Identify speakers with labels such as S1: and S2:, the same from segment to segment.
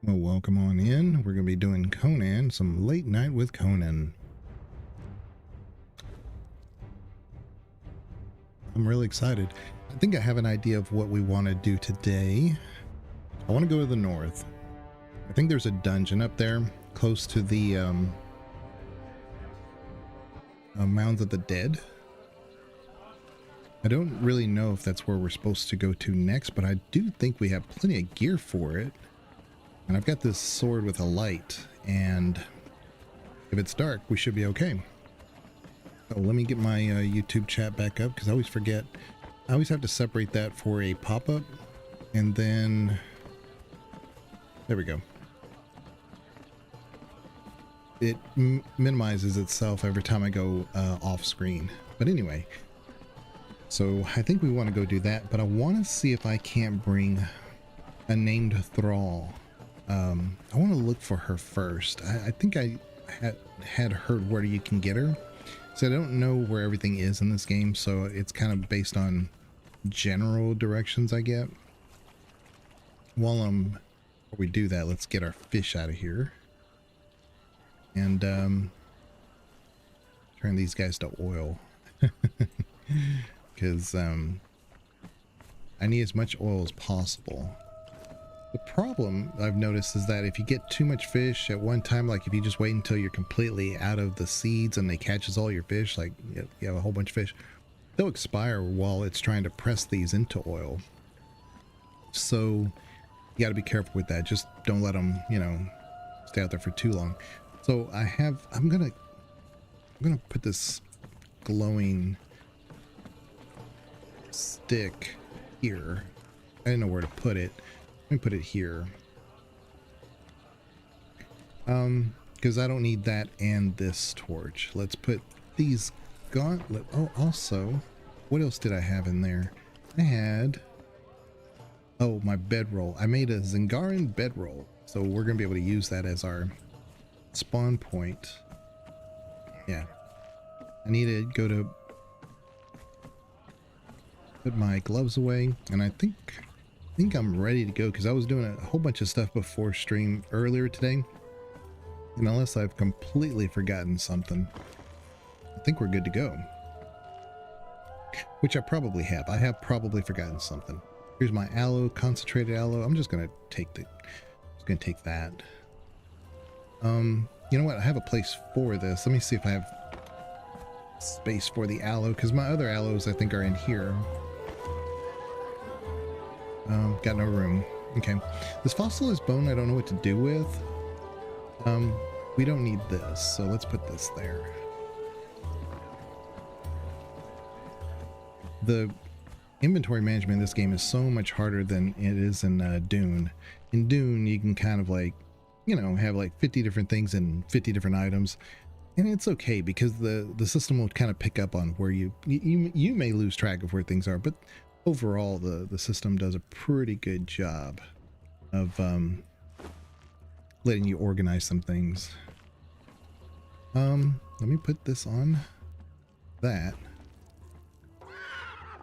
S1: Well, welcome on in. We're going to be doing Conan, some late night with Conan. I'm really excited. I think I have an idea of what we want to do today. I want to go to the north. I think there's a dungeon up there close to the Mounds of the Dead. I don't really know if that's where we're supposed to go to next, but I do think we have plenty of gear for it. And I've got this sword with a light, and if it's dark, we should be okay. So let me get my YouTube chat back up, because I always forget. I always have to separate that for a pop-up, and then there we go. It minimizes itself every time I go off screen. But anyway, so I think we want to go do that, but I want to see if I can't bring a named thrall. I want to look for her first. I think I had heard where you can get her, so I don't know where everything is in this game, so it's kind of based on general directions I get. While we do that, let's get our fish out of here and turn these guys to oil, because I need as much oil as possible. The problem I've noticed is that if you get too much fish at one time, like if you just wait until you're completely out of the seeds and they catches all your fish, like you have a whole bunch of fish, they'll expire while it's trying to press these into oil. So you got to be careful with that. Just don't let them, stay out there for too long. So I'm gonna put this glowing stick here. I didn't know where to put it. Let me put it here, because I don't need that and this torch. Let's put these gauntlet. Oh, also, what else did I have in there? I had, oh, my bedroll. I made a Zingaran bedroll, so we're gonna be able to use that as our spawn point. Yeah, I need to go to put my gloves away, and I think I'm ready to go, because I was doing a whole bunch of stuff before stream earlier today, and unless I've completely forgotten something, I think we're good to go. Which I probably have. I have probably forgotten something. Here's my aloe, concentrated aloe. I'm just gonna take that. You know what? I have a place for this. Let me see if I have space for the aloe, because my other aloes I think are in here. Got no room. Okay, this fossilized bone I don't know what to do with. We don't need this, so let's put this there. The inventory management in this game is so much harder than it is in Dune. In Dune you can kind of like, have like 50 different things and 50 different items, and it's okay because the system will kind of pick up on where you may lose track of where things are, but overall the system does a pretty good job of letting you organize some things. Let me put this on that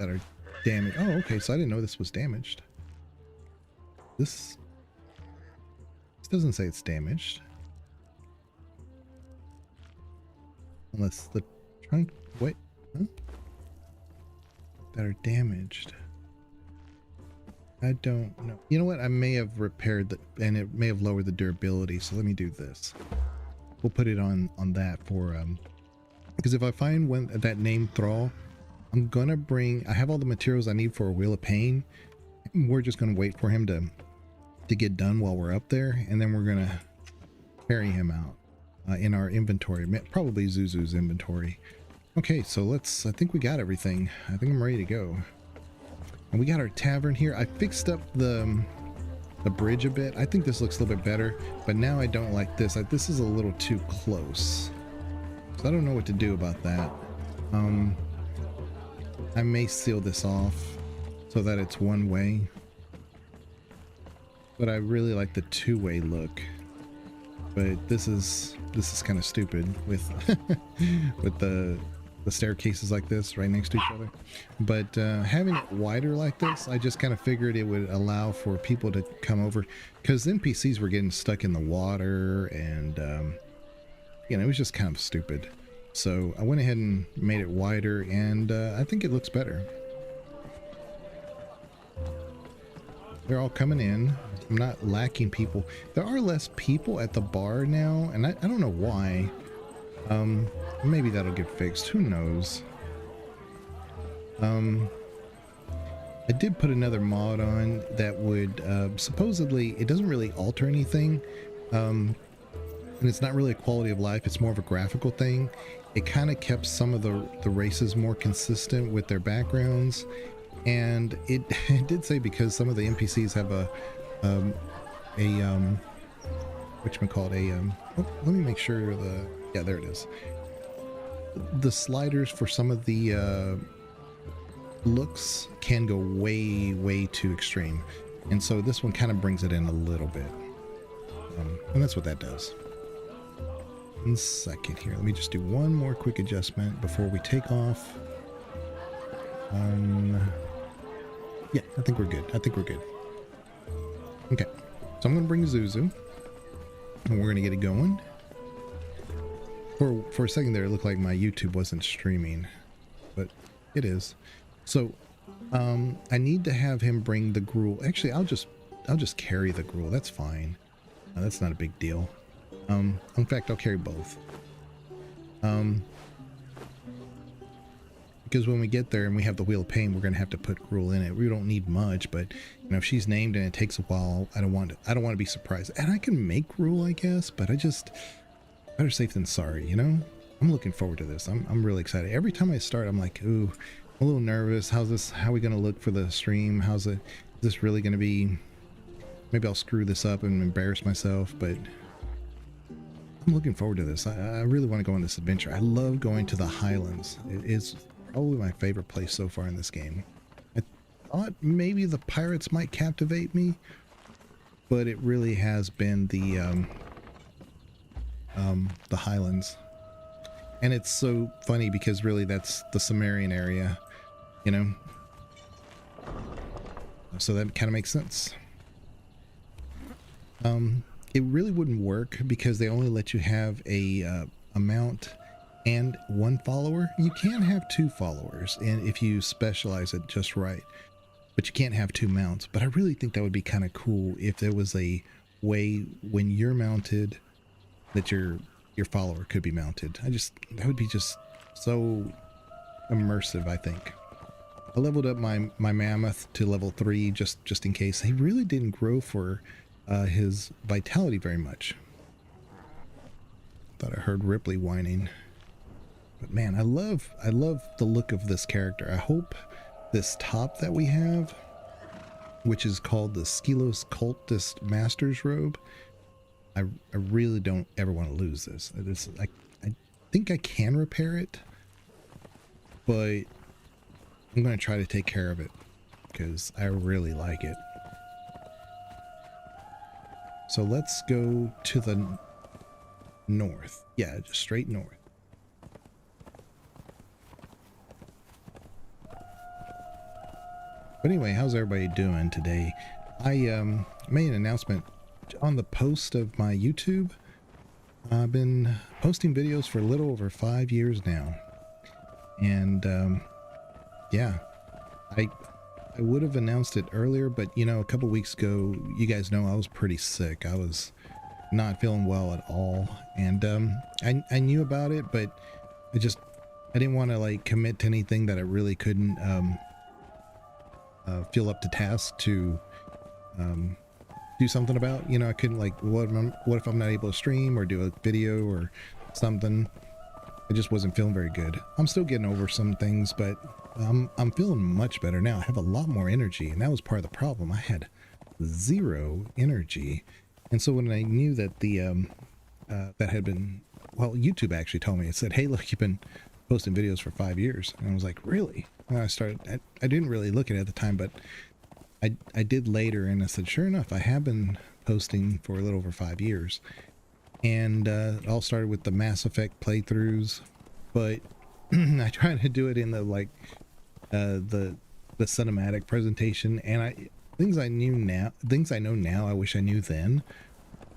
S1: are damaged. Oh, okay, so I didn't know this was damaged. This doesn't say it's damaged, unless the trunk, wait, huh? That are damaged. I don't know. You know what? I may have repaired that, and it may have lowered the durability. So let me do this. We'll put it on that for because if I find that named thrall, I'm gonna bring. I have all the materials I need for a Wheel of Pain. We're just gonna wait for him to get done while we're up there, and then we're gonna carry him out in our inventory. Probably Zuzu's inventory. Okay, so I think we got everything. I think I'm ready to go. And we got our tavern here. I fixed up the bridge a bit. I think this looks a little bit better, but now I don't like this. This is a little too close. So I don't know what to do about that. I may seal this off so that it's one way, but I really like the two-way look. But this is kind of stupid with with the the staircases like this right next to each other. But having it wider like this, I just kind of figured it would allow for people to come over, because NPCs were getting stuck in the water, and you know, it was just kind of stupid. So I went ahead and made it wider, and I think it looks better. They're all coming in. I'm not lacking people. There are less people at the bar now, and I don't know why. Maybe that'll get fixed. Who knows? I did put another mod on that would supposedly, it doesn't really alter anything, and it's not really a quality of life. It's more of a graphical thing. It kind of kept some of the races more consistent with their backgrounds. And it did say, because some of the NPCs have whatchamacallit, oh, let me make sure yeah, there it is. The sliders for some of the looks can go way too extreme. And so this one kind of brings it in a little bit. And that's what that does. 1 second here. Let me just do one more quick adjustment before we take off. Yeah, I think we're good. Okay, so I'm gonna bring Zuzu, and we're gonna get it going. For a second there, it looked like my YouTube wasn't streaming, but it is. So I need to have him bring the gruel. Actually, I'll just carry the gruel. That's fine. That's not a big deal. In fact, I'll carry both. Because when we get there and we have the Wheel of Pain, we're going to have to put gruel in it. We don't need much, but you know, if she's named and it takes a while, I don't want to be surprised. And I can make gruel, I guess, but I just, better safe than sorry, you know? I'm looking forward to this. I'm really excited. Every time I start, I'm like, ooh, I'm a little nervous. How are we going to look for the stream? Is this really going to be, maybe I'll screw this up and embarrass myself, but I'm looking forward to this. I really want to go on this adventure. I love going to the Highlands. It's probably my favorite place so far in this game. I thought maybe the pirates might captivate me, but it really has been the Highlands. And it's so funny because really that's the Sumerian area, you know? So that kind of makes sense. It really wouldn't work because they only let you have a mount and 1 follower. You can have 2 followers, and if you specialize it just right, but you can't have 2 mounts. But I really think that would be kind of cool if there was a way when you're mounted that your follower could be mounted. That would be just so immersive. I think I leveled up my mammoth to level 3 just in case. He really didn't grow for his vitality very much. Thought I heard Ripley whining. But man, I love the look of this character. I hope this top that we have, which is called the Skelos Cultist Master's Robe, I really don't ever want to lose this. I think I can repair it, but I'm going to try to take care of it because I really like it. So let's go to the north. Yeah, just straight north. But anyway, how's everybody doing today? I made an announcement on the post of my YouTube. I've been posting videos for a little over 5 years now. And yeah, I would have announced it earlier, but you know, a couple weeks ago, you guys know I was pretty sick. I was not feeling well at all. And I knew about it, but I didn't want to like commit to anything that I really couldn't feel up to task to do something about. You know, I couldn't, like, what if I'm not able to stream or do a video or something. I just wasn't feeling very good. I'm still getting over some things, but I'm feeling much better now. I have a lot more energy, and that was part of the problem. I had 0 energy. And so when I knew that the that had been, well, YouTube actually told me, it said, hey, look, you've been posting videos for 5 years. And I was like, really? And I didn't really look at it at the time, but I did later, and I said, sure enough, I have been posting for a little over 5 years. And it all started with the Mass Effect playthroughs, but I try to do it in the like the cinematic presentation, and things I know now I wish I knew then.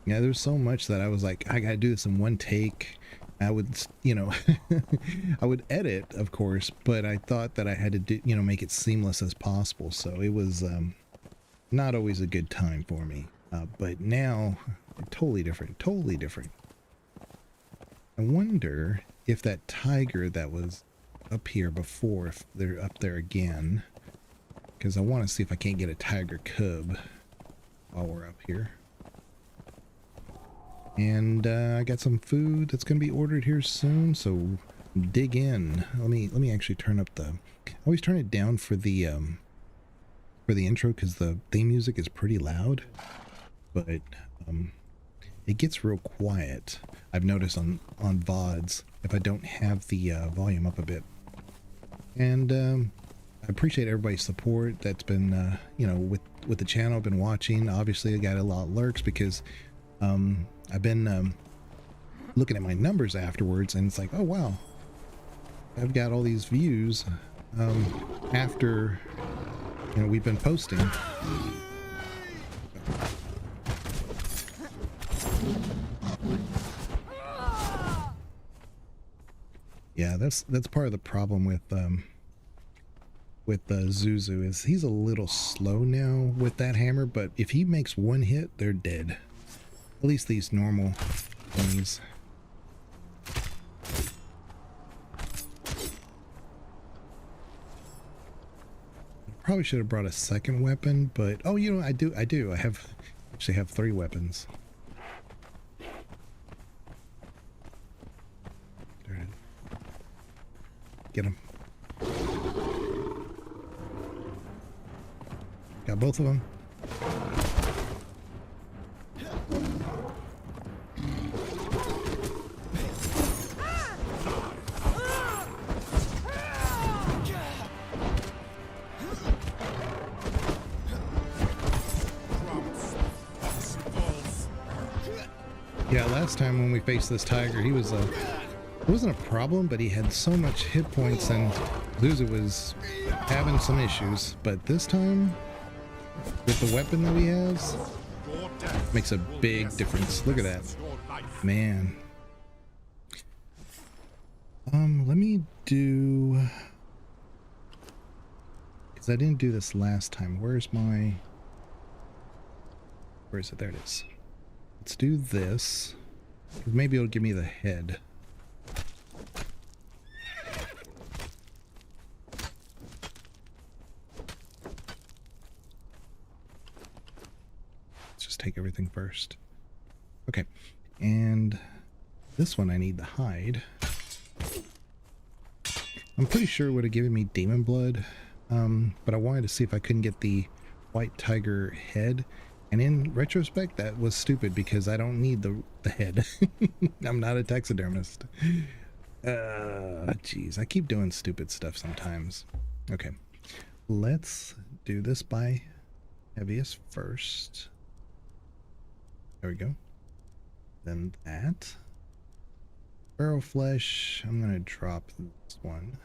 S1: Yeah, there's so much that I was like, I gotta do this in one take. I would, you know, I would edit, of course, but I thought that I had to do, you know, make it seamless as possible. So it was not always a good time for me. But now, totally different, totally different. I wonder if that tiger that was up here before, if they're up there again, because I want to see if I can't get a tiger cub while we're up here. And I got some food that's going to be ordered here soon, so dig in. Let me actually turn up I always turn it down for the intro because the theme music is pretty loud, but it gets real quiet. I've noticed on VODs if I don't have the volume up a bit. And I appreciate everybody's support that's been you know, with the channel. I've been watching. Obviously I got a lot of lurks because I've been looking at my numbers afterwards, and it's like, oh wow, I've got all these views after, you know, we've been posting. Yeah, that's part of the problem with Zuzu is he's a little slow now with that hammer, but if he makes one hit, they're dead. At least these normal things. Probably should have brought a second weapon, but oh, you know, I do. I actually have 3 weapons. Get him. Got both of them. Yeah, last time when we faced this tiger, he was it wasn't a problem, but he had so much hit points and Zuzu was having some issues. But this time, with the weapon that he has, makes a big difference. Look at that, man. Let me do, because I didn't do this last time. Where is it? There it is. Let's do this. Maybe it'll give me the head. Let's just take everything first. Okay, and this one I need the hide. I'm pretty sure it would have given me demon blood, but I wanted to see if I couldn't get the white tiger head. And in retrospect, that was stupid because I don't need the head. I'm not a taxidermist. Jeez, I keep doing stupid stuff sometimes. Okay, let's do this by heaviest first. There we go. Then that. Barrel flesh, I'm gonna drop this one.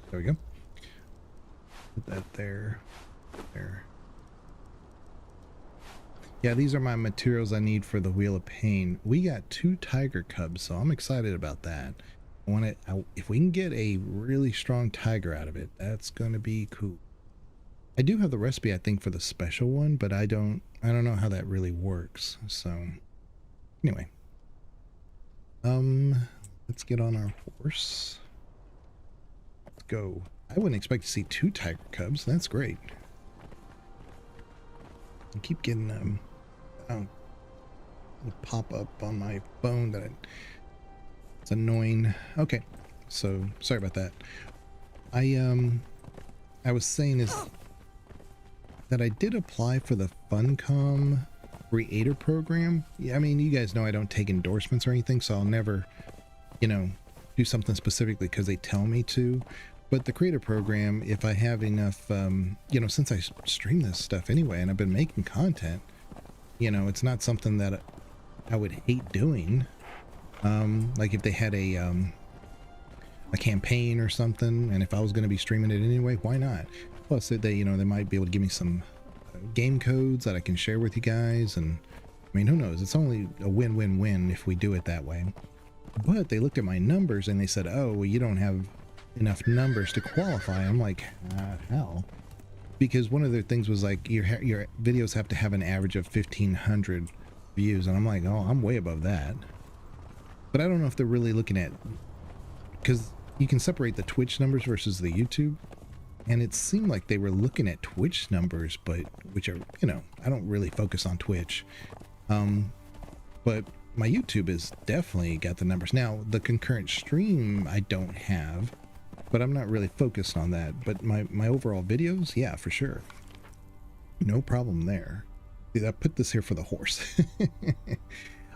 S1: There we go. Put that there. There. Yeah, these are my materials I need for the Wheel of Pain. We got 2 tiger cubs, so I'm excited about that. I want it. If we can get a really strong tiger out of it, that's gonna be cool. I do have the recipe, I think, for the special one, but I don't know how that really works. So anyway, let's get on our horse. Let's go. I wouldn't expect to see 2 tiger cubs. That's great. I keep getting a pop up on my phone that it's annoying. Okay, so sorry about that. I was saying is that I did apply for the Funcom creator program. Yeah, I mean, you guys know I don't take endorsements or anything, so I'll never, you know, do something specifically because they tell me to. But the creator program, if I have enough, you know, since I stream this stuff anyway, and I've been making content, you know, it's not something that I would hate doing. Like if they had a campaign or something, and if I was going to be streaming it anyway, why not? Plus they, you know, they might be able to give me some game codes that I can share with you guys, and I mean, who knows, it's only a win-win-win if we do it that way. But they looked at my numbers and they said, oh, well, you don't have enough numbers to qualify. I'm like, how? Because one of their things was like your videos have to have an average of 1,500 views, and I'm like, oh, I'm way above that. But I don't know if they're really looking at, because you can separate the Twitch numbers versus the YouTube, and it seemed like they were looking at Twitch numbers, but which are, you know, I don't really focus on Twitch, but my YouTube is definitely got the numbers. Now the concurrent stream I don't have, but I'm not really focused on that. But my overall videos, yeah, for sure, no problem there. See, I put this here for the horse.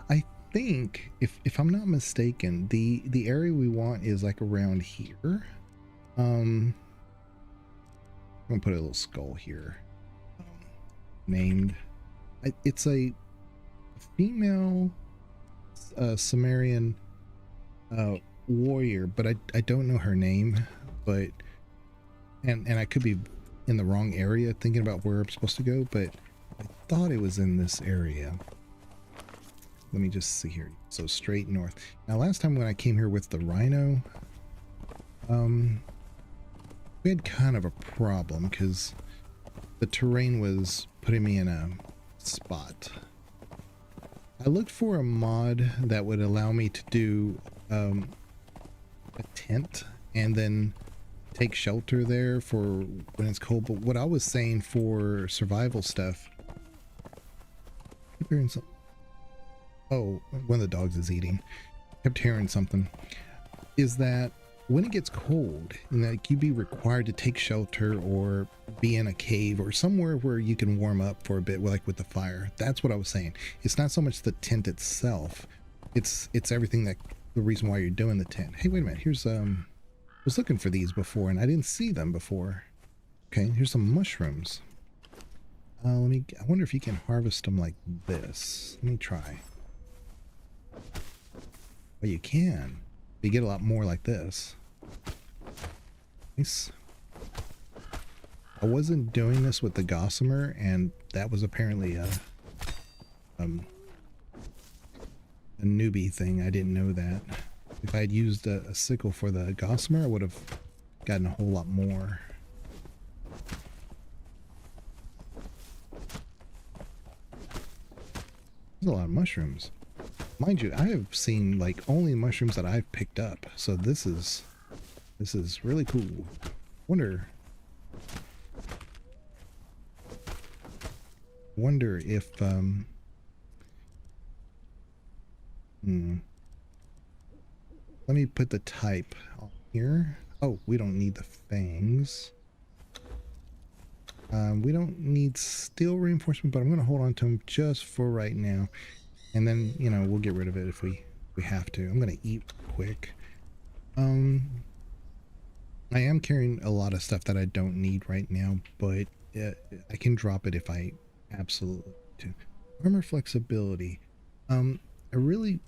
S1: I think if I'm not mistaken, the area we want is like around here. I'm gonna put a little skull here, named, it's a female Sumerian warrior, but I don't know her name, but and I could be in the wrong area thinking about where I'm supposed to go, but I thought it was in this area. Let me just see here. So straight north. Now last time when I came here with the rhino, we had kind of a problem because the terrain was putting me in a spot. I looked for a mod that would allow me to do a tent and then take shelter there for when it's cold. But what I was saying for survival stuff, I keep hearing something. Oh, one of the dogs is eating. Kept hearing something. Is that when it gets cold, and like you'd be required to take shelter or be in a cave or somewhere where you can warm up for a bit, like with the fire. That's what I was saying. It's not so much the tent itself, it's everything, that the reason why you're doing the tent. Hey, wait a minute, here's I was looking for these before and I didn't see them before. Okay, here's some mushrooms. I wonder if you can harvest them like this. Let me try. Oh, you can. You get a lot more like this. Nice. I wasn't doing this with the gossamer, and that was apparently a newbie thing. I didn't know that. If I had used a sickle for the gossamer, I would have gotten a whole lot more. There's a lot of mushrooms. Mind you, I have seen like only mushrooms that I've picked up, so this is really cool. Wonder if let me put the type on here. Oh, we don't need the fangs. We don't need steel reinforcement, but I'm going to hold on to them just for right now. And then, you know, we'll get rid of it if we have to. I'm going to eat quick. I am carrying a lot of stuff that I don't need right now, but I can drop it if I absolutely to. Armor flexibility. I really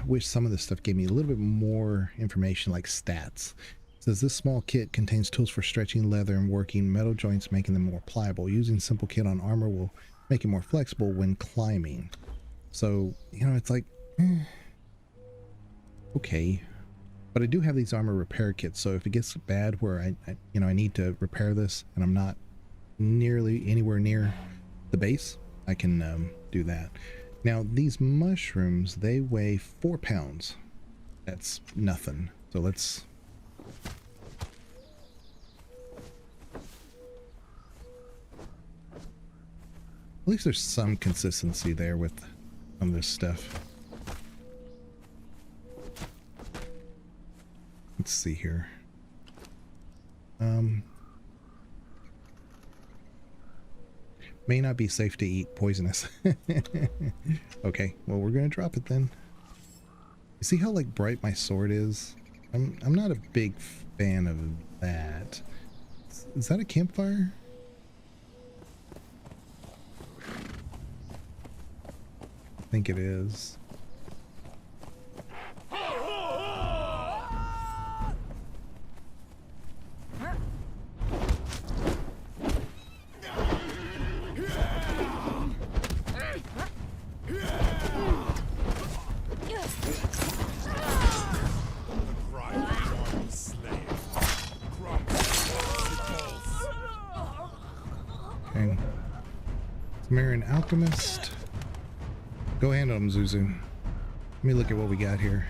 S1: wish some of this stuff gave me a little bit more information, like stats. It says this small kit contains tools for stretching leather and working metal joints, making them more pliable. Using simple kit on armor will make it more flexible when climbing. So, you know, it's like, okay. But I do have these armor repair kits, so if it gets bad where I need to repair this and I'm not nearly anywhere near the base, I can do that. Now, these mushrooms, they weigh 4 pounds. That's nothing. So let's... At least there's some consistency there with some of this stuff. Let's see here. May not be safe to eat, poisonous. Okay, well, we're gonna drop it then. You see how like bright my sword is? I'm not a big fan of that. Is that a campfire? I think it is. Sumerian alchemist. Go handle him, Zuzu. Let me look at what we got here.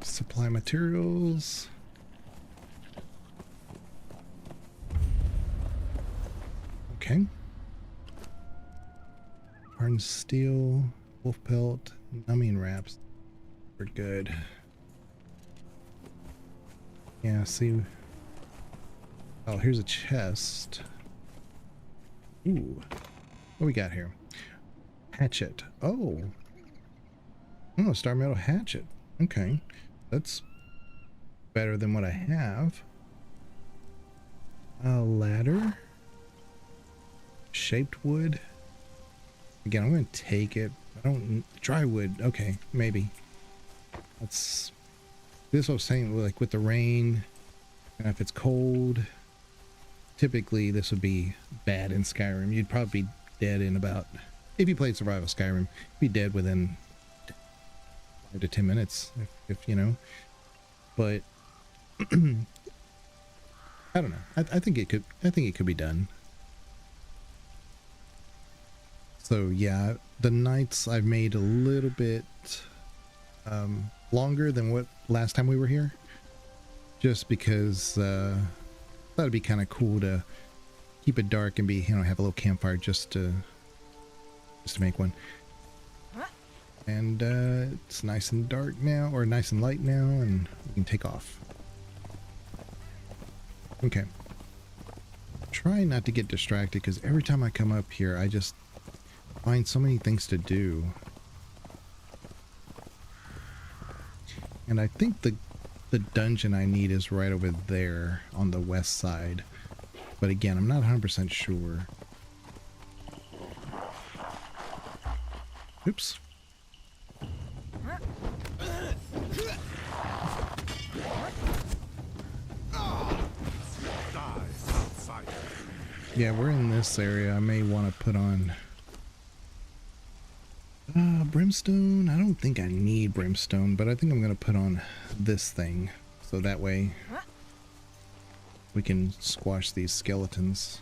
S1: Supply materials. Okay. Hardened steel, wolf pelt, numbing wraps. We're good. Yeah, see. Oh, here's a chest. Ooh. What we got here? Hatchet. Oh. Oh, star metal hatchet. Okay. That's better than what I have. A ladder. Shaped wood. Again, I'm going to take it. I don't... Dry wood. Okay, maybe. That's... This is what I was saying, like with the rain. And if it's cold... Typically, this would be bad in Skyrim. You'd probably be dead in about... If you played Survival Skyrim, you'd be dead within 5 to 10 minutes. If you know. But... I don't know. I think it could be done. So yeah, the nights I've made a little bit longer than what last time we were here, just because thought it'd be kind of cool to keep it dark and be, you know, have a little campfire just to make one. And it's nice and dark now, or nice and light now, and we can take off. Okay. Try not to get distracted, because every time I come up here, I just find so many things to do. And I think the dungeon I need is right over there on the west side. But again, I'm not 100% sure. Oops. Yeah, we're in this area. I may want to put on brimstone. I don't think I need brimstone, but I think I'm going to put on this thing. So that way we can squash these skeletons.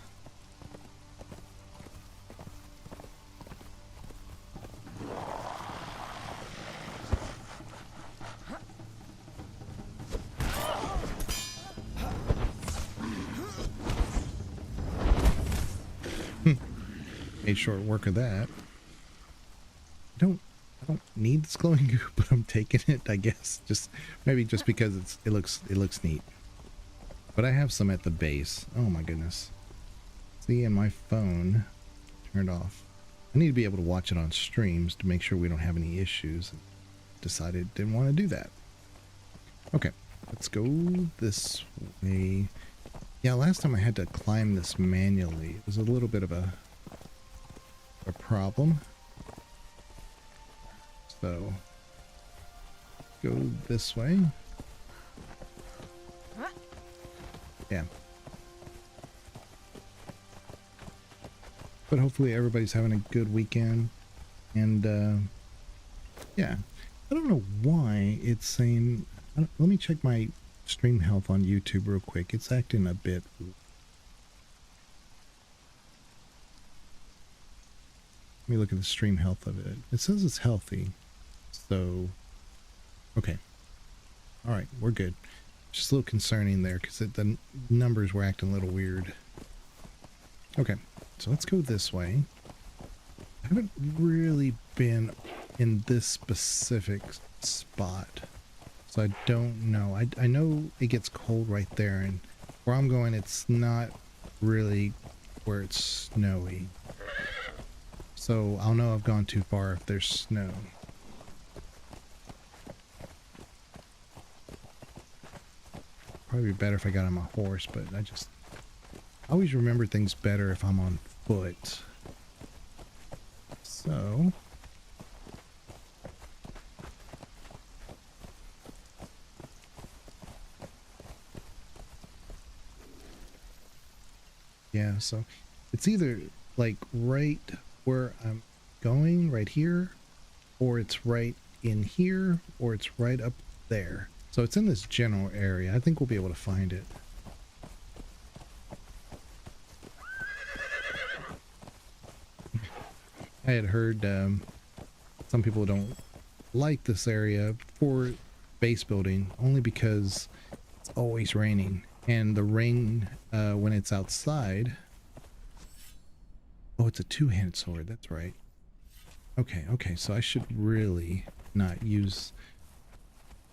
S1: Made short work of that. I don't need this glowing goo, but I'm taking it, I guess. Maybe just because it looks neat. But I have some at the base. Oh my goodness. See, and my phone turned off. I need to be able to watch it on streams to make sure we don't have any issues. Decided didn't want to do that. Okay, let's go this way. Yeah, last time I had to climb this manually. It was a little bit of a problem. So go this way. Yeah. But hopefully everybody's having a good weekend. And yeah. I don't know why it's saying... let me check my stream health on YouTube real quick. It's acting a bit... Let me look at the stream health of it. It says it's healthy. So, okay. Alright, we're good. Just a little concerning there because the numbers were acting a little weird. Okay, so let's go this way. I haven't really been in this specific spot, so I don't know. I know it gets cold right there, and where I'm going, it's not really where it's snowy. So I'll know I've gone too far if there's snow. Probably be better if I got on my horse, but I always remember things better if I'm on foot. So... yeah, so it's either like right where I'm going, right here, or it's right in here, or it's right up there. So it's in this general area. I think we'll be able to find it. I had heard some people don't like this area for base building only because it's always raining, and the rain when it's outside. Oh, it's a two-handed sword. That's right. Okay, so I should really not use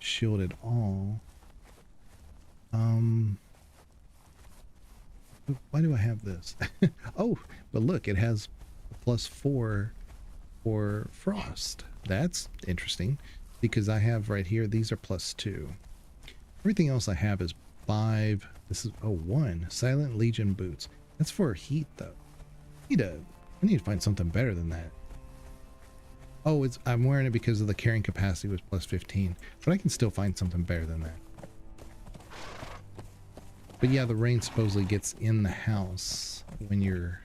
S1: shield at all. Why do I have this? Oh, but look, it has +4 for frost. That's interesting because I have right here, these are +2. Everything else I have is 5. This is 1 Silent Legion boots. That's for heat though. I need to find something better than that. Oh, I'm wearing it because of the carrying capacity was +15, but I can still find something better than that. But yeah, the rain supposedly gets in the house when you're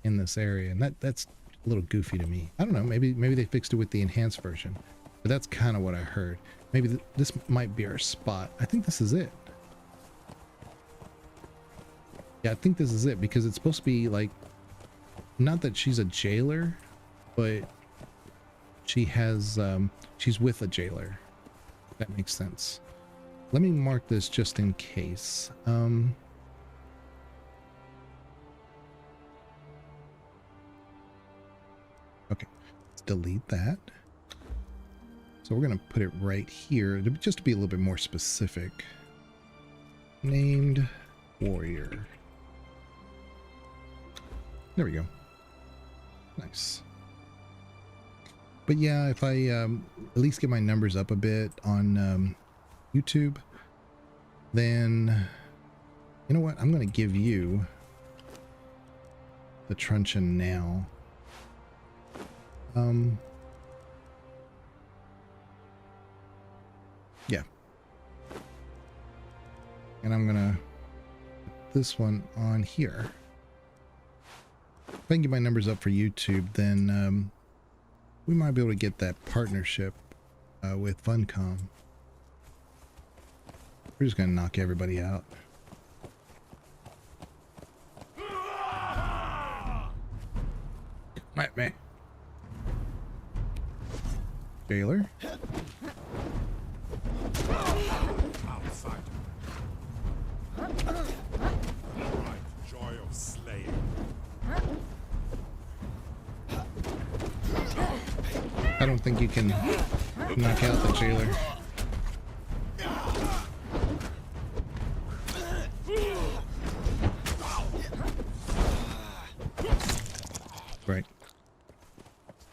S1: in this area, and that's a little goofy to me. I don't know, maybe they fixed it with the enhanced version, but that's kind of what I heard. Maybe this might be our spot. I think this is it. Yeah, I think this is it because it's supposed to be like, not that she's a jailer, but she has she's with a jailer. That makes sense. Let me mark this just in case. Okay, let's delete that. So we're gonna put it right here just to be a little bit more specific. Named warrior. There we go. Nice. But yeah, if I at least get my numbers up a bit on YouTube, then you know what? I'm going to give you the truncheon now. Yeah. And I'm going to put this one on here. If I can get my numbers up for YouTube, then we might be able to get that partnership with Funcom. We're just gonna knock everybody out. Come at me. Jailer.
S2: Joy of slaying.
S1: I don't think you can knock out the jailer. Right.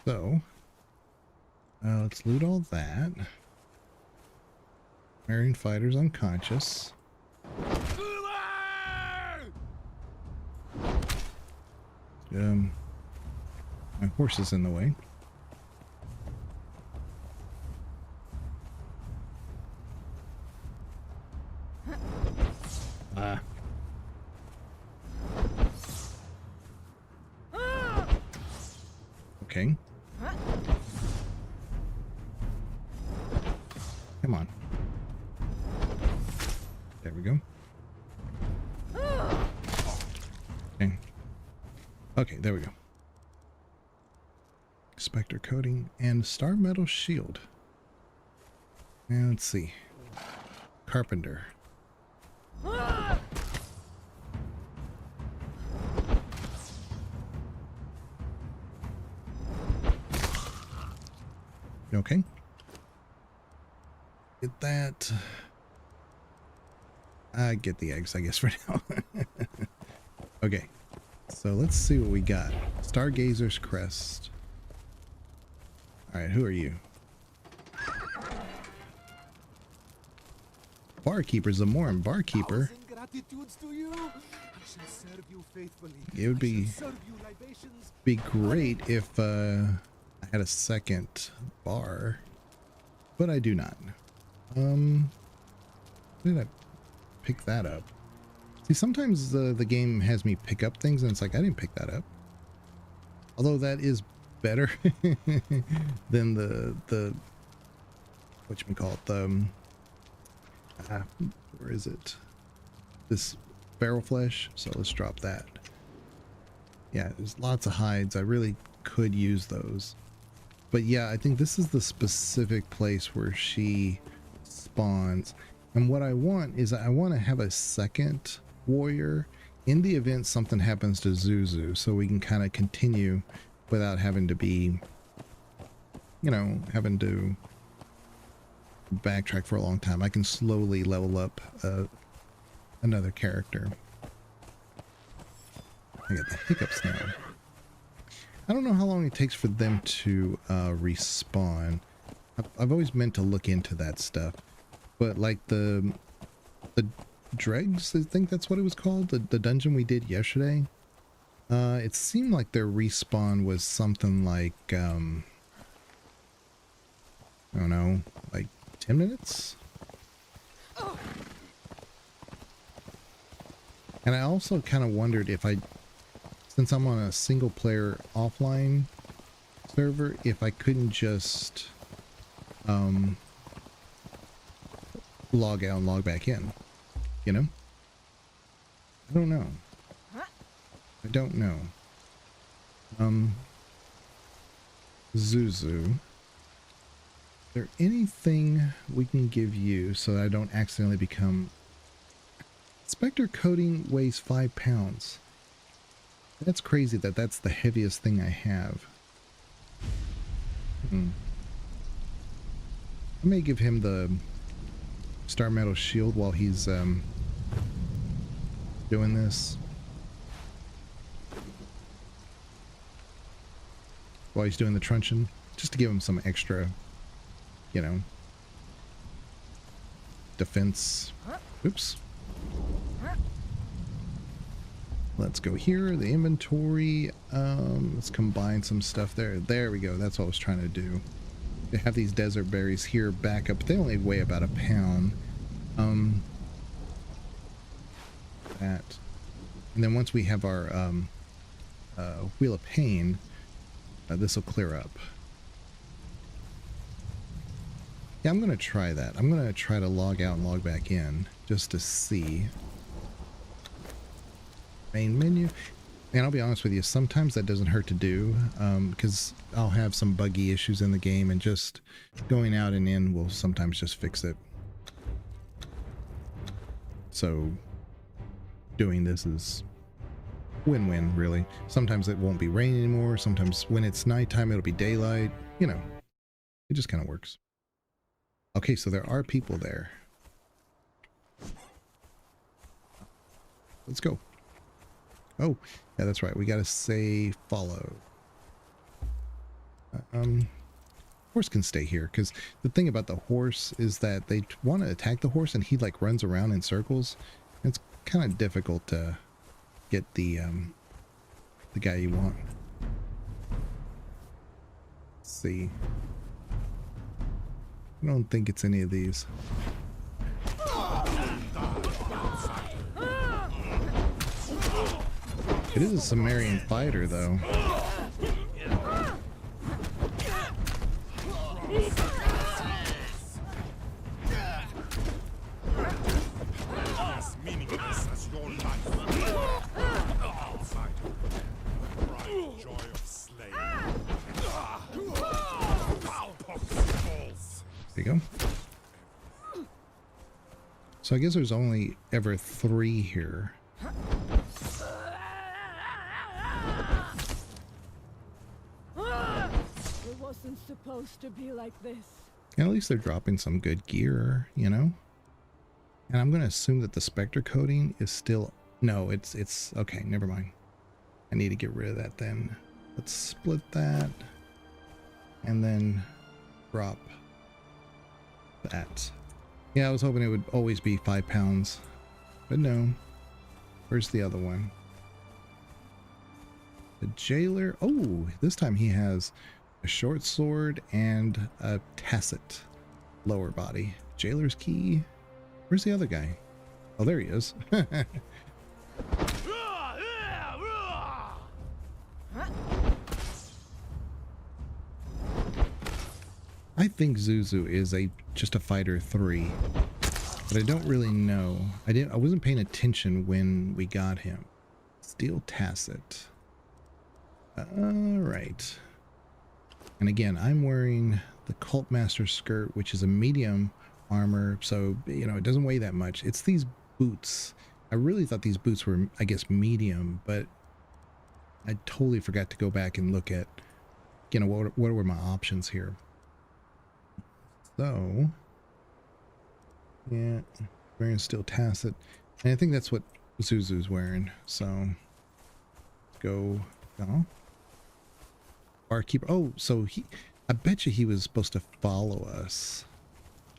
S1: So, let's loot all that. Marine fighter's unconscious. My horse is in the way. Okay. Come on. There we go. Okay. Okay, there we go. Spectre coating and star metal shield. And let's see. Carpenter. Okay. Get that. I get the eggs, I guess, for now. Okay. So let's see what we got. Stargazer's Crest. Alright, who are you? Barkeeper, Zamoran Barkeeper. It would be great if I had a second bar, but I do not. Where did I pick that up? See, sometimes the game has me pick up things and it's like I didn't pick that up. Although that is better than the whatchamacallit, Where is it? This barrel flesh. So let's drop that. Yeah, there's lots of hides. I really could use those. But yeah, I think this is the specific place where she spawns. And what I want is I want to have a second warrior in the event something happens to Zuzu, so we can kind of continue without having to be, you know, having to backtrack for a long time. I can slowly level up another character. I got the hiccups now. I don't know how long it takes for them to respawn. I've always meant to look into that stuff, but like the dregs, I think that's what it was called, the dungeon we did yesterday, it seemed like their respawn was something like I don't know, like 10 minutes. And I also kind of wondered if since I'm on a single player offline server, if I couldn't just log out and log back in, you know? I don't know. I don't know. Zuzu. Is there anything we can give you so that I don't accidentally become... Spectre coating weighs 5 pounds. That's crazy that that's the heaviest thing I have. I may give him the Star Metal Shield while he's doing this. While he's doing the truncheon. Just to give him some extra, you know, defense. Oops. Let's go here, the inventory. Let's combine some stuff there. There we go. That's what I was trying to do. They have these desert berries here back up. They only weigh about 1 pound. That. And then once we have our Wheel of Pain, this will clear up. Yeah, I'm going to try that. I'm going to try to log out and log back in just to see. Main menu. And I'll be honest with you, sometimes that doesn't hurt to do, because I'll have some buggy issues in the game, and just going out and in will sometimes just fix it. So doing this is win-win, really. Sometimes it won't be raining anymore. Sometimes when it's nighttime, it'll be daylight. You know, it just kind of works. Okay, so there are people there. Let's go. Oh, yeah, that's right. We got to say follow. Horse can stay here, because the thing about the horse is that they want to attack the horse and he like runs around in circles. It's kind of difficult to get the guy you want. Let's see. I don't think it's any of these. It is a Sumerian fighter, though. There you go. So I guess there's only ever 3 here.
S3: It wasn't supposed to be like this.
S1: And at least they're dropping some good gear, you know? And I'm going to assume that the Spectre coating is still... No, it's... Okay, never mind. I need to get rid of that then. Let's split that. And then drop that. Yeah, I was hoping it would always be 5 pounds. But no. Where's the other one? The jailer. Oh, this time he has a short sword and a tacit lower body. Jailer's key. Where's the other guy? Oh, there he is. I think Zuzu is just a fighter 3. but I don't really know. I wasn't paying attention when we got him. Steel Tacit. Alright. And again, I'm wearing the Cult Master skirt, which is a medium armor, so, you know, it doesn't weigh that much. It's these boots. I really thought these boots were, I guess, medium, but I totally forgot to go back and look at, you know, what were my options here. So, yeah, wearing Steel Tacit. And I think that's what Zuzu's wearing, so let's go. Oh. Barkeeper. Oh, so I bet you he was supposed to follow us.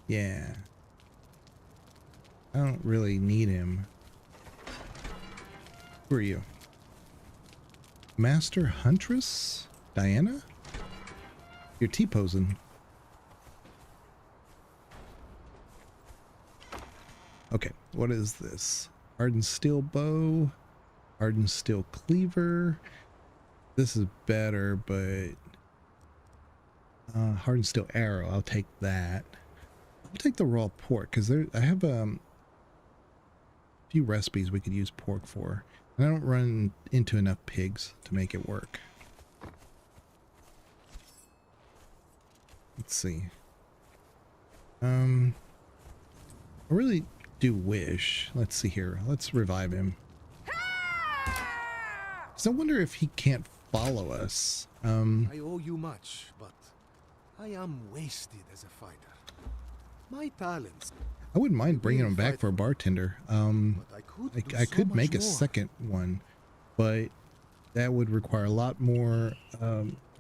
S1: Yeah. I don't really need him. Who are you? Master Huntress? Diana? You're T-posing. Okay, what is this? Hardened Steel Bow. Hardened Steel Cleaver. This is better, but Hardened Steel Arrow, I'll take that. I'll take the raw pork because I have a few recipes we could use pork for. And I don't run into enough pigs to make it work. Let's see. I really do wish. Let's see here. Let's revive him. So I wonder if he can't follow us.
S4: I owe you much, but I am wasted as a fighter. My talents.
S1: I wouldn't mind bringing him back for a bartender.
S4: But
S1: I could make a second one, but that would require a lot more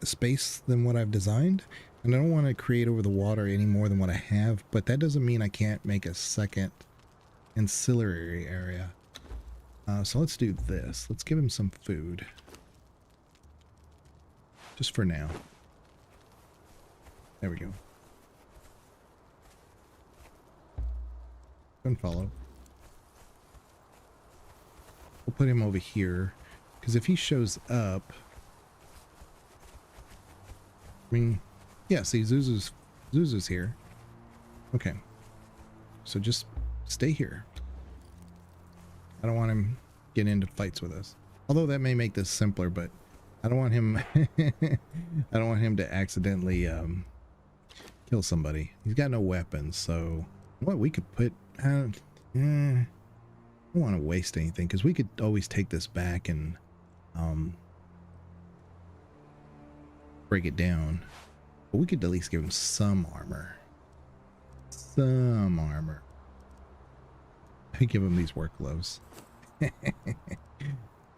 S1: space than what I've designed. And I don't want to create over the water any more than what I have, but that doesn't mean I can't make a second ancillary area. So let's do this. Let's give him some food. Just for now. There we go. Unfollow. We'll put him over here, because if he shows up, I mean, yeah, see, Zuzu's here. Okay. So just stay here. I don't want him getting into fights with us. Although that may make this simpler, but I don't want him I don't want him to accidentally kill somebody. He's got no weapons, so what we could put I don't want to waste anything because we could always take this back and break it down. But we could at least give him some armor. Some armor. I give him these work gloves.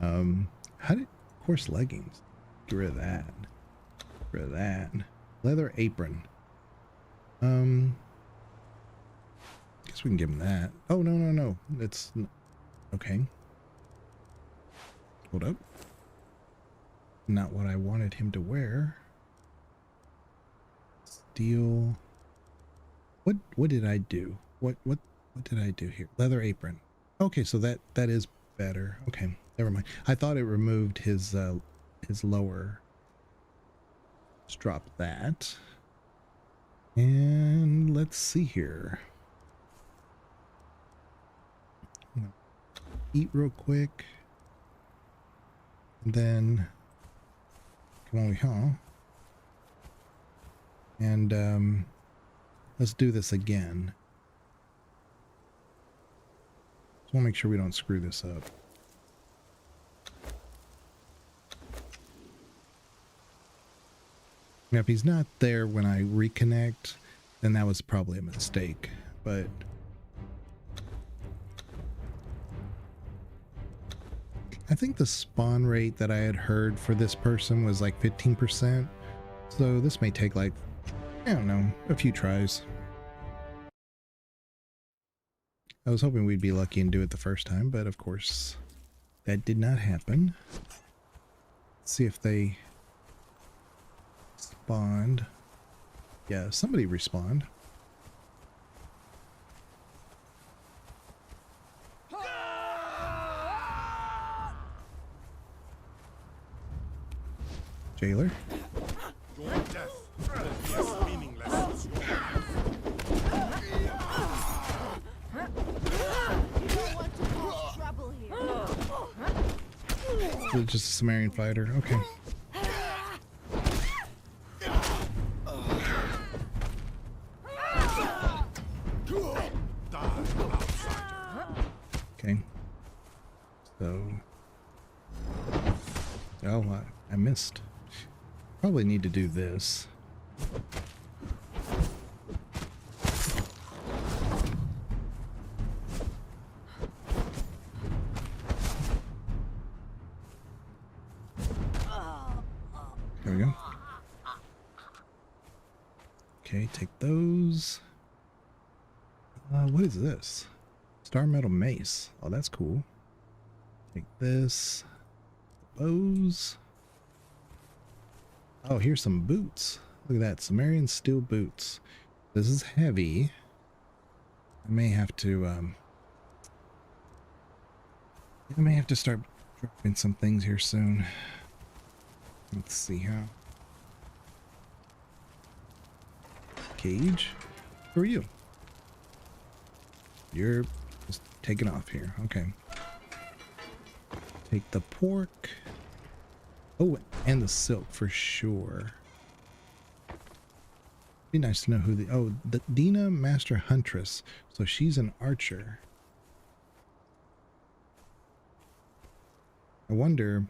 S1: How did coarse leggings? Get rid of that. Get rid of that. Leather apron. Guess we can give him that. Oh no. It's okay. Hold up. Not what I wanted him to wear. Steel. What did I do? What did I do here? Leather apron. Okay, so that is better. Okay, never mind. I thought it removed his lower. Let's drop that. And let's see here. Eat real quick. And then come on, huh? And let's do this again. Just want to make sure we don't screw this up. Now, if he's not there when I reconnect, then that was probably a mistake, but I think the spawn rate that I had heard for this person was like 15%. So this may take like, I don't know, a few tries. I was hoping we'd be lucky and do it the first time, but of course that did not happen. Let's see if they spawned. Yeah, somebody respawned. Jailer.
S2: Your death will be as meaningless as your life.
S1: just a Sumerian fighter. Okay. Okay. So. Oh, I missed. Probably need to do this. There we go. Okay, take those. What is this? Star Metal Mace. Oh, that's cool. Take this. Bows. Oh, here's some boots. Look at that. Sumerian steel boots. This is heavy. I may have to, start dropping some things here soon. Let's see how. Cage? Who are you? You're just taking off here. Okay. Take the pork. Oh, and the silk for sure. Be nice to know who the Dina Master Huntress. So she's an archer. I wonder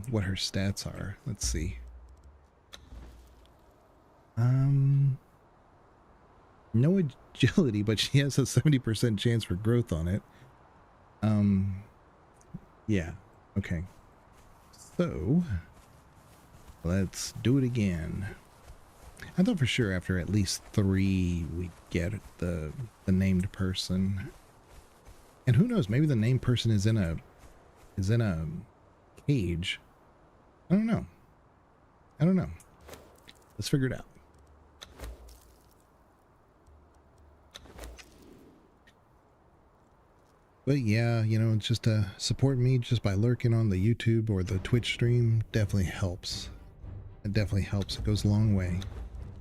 S1: what her stats are. Let's see. No agility, but she has a 70% chance for growth on it. Yeah. Okay. So let's do it again. I thought for sure after at least 3 we'd get the named person. And who knows, maybe the named person is in a cage. I don't know. Let's figure it out. But yeah, you know, just support me just by lurking on the YouTube or the Twitch stream definitely helps. It definitely helps. It goes a long way.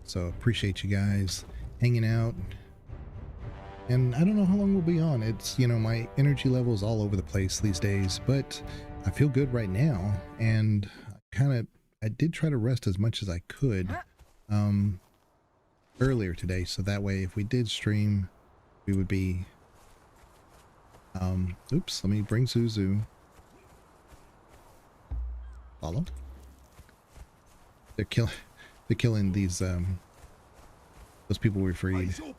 S1: So appreciate you guys hanging out. And I don't know how long we'll be on. It's, you know, my energy level is all over the place these days, but I feel good right now. And I did try to rest as much as I could earlier today. So that way, if we did stream, we would be oops, let me bring Zuzu. Follow. They're killing these those people we freed.
S2: The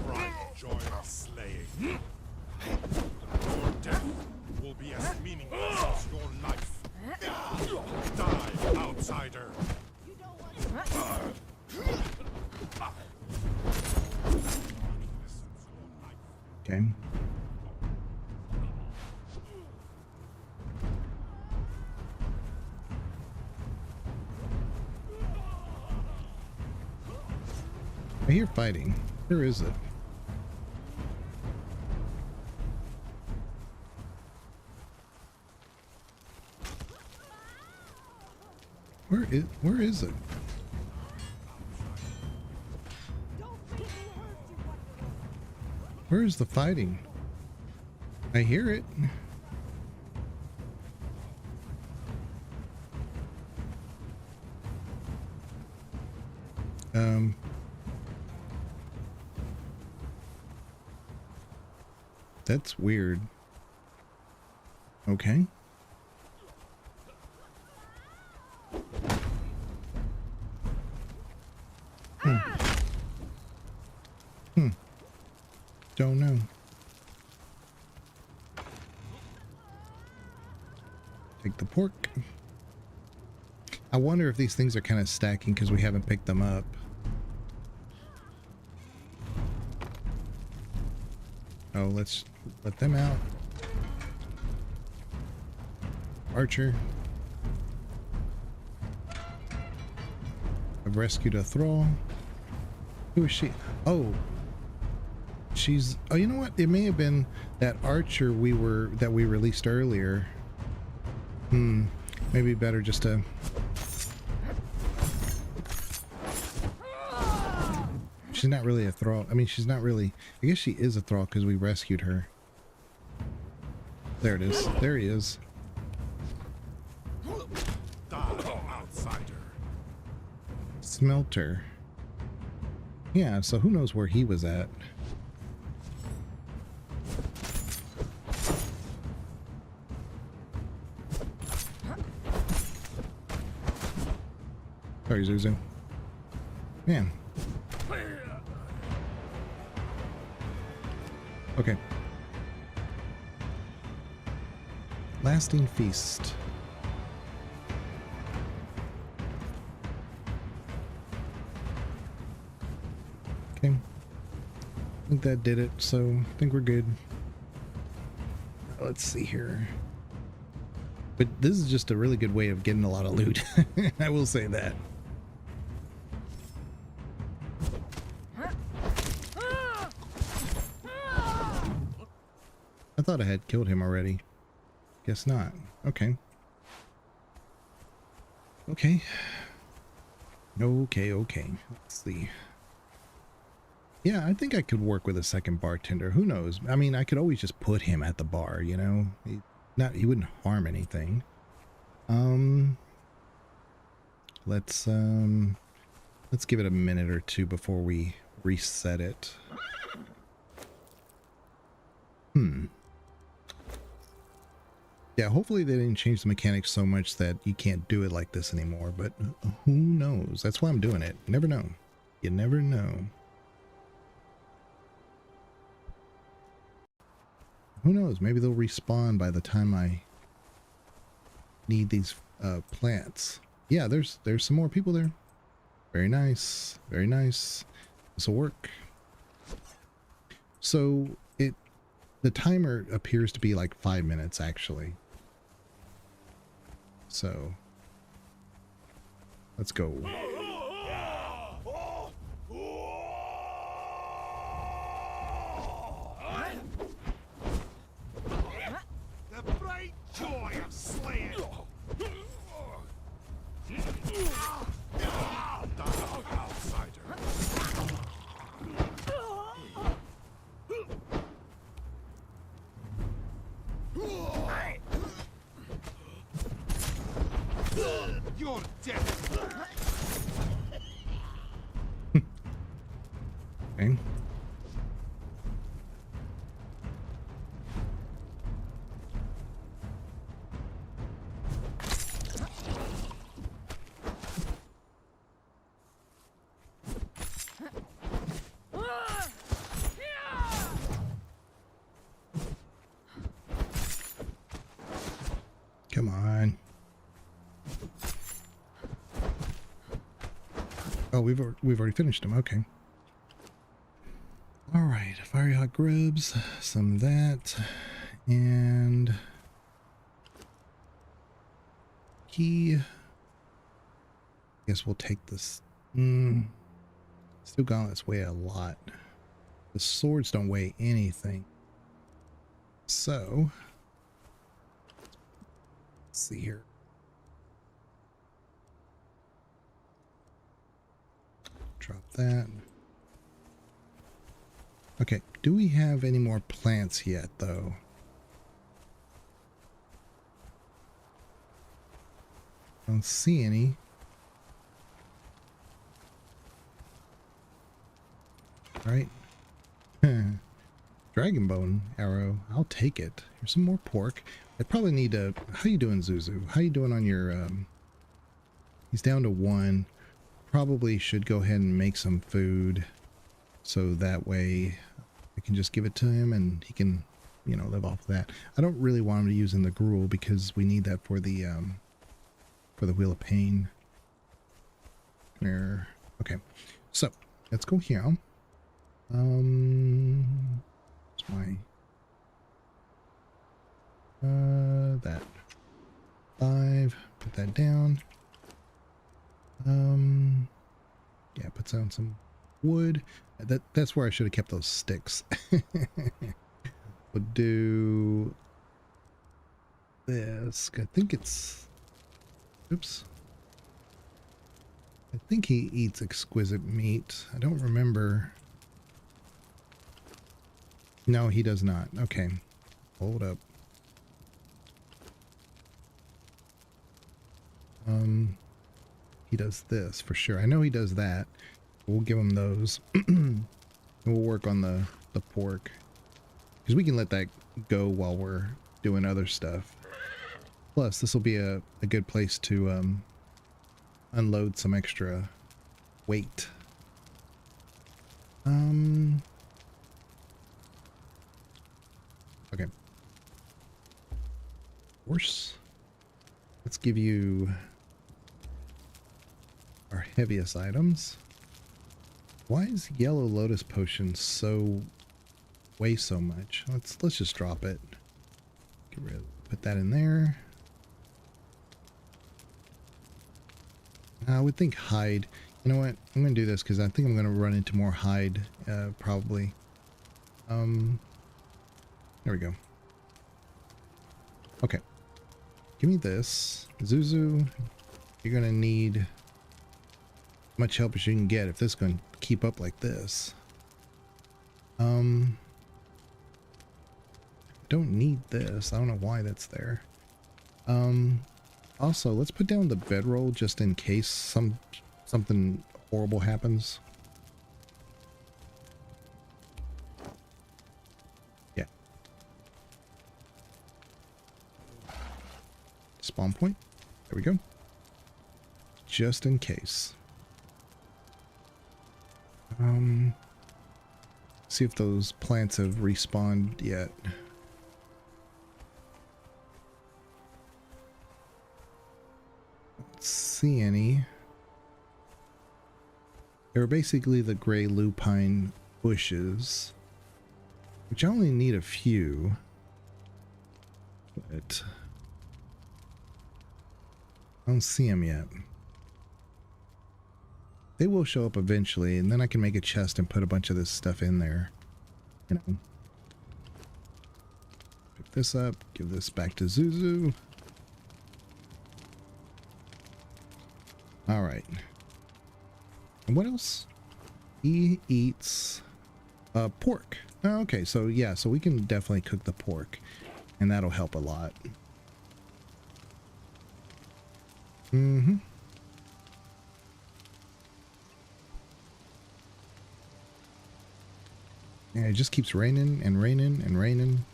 S2: bright joy of slaying. Your death will be as meaningless as your life. Die, outsider.
S1: Okay. I hear fighting. Where is it? Where is it? Where is the fighting? I hear it. That's weird. Okay. Don't know. Take the pork. I wonder if these things are kind of stacking because we haven't picked them up. Oh, let's let them out. Archer. I've rescued a thrall. Who is she? Oh. She's, oh, you know what? It may have been that archer that we released earlier. Maybe better just to she's not really a thrall. I mean, she's not really, I guess she is a thrall because we rescued her. There it is. There he is.
S2: Die, outsider.
S1: Smelter. Yeah, so who knows where he was at. Sorry, Zuzu. Man. Okay. Lasting feast. Okay. I think that did it, so I think we're good. Let's see here. But this is just a really good way of getting a lot of loot. I will say that. I thought I had killed him already. Guess not. Okay. Okay. Okay. Let's see. Yeah, I think I could work with a second bartender. Who knows? I mean, I could always just put him at the bar, you know? He wouldn't harm anything. Let's give it a minute or two before we reset it. Yeah, hopefully they didn't change the mechanics so much that you can't do it like this anymore, but who knows? That's why I'm doing it. Never know. You never know. Who knows? Maybe they'll respawn by the time I need these plants. Yeah, there's some more people there. Very nice. Very nice. This will work. So the timer appears to be like 5 minutes actually. So let's go.
S2: The bright joy of slaying. Outsider. You're dead.
S1: Okay. Come on. Oh, we've already finished them. Okay. All right, fiery hot grubs, some of that, and key. Guess we'll take this. Still gauntlets weigh a lot. The swords don't weigh anything. So let's see here. Drop that. Okay, do we have any more plants yet, though? Don't see any. Right? Dragon bone arrow. I'll take it. Here's some more pork. I probably need to... How you doing, Zuzu? How you doing on your... He's down to 1. Probably should go ahead and make some food. So that way I can just give it to him and he can, you know, live off of that. I don't really want him to use in the gruel because we need that for the Wheel of Pain. There. Okay. So let's go here. What's my that 5, put that down. Yeah, put down some wood. That's where I should have kept those sticks. We'll do this. I think it's, oops. I think he eats exquisite meat. I don't remember. No, he does not. Okay. Hold up. He does this for sure. I know he does that. We'll give him those. And we'll work on the pork. Because we can let that go while we're doing other stuff. Plus, this will be a good place to unload some extra weight. Okay. Horse. Let's give you our heaviest items. Why is yellow lotus potion weigh so much? Let's just drop it. Put that in there. I would think hide. You know what? I'm gonna do this because I think I'm gonna run into more hide probably. There we go. Okay. Give me this. Zuzu, you're gonna need as much help as you can get if this is gonna keep up like this. Don't need this. I don't know why that's there. Also, let's put down the bedroll just in case something horrible happens. Yeah. Spawn point. There we go. Just in case. See if those plants have respawned yet. Don't see any. They're basically the gray lupine bushes, which I only need a few, but I don't see them yet. They will show up eventually, and then I can make a chest and put a bunch of this stuff in there. You know. Pick this up, give this back to Zuzu. Alright. And what else? He eats pork. Oh, okay, so yeah, so we can definitely cook the pork, and that'll help a lot. Mm-hmm. Yeah, it just keeps raining and raining and raining.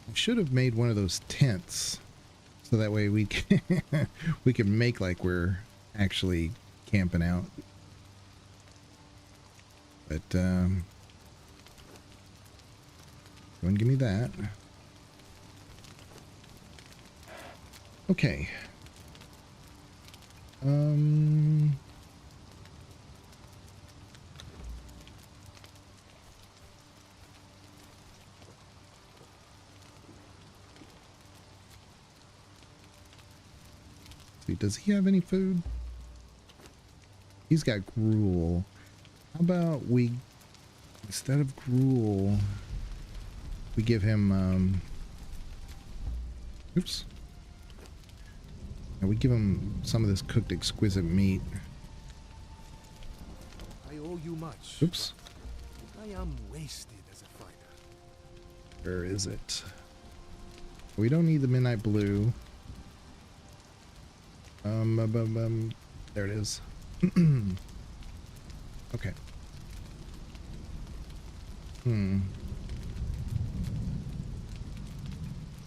S1: I should have made one of those tents so that way we can we can make like we're actually camping out. But go and give me that. Okay. Does he have any food? He's got gruel. How about we, instead of gruel, we give him, oops. And we give him some of this cooked exquisite meat.
S4: I owe you much.
S1: Oops.
S4: I am wasted as a fighter.
S1: Where is it? We don't need the midnight blue. There it is. Okay.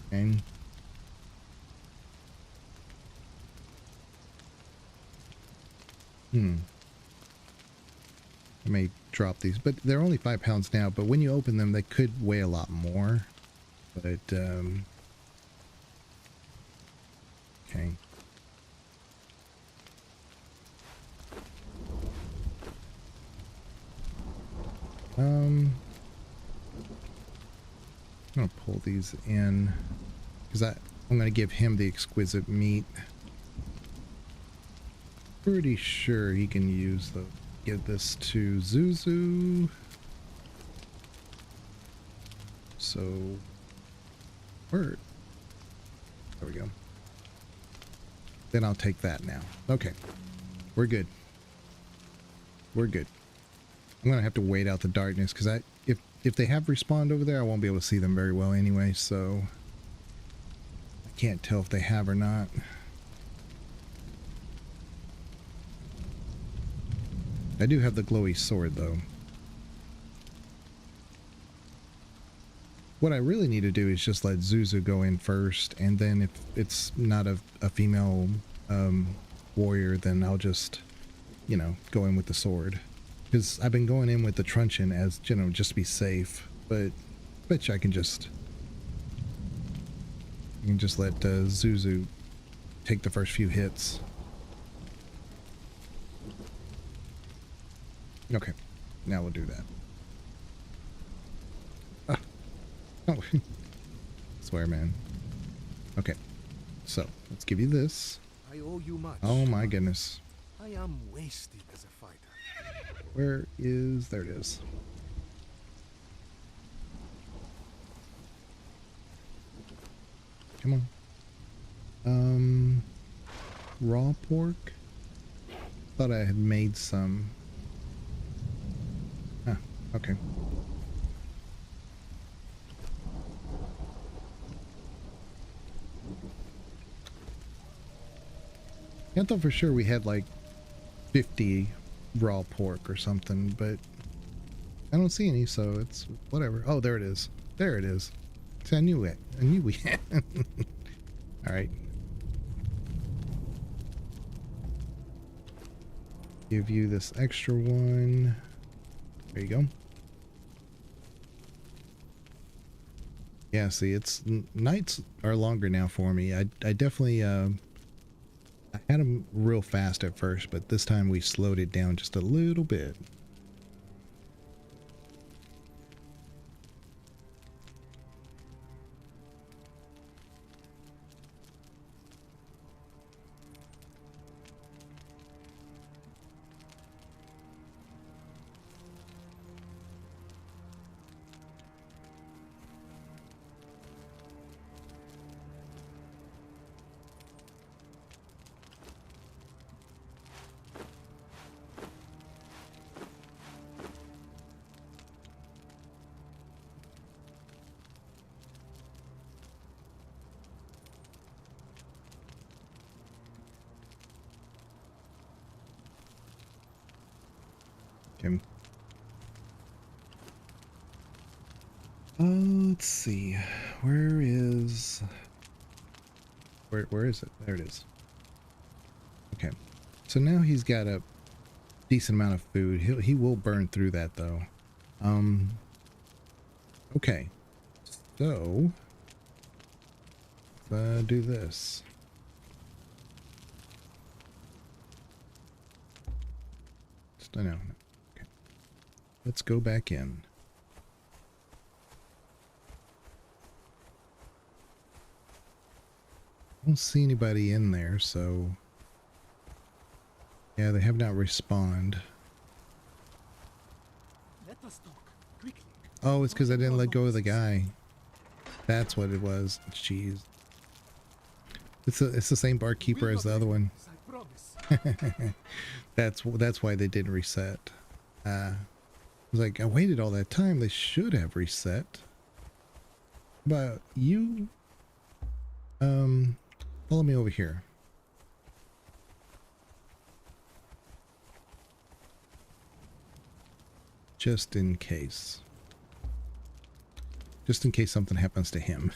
S1: Okay. I may drop these, but they're only 5 pounds now, but when you open them, they could weigh a lot more. But, okay. I'm gonna pull these in because I'm gonna give him the exquisite meat. Pretty sure he can use the. Give this to Zuzu. So, word. There we go. Then I'll take that now. Okay, we're good. We're good. I'm gonna have to wait out the darkness because if they have respawned over there, I won't be able to see them very well anyway, so I can't tell if they have or not. I do have the glowy sword though. What I really need to do is just let Zuzu go in first, and then if it's not a female warrior, then I'll just, you know, go in with the sword. Because I've been going in with the truncheon as, you know, just to be safe, but I bet you I can just let Zuzu take the first few hits. Okay, now we'll do that. Oh, swear, man. Okay, so let's give you this.
S4: I owe you much.
S1: Oh my goodness.
S4: I am wasted as a fighter.
S1: Where is... there it is. Come on. Raw pork? Thought I had made some. Ah, okay. I thought for sure we had like 50 raw pork or something, but I don't see any, so it's whatever. Oh, there it is. There it is. See, I knew it. I knew we had. All right. Give you this extra one. There you go. Yeah, see, it's nights are longer now for me. I definitely I had them real fast at first, but this time we slowed it down just a little bit. Okay. Let's see. Where is it? There it is. Okay. So now he's got a decent amount of food. He will burn through that though. Okay. So let's do this. I know. Okay. Let's go back in. I don't see anybody in there, so yeah, they have not respawned.
S4: Let us talk quickly.
S1: Oh, it's because I didn't let go of the guy. That's what it was. Jeez. It's the same barkeeper as the other one.
S4: I promise.
S1: That's why they didn't reset. I was like, I waited all that time. They should have reset. But you, follow me over here. Just in case. Just in case something happens to him.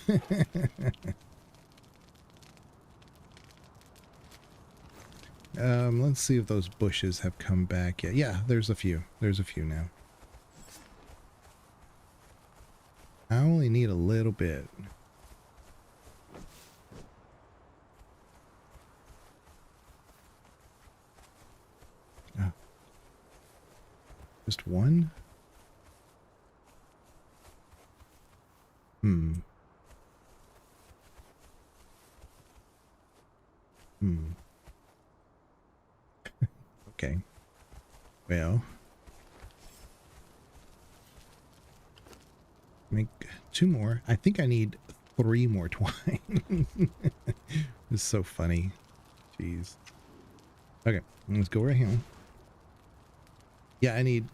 S1: Let's see if those bushes have come back yet. Yeah, there's a few. There's a few now. I only need a little bit. Oh. Just one? Hmm. Okay. Well. Make 2 more. I think I need 3 more twine. This is so funny. Jeez. Okay, let's go right here. Yeah, I need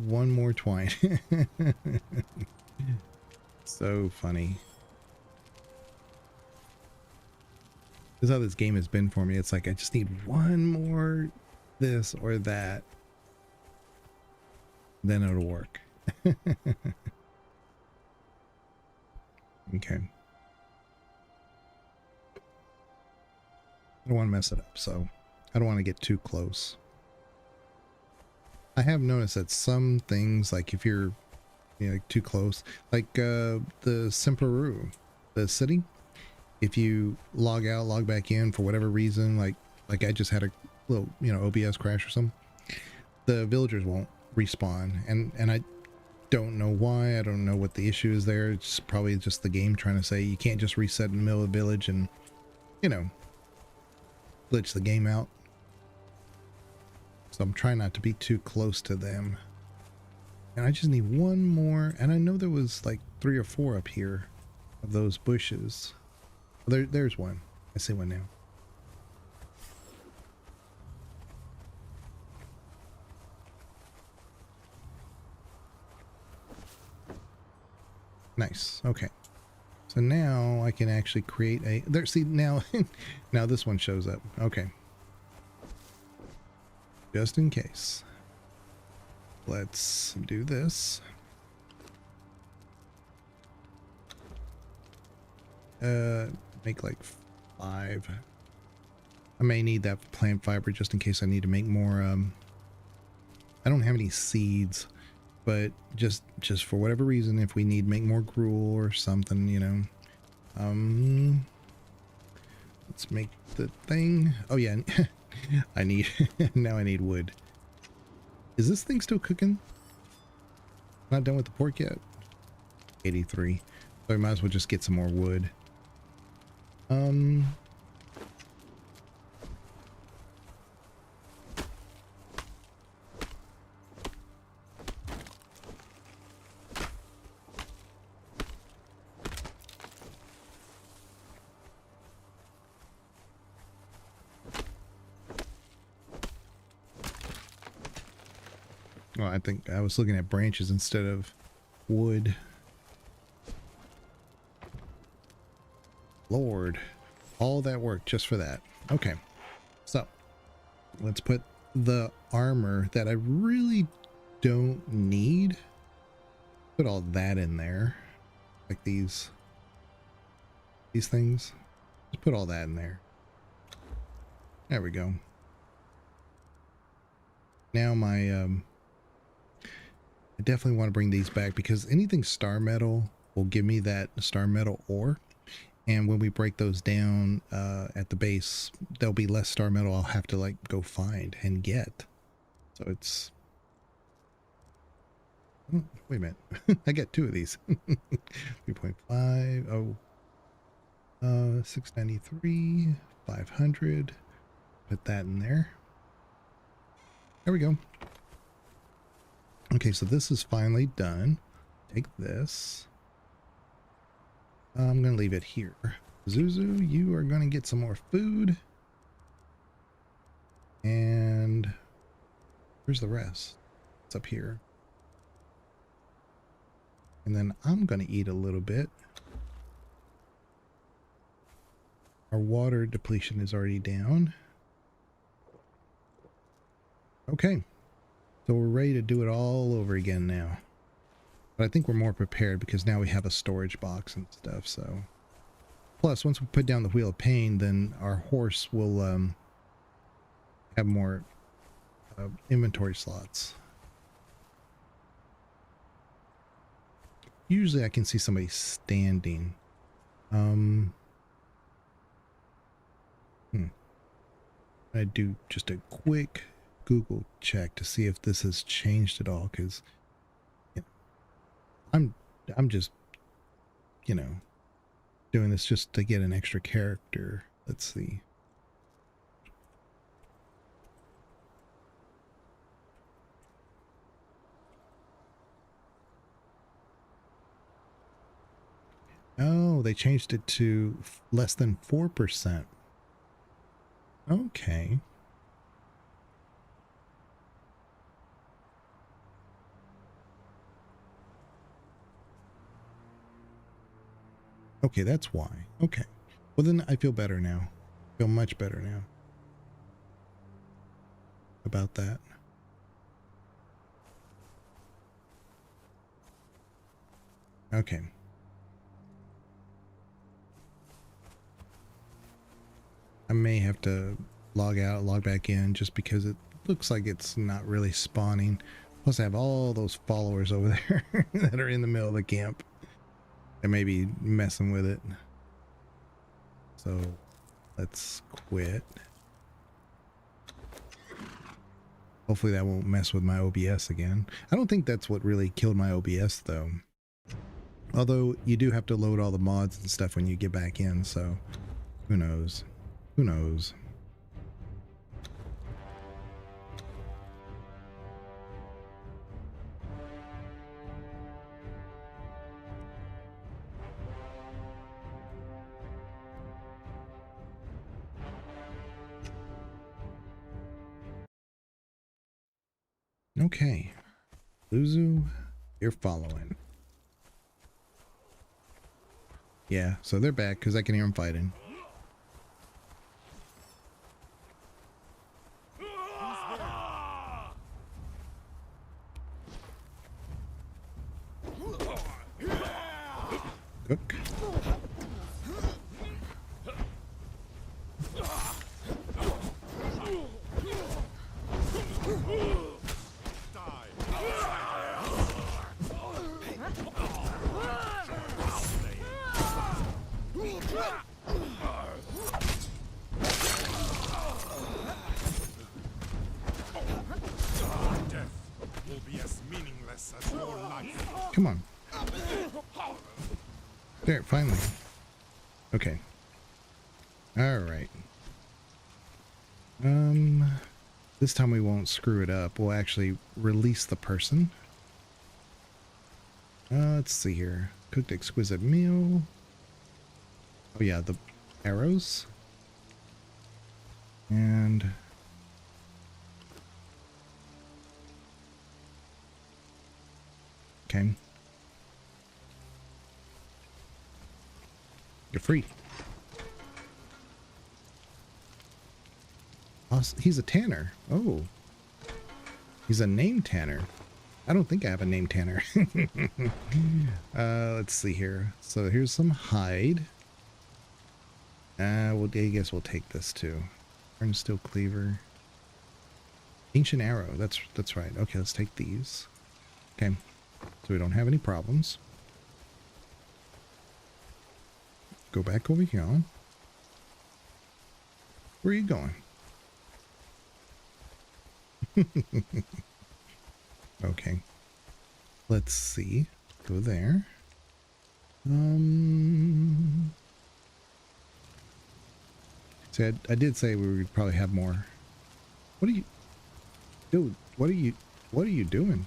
S1: one more twine. So funny. This is how this game has been for me. It's like I just need one more this or that. Then it'll work. Okay. I don't want to mess it up, so I don't want to get too close. I have noticed that some things, like if you're too close, like the Simperu, the city, if you log out, log back in for whatever reason, like I just had a little OBS crash or something, the villagers won't respawn, and I don't know why. I don't know what the issue is there. It's probably just the game trying to say you can't just reset in the middle of the village and glitch the game out. So I'm trying not to be too close to them. And I just need one more. And I know there was like 3 or 4 up here of those bushes. There's one. I see one now. Nice. Okay. So now I can actually create a there. See now, now this one shows up. Okay. Just in case. Let's do this. Make like 5. I may need that plant fiber just in case I need to make more. I don't have any seeds, but just for whatever reason, if we need to make more gruel or something, let's make the thing. Oh yeah, I need now I need wood. Is this thing still cooking? Not done with the pork yet? 83. So I might as well just get some more wood. Well, I think I was looking at branches instead of wood. Lord, all that work just for that. Okay, so let's put the armor that I really don't need. Put all that in there, like these things. Just put all that in there. There we go. Now my I definitely want to bring these back because anything star metal will give me that star metal ore. And when we break those down at the base, there'll be less star metal I'll have to like go find and get. So it's... Oh, wait a minute. I get 2 of these. 3.5. Oh. 693. 500. Put that in there. There we go. Okay, so this is finally done. Take this. I'm going to leave it here. Zuzu, you are going to get some more food. And where's the rest? It's up here. And then I'm going to eat a little bit. Our water depletion is already down. Okay. So we're ready to do it all over again now. But I think we're more prepared because now we have a storage box and stuff, so. Plus, once we put down the Wheel of Pain, then our horse will have more inventory slots. Usually I can see somebody standing. I do just a quick Google check to see if this has changed at all, because I'm just doing this just to get an extra character. Let's see. Oh, they changed it to less than 4%. Okay. Okay, that's why. Okay. Well, then I feel better now. I feel much better now about that. Okay. I may have to log out, log back in, just because it looks like it's not really spawning. Plus I have all those followers over there that are in the middle of the camp. They may be messing with it. So let's quit. Hopefully that won't mess with my OBS again. I don't think that's what really killed my OBS though. Although you do have to load all the mods and stuff when you get back in, so who knows? Who knows? Okay. Luzu, you're following. Yeah, so they're back because I can hear them fighting. Cook. Come on. There, finally. Okay. All right. This time we won't screw it up. We'll actually release the person. Let's see here. Cooked exquisite meal. Oh yeah, the arrows. And okay. You're free. Oh, he's a tanner. Oh. He's a name tanner. I don't think I have a name tanner. Let's see here. So here's some hide. I guess we'll take this too. Iron steel cleaver. Ancient arrow. That's right. Okay, let's take these. Okay. So we don't have any problems. Go back over here. Where are you going? Okay. Let's see. Go there. See, I did say we would probably have more. What are you... Dude, what are you doing?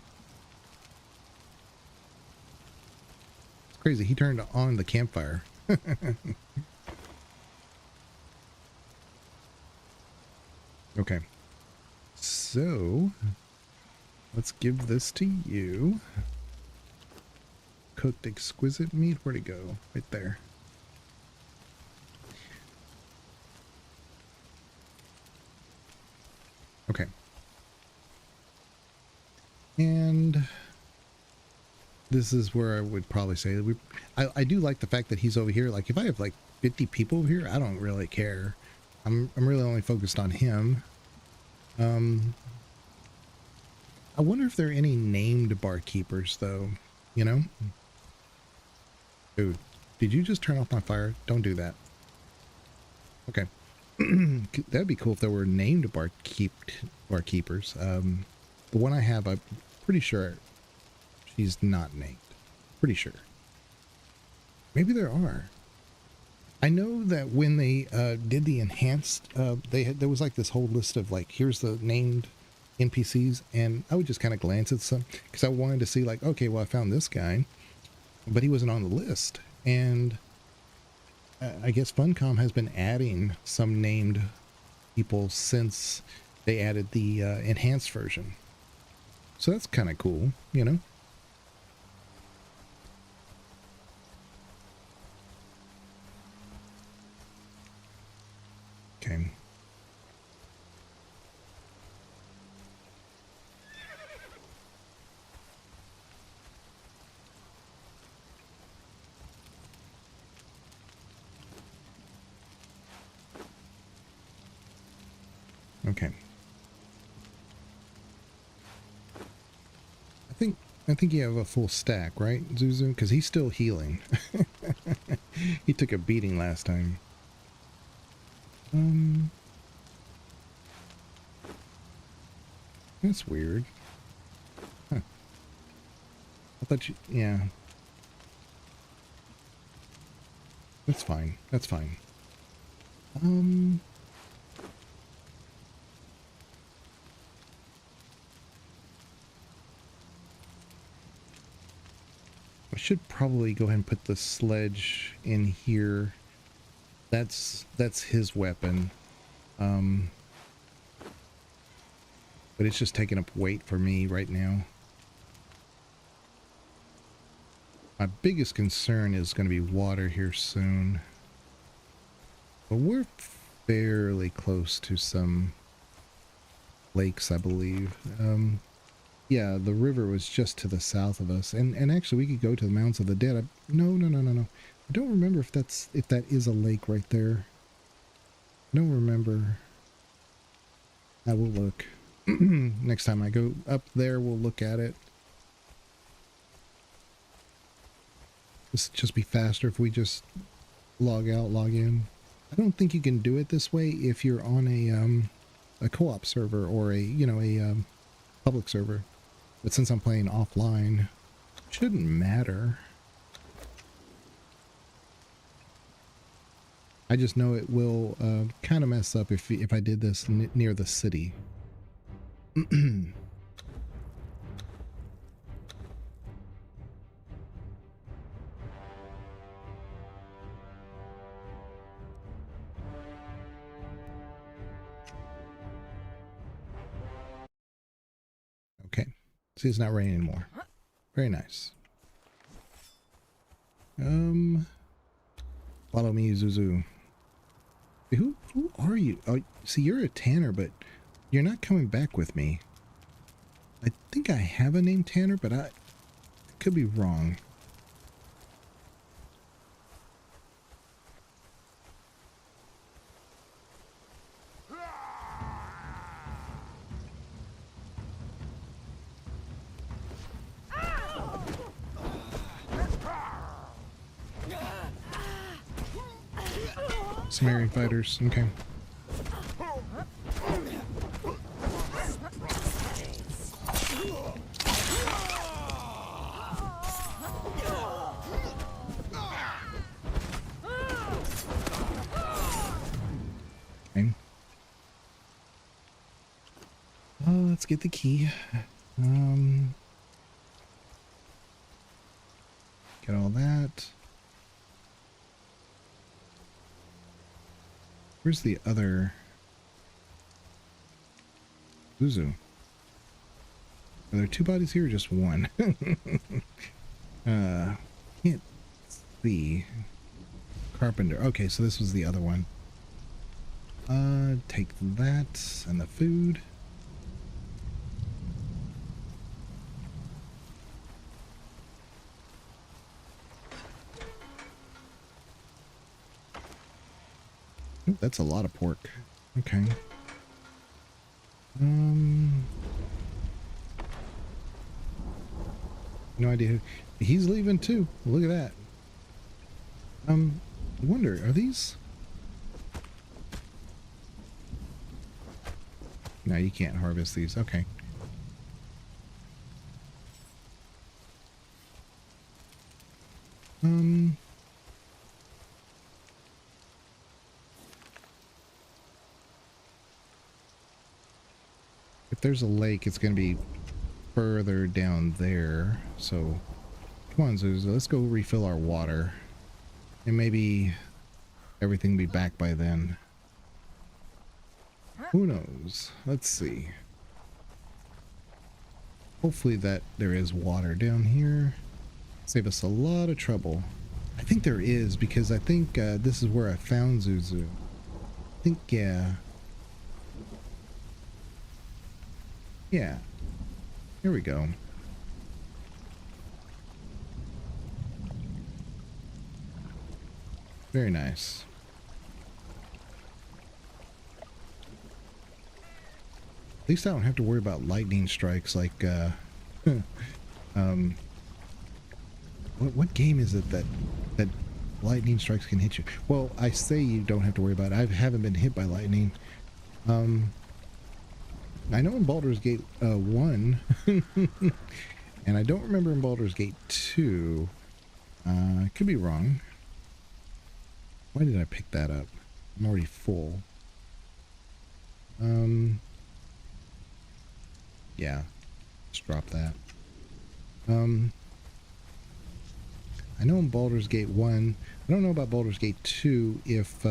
S1: It's crazy. He turned on the campfire. Okay. So, let's give this to you. Cooked exquisite meat. Where'd it go? Right there. Okay. And this is where I would probably say that I do like the fact that he's over here. Like if I have like 50 people over here, I don't really care. I'm really only focused on him. I wonder if there are any named barkeepers though, you know? Dude, did you just turn off my fire? Don't do that. Okay. That'd be cool if there were named barkeepers. The one I have, I'm pretty sure she's not named. Pretty sure. Maybe there are. I know that when they did the enhanced, there was like this whole list of like, here's the named NPCs, and I would just kind of glance at some because I wanted to see like, okay, well I found this guy, but he wasn't on the list, and I guess Funcom has been adding some named people since they added the enhanced version, so that's kind of cool, you know. Okay. I think you have a full stack, right, Zuzu? Because he's still healing. He took a beating last time. That's weird. Huh. I thought you, yeah. That's fine. That's fine. I should probably go ahead and put the sledge in here. That's his weapon. But it's just taking up weight for me right now. My biggest concern is going to be water here soon. But we're fairly close to some lakes, I believe. Yeah, the river was just to the south of us. And actually we could go to the Mountains of the Dead. No. I don't remember if that is a lake right there. I don't remember. I will look. Next time I go up there, we'll look at it. This just be faster if we just log out, log in. I don't think you can do it this way if you're on a co-op server or a public server. But since I'm playing offline, it shouldn't matter. I just know it will kind of mess up if I did this near the city. Okay. See, it's not raining anymore. Very nice. Follow me, Zuzu. Who are you? Oh, see, you're a Tanner, but you're not coming back with me. I think I have a name Tanner, but I could be wrong. Sumerian fighters, okay. Okay. Let's get the key. Get all that. Where's the other Zuzu? Are there two bodies here or just one? Can't see. Carpenter. Okay, so this was the other one. Take that and the food. Ooh, that's a lot of pork. Okay. No idea who. He's leaving too. Look at that. I wonder, are these? No, you can't harvest these. Okay. If there's a lake, it's going to be further down there. So, come on, Zuzu, let's go refill our water. And maybe everything will be back by then. Who knows? Let's see. Hopefully that there is water down here. Save us a lot of trouble. I think there is, because I think this is where I found Zuzu. I think, yeah. Yeah. Here we go. Very nice. At least I don't have to worry about lightning strikes like what game is it that lightning strikes can hit you? Well, I say you don't have to worry about it. I haven't been hit by lightning. I know in Baldur's Gate 1 and I don't remember in Baldur's Gate 2. I could be wrong. Why did I pick that up? I'm already full. Yeah, let's drop that. I know in Baldur's Gate 1, I don't know about Baldur's Gate 2 if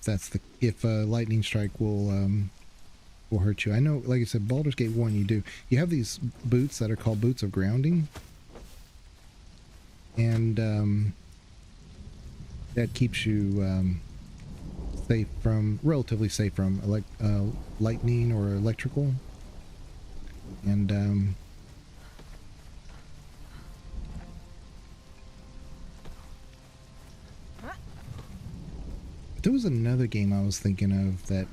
S1: that's the, if lightning strike will hurt you. I know, like I said, Baldur's Gate 1 you have these boots that are called boots of grounding. And that keeps you safe from, relatively safe from lightning or electrical. And there was another game I was thinking of that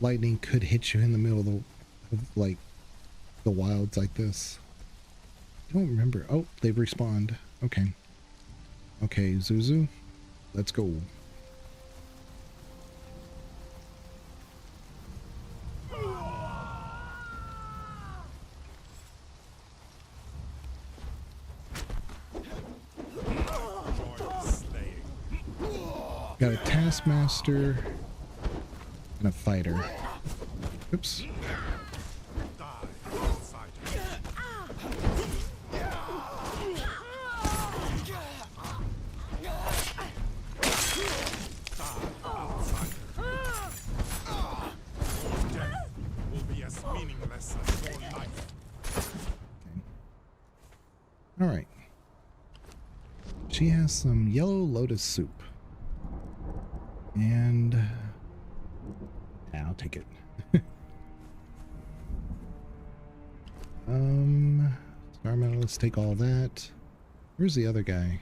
S1: lightning could hit you in the middle of like the wilds like this. I don't remember. Oh, they've respawned. Okay. Okay, Zuzu, let's go. Got a taskmaster and a fighter. Oops. All right. She has some yellow lotus soup. And yeah, I'll take it. Environmental, let's take all that. Where's the other guy?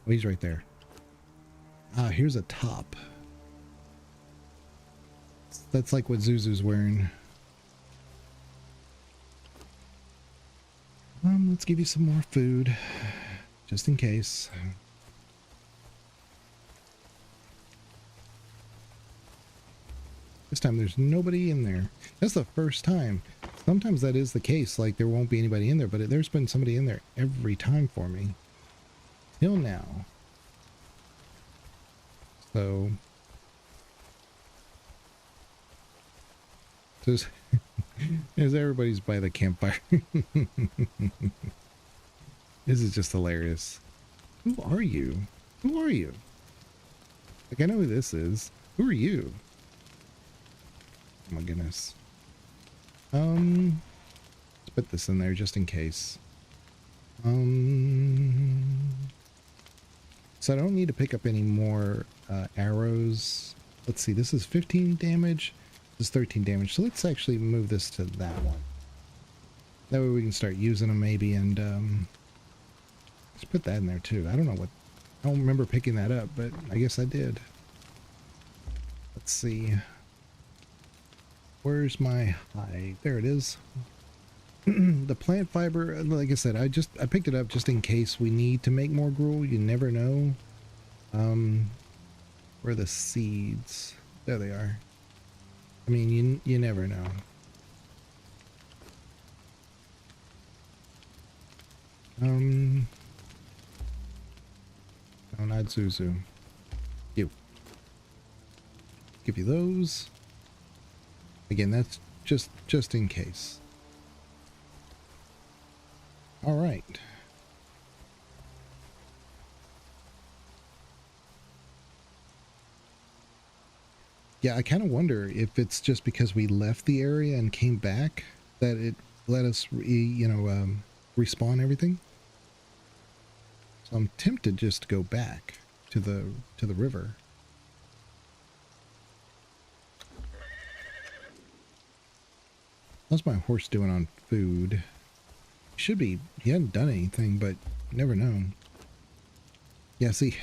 S1: Oh, he's right there. Ah, here's a top. That's like what Zuzu's wearing. Let's give you some more food, just in case. This time there's nobody in there. That's the first time. Sometimes that is the case, like there won't be anybody in there, but there's been somebody in there every time for me. Till now. So... Just as everybody's by the campfire. This is just hilarious. Who are you? Who are you? Like, I know who this is. Who are you? Oh my goodness. Let's put this in there just in case. So I don't need to pick up any more arrows. Let's see, this is 15 damage. This is 13 damage. So let's actually move this to that one. That way we can start using them maybe, and let's put that in there too. I don't know what, I don't remember picking that up, but I guess I did. Let's see. Where's my hide? There it is. The plant fiber, like I said, I picked it up just in case we need to make more gruel. You never know. Where are the seeds? There they are. I mean, you never know. No, not Zuzu. You. Give you those. Again, that's just in case. All right. Yeah, I kind of wonder if it's just because we left the area and came back that it let us, respawn everything. So I'm tempted just to go back to the river. How's my horse doing on food? He hadn't done anything, but you never know. Yeah, see,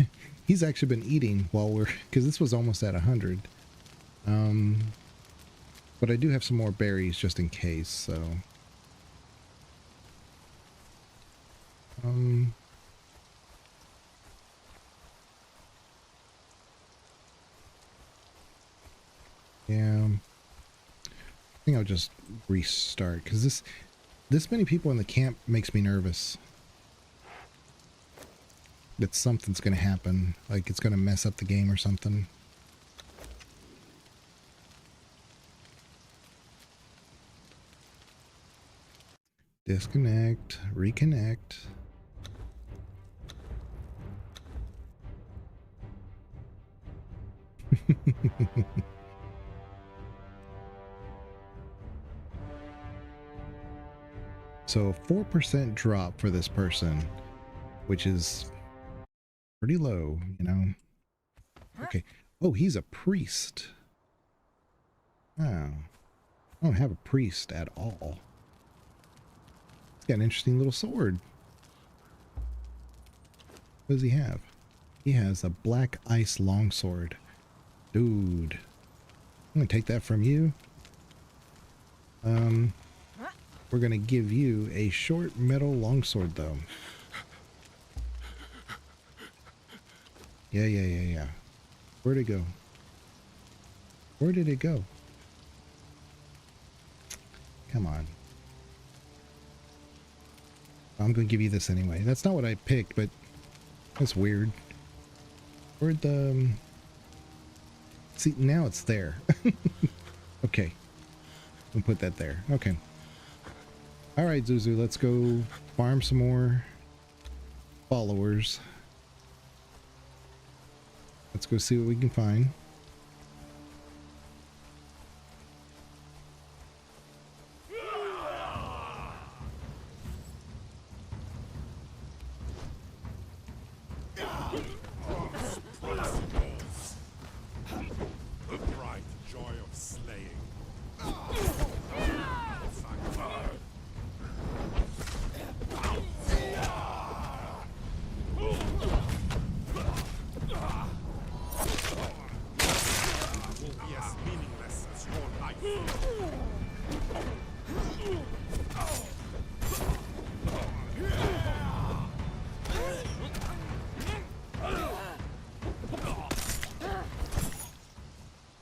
S1: He's actually been eating while we're, because this was almost at 100. But I do have some more berries just in case, so. Yeah. I think I'll just restart, because this many people in the camp makes me nervous. That something's going to happen, like it's going to mess up the game or something. Disconnect, reconnect. So 4% drop for this person, which is pretty low, you know. Okay. Oh, he's a priest. Oh, I don't have a priest at all. He's got an interesting little sword. What does he have? He has a black ice longsword. Dude, I'm gonna take that from you. We're gonna give you a short metal longsword though. Yeah. Where'd it go? Where did it go? Come on. I'm gonna give you this anyway. That's not what I picked, but that's weird. Where'd the... See, now it's there. Okay. We'll put that there. Okay. Alright, Zuzu, let's go farm some more followers. Let's go see what we can find.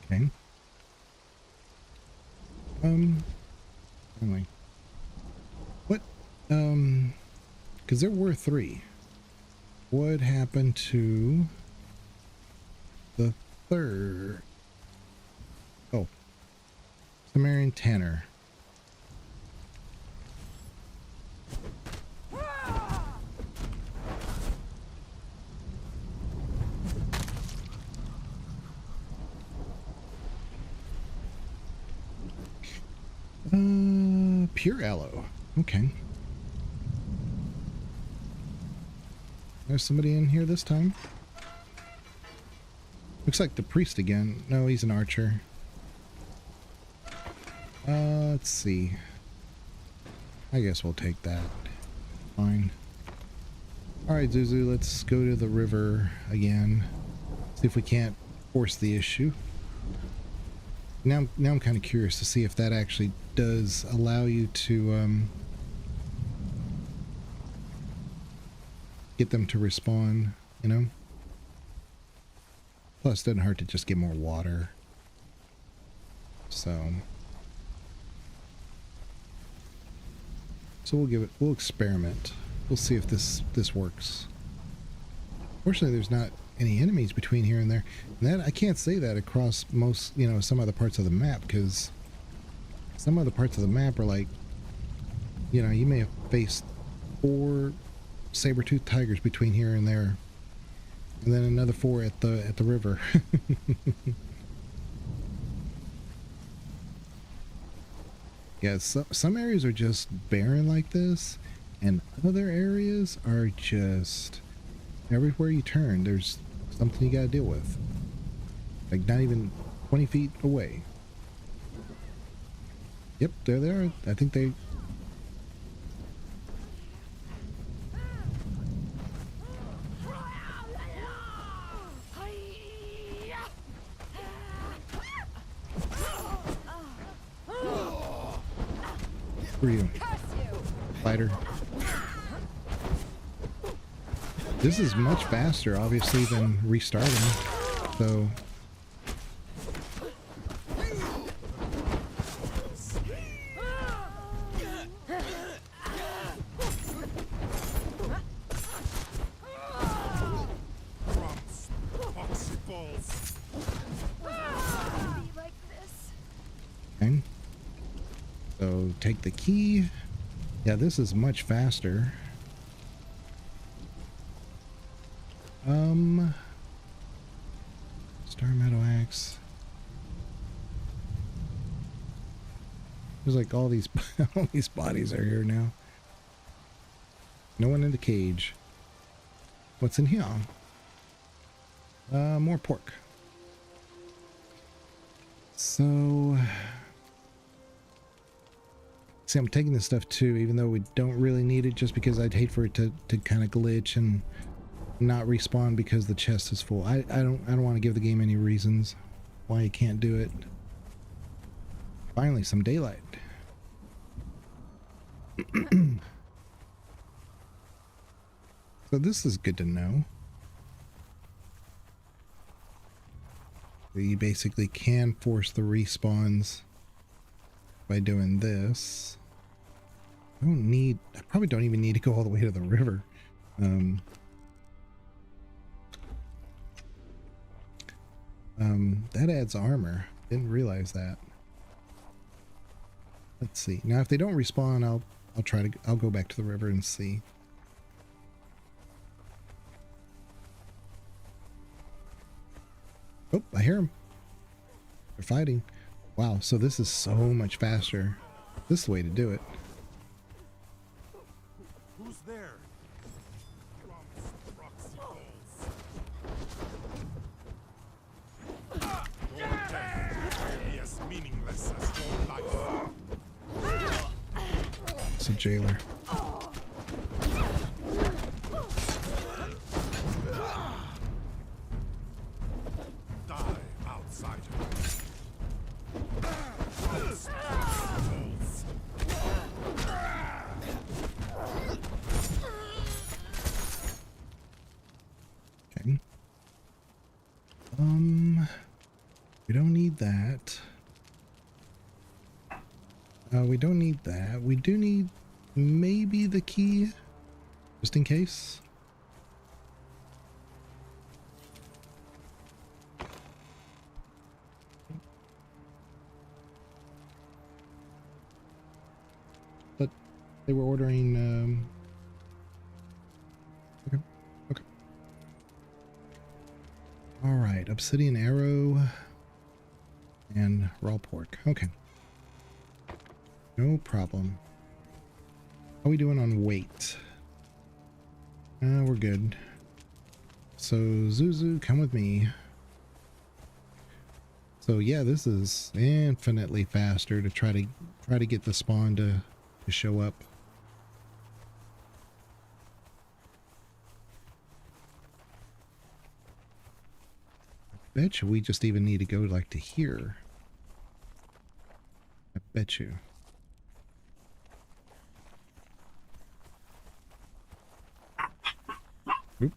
S1: Okay. Anyway. What? Because there were 3. What happened to the 3rd? Oh. Sumerian Tanner. Pure aloe. Okay. There's somebody in here this time. Looks like the priest again. No, he's an archer. Let's see. I guess we'll take that. Fine. Alright, Zuzu, let's go to the river again. See if we can't force the issue. Now I'm kind of curious to see if that actually does allow you to get them to respawn, you know? Plus, it doesn't hurt to just get more water. So we'll experiment. We'll see if this works. Fortunately, there's not any enemies between here and there. And that I can't say that across most, you know, some other parts of the map, because some other parts of the map are like, you know, you may have faced 4 saber-toothed tigers between here and there, and then another 4 at the river. Yeah, some areas are just barren like this, and other areas are just everywhere you turn there's something you gotta deal with, like not even 20 feet away. Yep, there they are. I think they... Who are you? Fighter. This is much faster, obviously, than restarting. So okay. So take the key. Yeah, this is much faster. Star Meadow Axe. There's like all these all these bodies are here now. No one in the cage. What's in here? More pork. So see, I'm taking this stuff too, even though we don't really need it, just because I'd hate for it to kind of glitch and not respawn because the chest is full. I don't want to give the game any reasons why you can't do it. Finally, some daylight. So this is good to know. We basically can force the respawns by doing this. I probably don't even need to go all the way to the river. That adds armor. Didn't realize that. Let's see. Now if they don't respawn, I'll go back to the river and see. Oh, I hear them. They're fighting. Wow, so this is so much faster. This is the way to do it.
S2: Who's there? Your death will be as meaningless as your life.
S1: It's a jailer. Okay. We don't need that. We don't need that. We do need maybe the key, just in case. But they were ordering, okay, okay. All right, obsidian arrow and raw pork. Okay. No problem. How are we doing on weight? We're good. So Zuzu, come with me. So yeah, this is infinitely faster to try to get the spawn to show up. I bet you we just even need to go like to here. I bet you. Oop.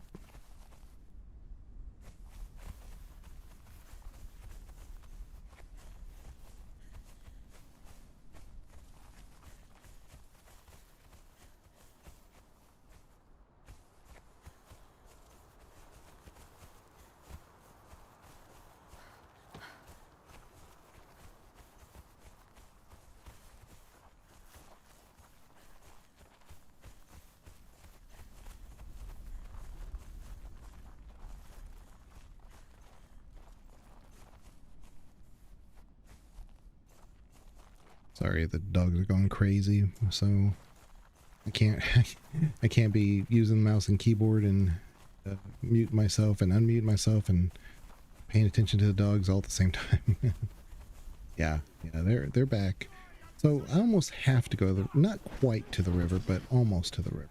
S1: Sorry, the dogs are going crazy, so I can't be using the mouse and keyboard and mute myself and unmute myself and paying attention to the dogs all at the same time. yeah, they're back. So I almost have to go not quite to the river, but almost to the river.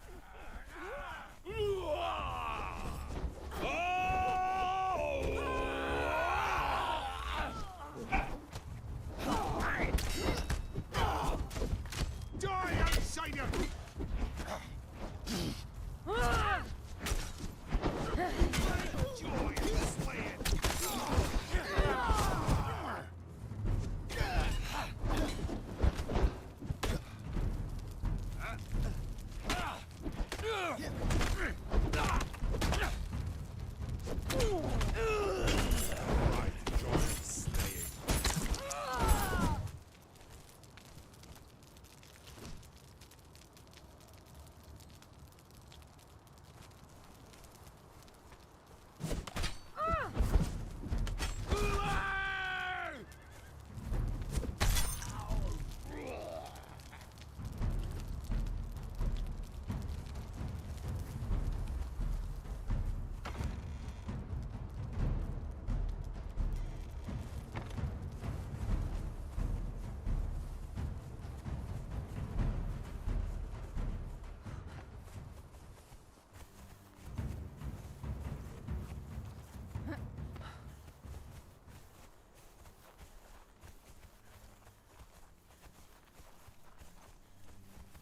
S2: Die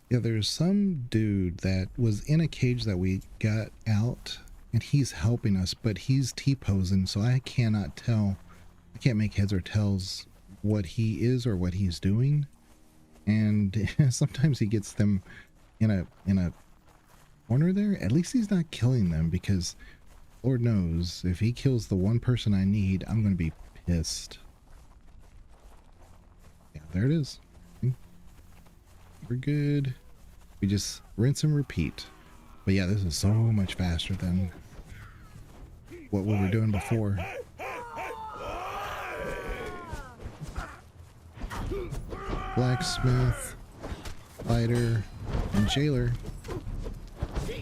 S1: Yeah, there's some dude that was in a cage that we got out, and he's helping us, but he's T-posing, so I cannot tell. I can't make heads or tails what he is or what he's doing. And sometimes he gets them in a corner there. At least he's not killing them, because Lord knows if he kills the one person I need, I'm going to be pissed. Yeah, there it is. We're good. We just rinse and repeat. But yeah, this is so much faster than what we were doing before. Blacksmith, fighter, and jailer.
S2: Your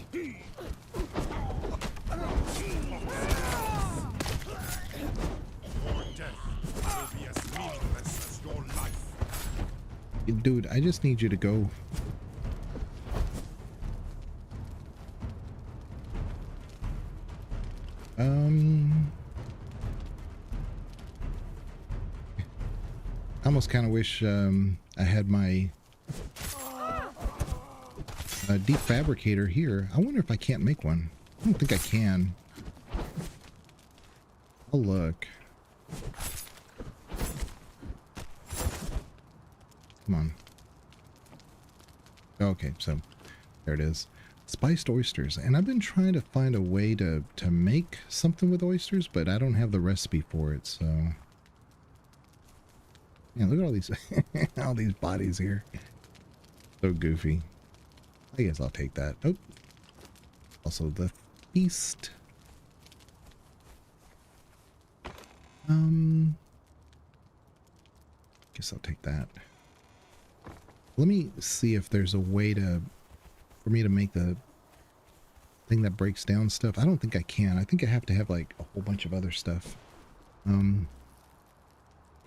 S2: death will be as meaningless as your life.
S1: Dude, I just need you to go. I almost kind of wish I had my deep fabricator here. I wonder if I can't make one. I don't think I can. I'll look. Come on. Okay, so there it is. Spiced oysters. And I've been trying to find a way to make something with oysters, but I don't have the recipe for it, so... Yeah, look at all these all these bodies here. So goofy. I guess I'll take that. Oh. Also the feast. Guess I'll take that. Let me see if there's a way for me to make the thing that breaks down stuff. I don't think I can. I think I have to have like a whole bunch of other stuff.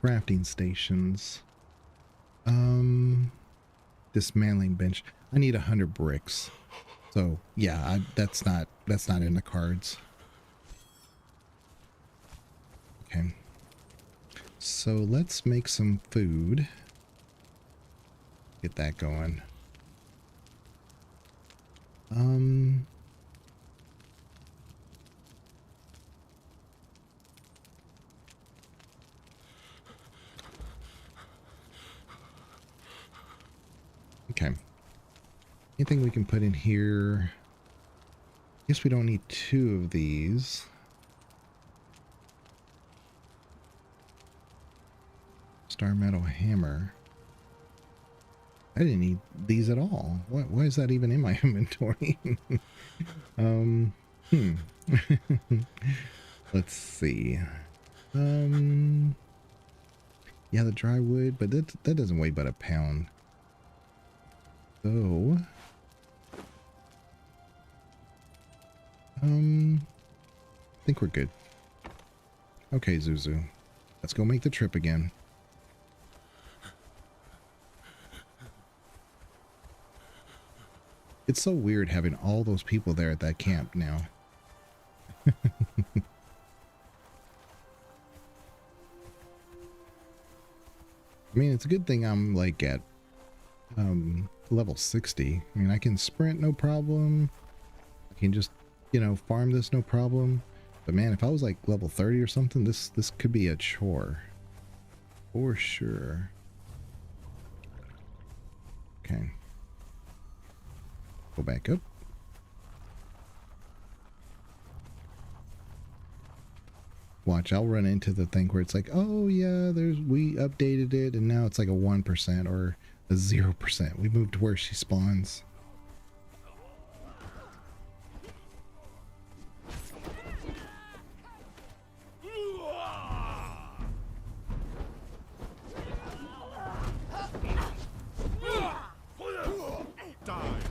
S1: Crafting stations. Dismantling bench. I need 100 bricks. So yeah, that's not in the cards. Okay. So let's make some food. Get that going. Okay. Anything we can put in here? Guess we don't need 2 of these. Star metal hammer. I didn't need these at all. Why is that even in my inventory? Let's see. Yeah, the dry wood, but that doesn't weigh but a pound. So, I think we're good. Okay, Zuzu. Let's go make the trip again. It's so weird having all those people there at that camp now. I mean, it's a good thing I'm like at level 60. I mean, I can sprint no problem. I can just, you know, farm this no problem. But man, if I was like level 30 or something, this could be a chore. For sure. Okay. Go back up. Watch, I'll run into the thing where it's like, oh yeah, we updated it and now it's like a 1% or a 0%. We moved to where she spawns.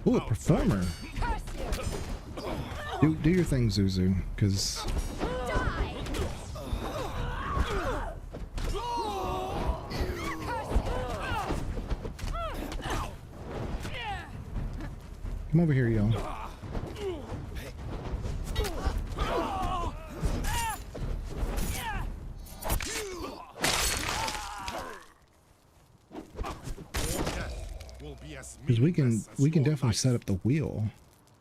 S1: Oh, a performer. Do your thing, Zuzu, because come over here, y'all.
S2: Will be as
S1: Because
S2: meaningless as
S1: we can
S2: your
S1: definitely set
S2: life.
S1: up the wheel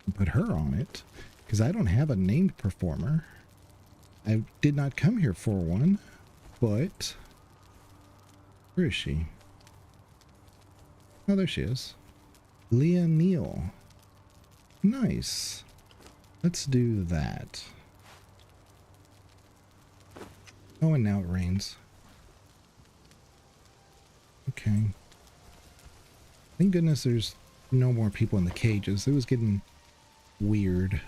S1: and put her on it. Because I don't have a named performer. I did not come here for one, but where is she? Oh, there she is. Leah Neal. Nice. Let's do that. Oh, and now it rains. Okay. Thank goodness there's no more people in the cages. It was getting weird.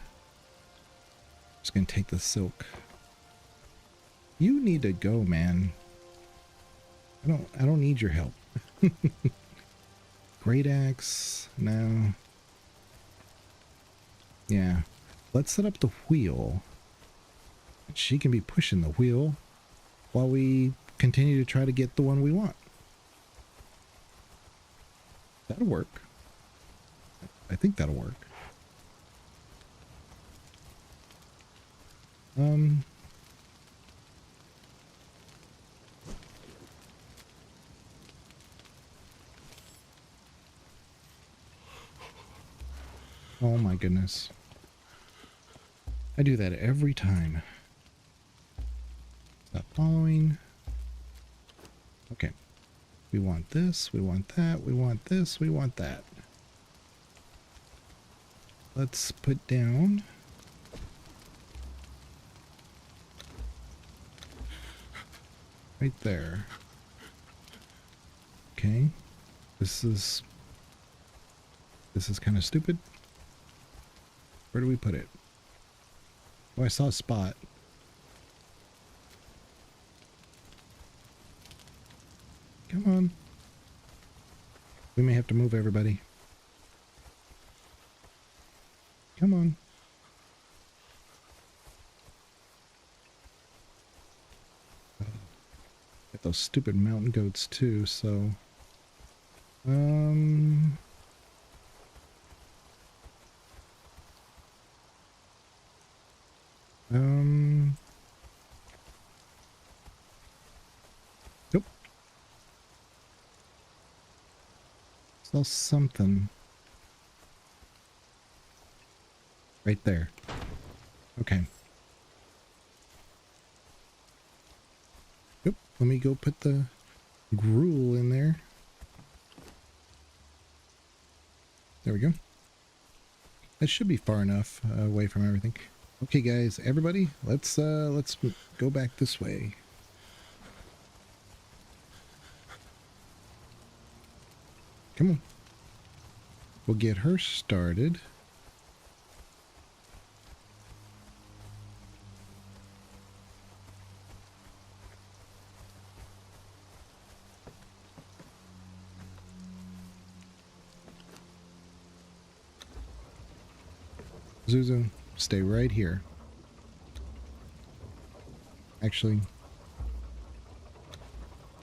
S1: Just gonna take the silk. You need to go, man. I don't need your help. Great axe. No. Yeah. Let's set up the wheel. She can be pushing the wheel while we continue to try to get the one we want. That'll work. I think that'll work. Oh my goodness. I do that every time. Stop following. Okay. We want this, we want that, we want this, we want that. Let's put down. Right there. Okay. This is kind of stupid. Where do we put it? Oh, I saw a spot. Come on. We may have to move everybody. Come on. Get those stupid mountain goats too, so nope. Saw something right there. Okay. Yep. Let me go put the gruel in there. There we go. That should be far enough away from everything. Okay, guys, everybody, let's go back this way. Come on. We'll get her started. Zuzu, stay right here. Actually,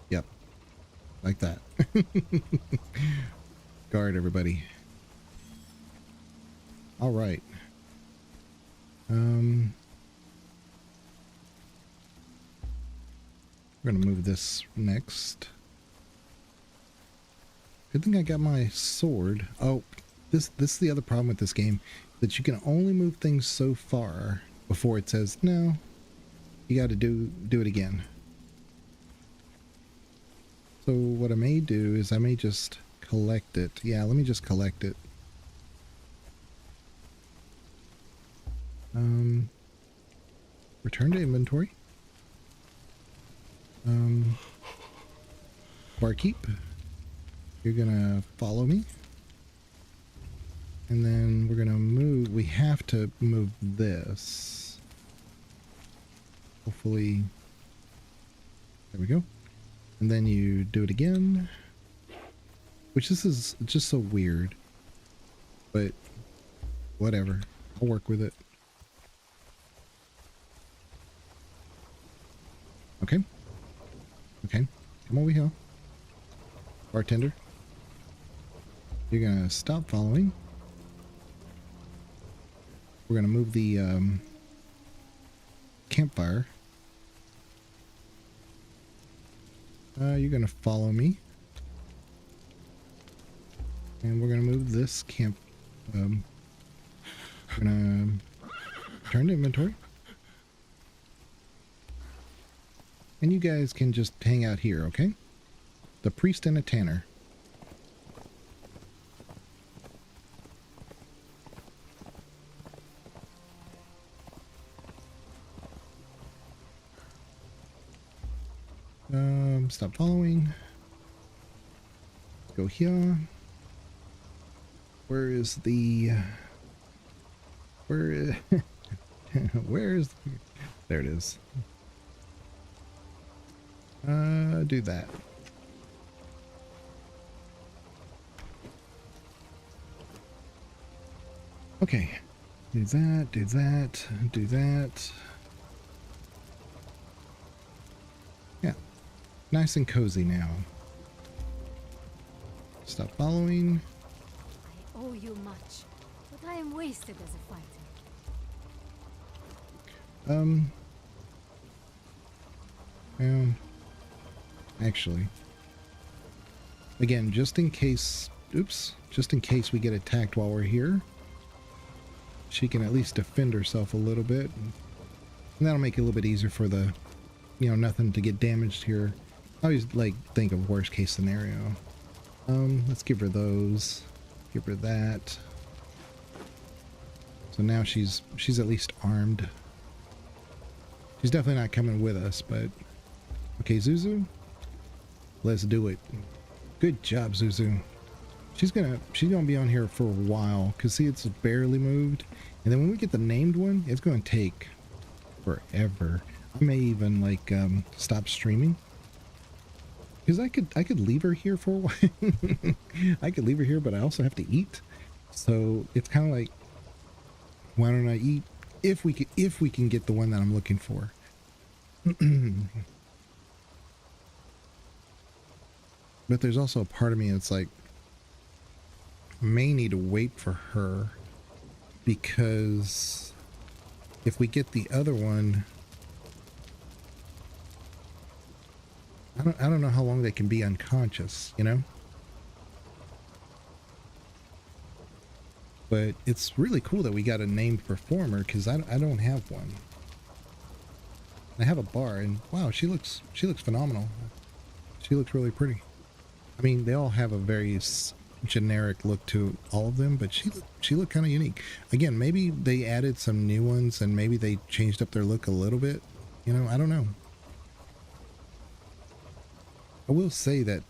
S1: yep, like that. Guard everybody. All right. We're gonna move this next. Good thing I got my sword. Oh, this is the other problem with this game, that you can only move things so far before it says no. You got to do it again. So what I may do is I may just collect it. Yeah, let me just collect it. Return to inventory. Barkeep, you're gonna follow me. And then we're gonna move, we have to move this. Hopefully, there we go. And then you do it again. Which this is just so weird. But, whatever. I'll work with it. Okay. Okay. Come over here. Bartender. You're gonna stop following. We're gonna move the campfire. You're gonna follow me. And we're gonna move this camp. We're gonna turn to inventory. And you guys can just hang out here, okay? The priest and a tanner. Stop following. Go here. Where is the... Where is... Where is... There it is. Do that. Okay. Do that, do that, do that. Yeah. Nice and cozy now. Stop following.
S5: I owe you much, but I am wasted as a fighter.
S1: Well, actually, again, just in case, oops, just in case we get attacked while we're here, she can at least defend herself a little bit. And that'll make it a little bit easier for the, you know, nothing to get damaged here. I always like think of worst case scenario. Let's give her those. Give her that. So now she's at least armed. She's definitely not coming with us, but okay, Zuzu, let's do it. Good job, Zuzu. She's gonna be on here for a while, because see, it's barely moved, and then when we get the named one, it's going to take forever. I may even like stop streaming, because I could leave her here for a while. I could leave her here, but I also have to eat, so it's kind of like, why don't I eat if we can get the one that I'm looking for. But there's also a part of me that's like, may need to wait for her, because if we get the other one, I don't know how long they can be unconscious, you know? But it's really cool that we got a named performer, because I don't have one. I have a bar, and wow, she looks phenomenal. She looks really pretty. I mean, they all have a very generic look to all of them, but she looked kind of unique. Again, maybe they added some new ones, and maybe they changed up their look a little bit. You know, I don't know. I will say that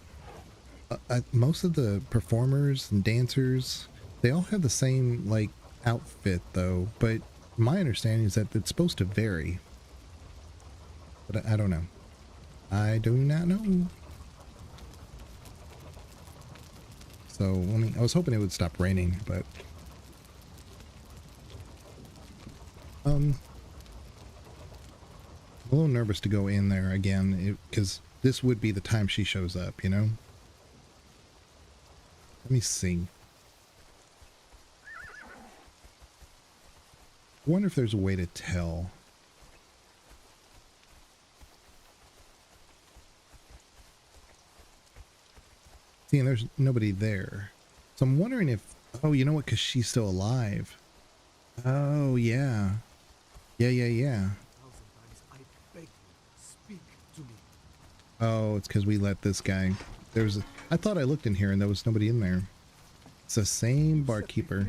S1: most of the performers and dancers, they all have the same like outfit though, but my understanding is that it's supposed to vary. But I don't know. I do not know. So I was hoping it would stop raining, but I'm a little nervous to go in there again, because this would be the time she shows up, you know? Let me see. I wonder if there's a way to tell. See, and there's nobody there. So I'm wondering if... Oh, you know what? Because she's still alive. Oh, yeah. Yeah. Oh, it's because we let this guy... I thought I looked in here and there was nobody in there. It's the same barkeeper.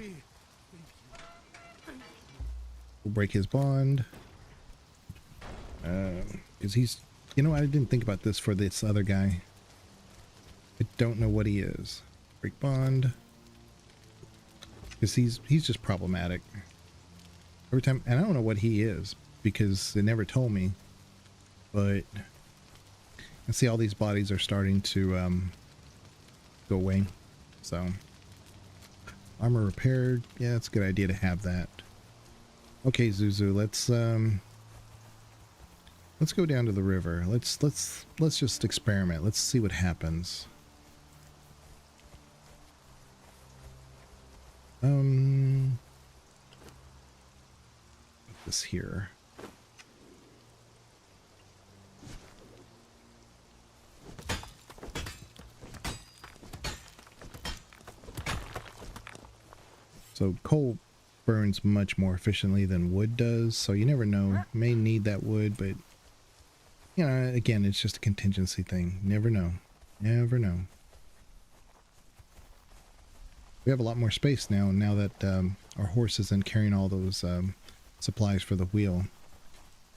S1: We'll break his bond. Because he's... You know, I didn't think about this for this other guy. I don't know what he is. Break bond. Because he's just problematic. Every time... And I don't know what he is, because they never told me. But... I see all these bodies are starting to go away. So... Armor repaired. Yeah, it's a good idea to have that. Okay, Zuzu, let's go down to the river. Let's just experiment. Let's see what happens. This here. So coal burns much more efficiently than wood does. So you never know. May need that wood, but you know, again, it's just a contingency thing. Never know. Never know. We have a lot more space now that our horse isn't carrying all those supplies for the wheel.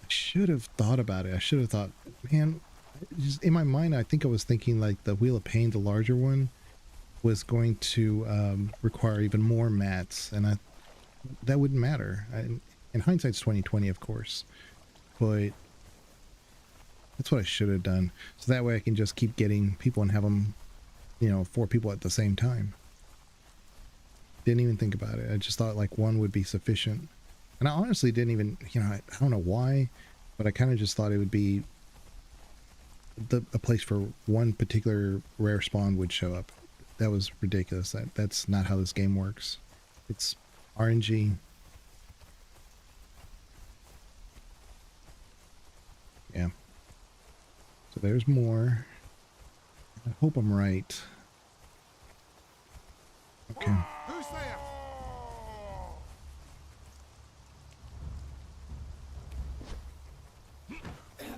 S1: I should have thought about it. I should have thought, man, just in my mind, I think I was thinking like the Wheel of Pain, the larger one, was going to require even more mats, and that wouldn't matter. In hindsight's 2020, of course, but that's what I should have done. So that way I can just keep getting people and have them, you know, 4 people at the same time. Didn't even think about it. I just thought like one would be sufficient. And I honestly didn't even, you know, I don't know why, but I kind of just thought it would be a place for one particular rare spawn would show up. That was ridiculous. That's not how this game works. It's RNG. Yeah. So there's more. I hope I'm right. Okay.
S2: Who's there?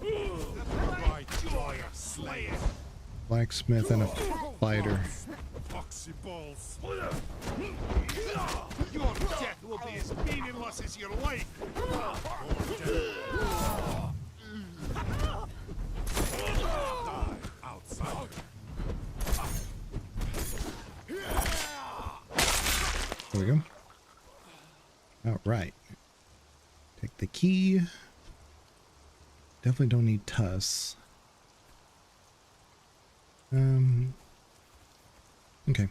S2: Right, joy of slaying.
S1: Blacksmith and a fighter.
S2: Foxy balls. Your death will be as meaningless as your life. Die, outsider.
S1: There we go. All right. Take the key. Definitely don't need Tuss. Okay.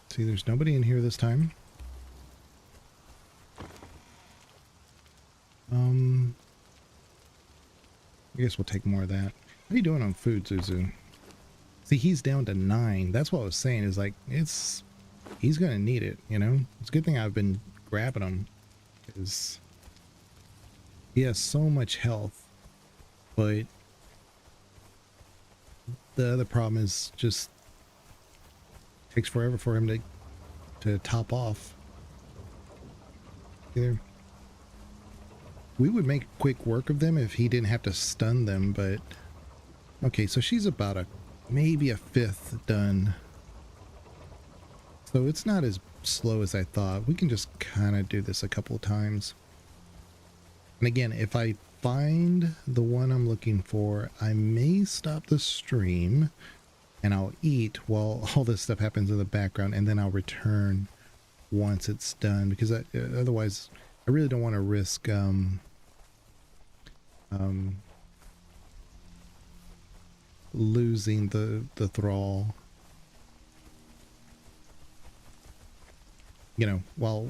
S1: See, there's nobody in here this time. I guess we'll take more of that. How are you doing on food, Zuzu? See, he's down to 9. That's what I was saying, is like, he's gonna need it, you know? It's a good thing I've been grabbing him, because he has so much health, but the other problem is just takes forever for him to top off. Either we would make quick work of them if he didn't have to stun them, but okay, so she's about maybe a 5th done, so it's not as slow as I thought. We can just kind of do this a couple of times, and again, if I find the one I'm looking for, I may stop the stream and I'll eat while all this stuff happens in the background, and then I'll return once it's done, because otherwise I really don't want to risk losing the thrall, you know, while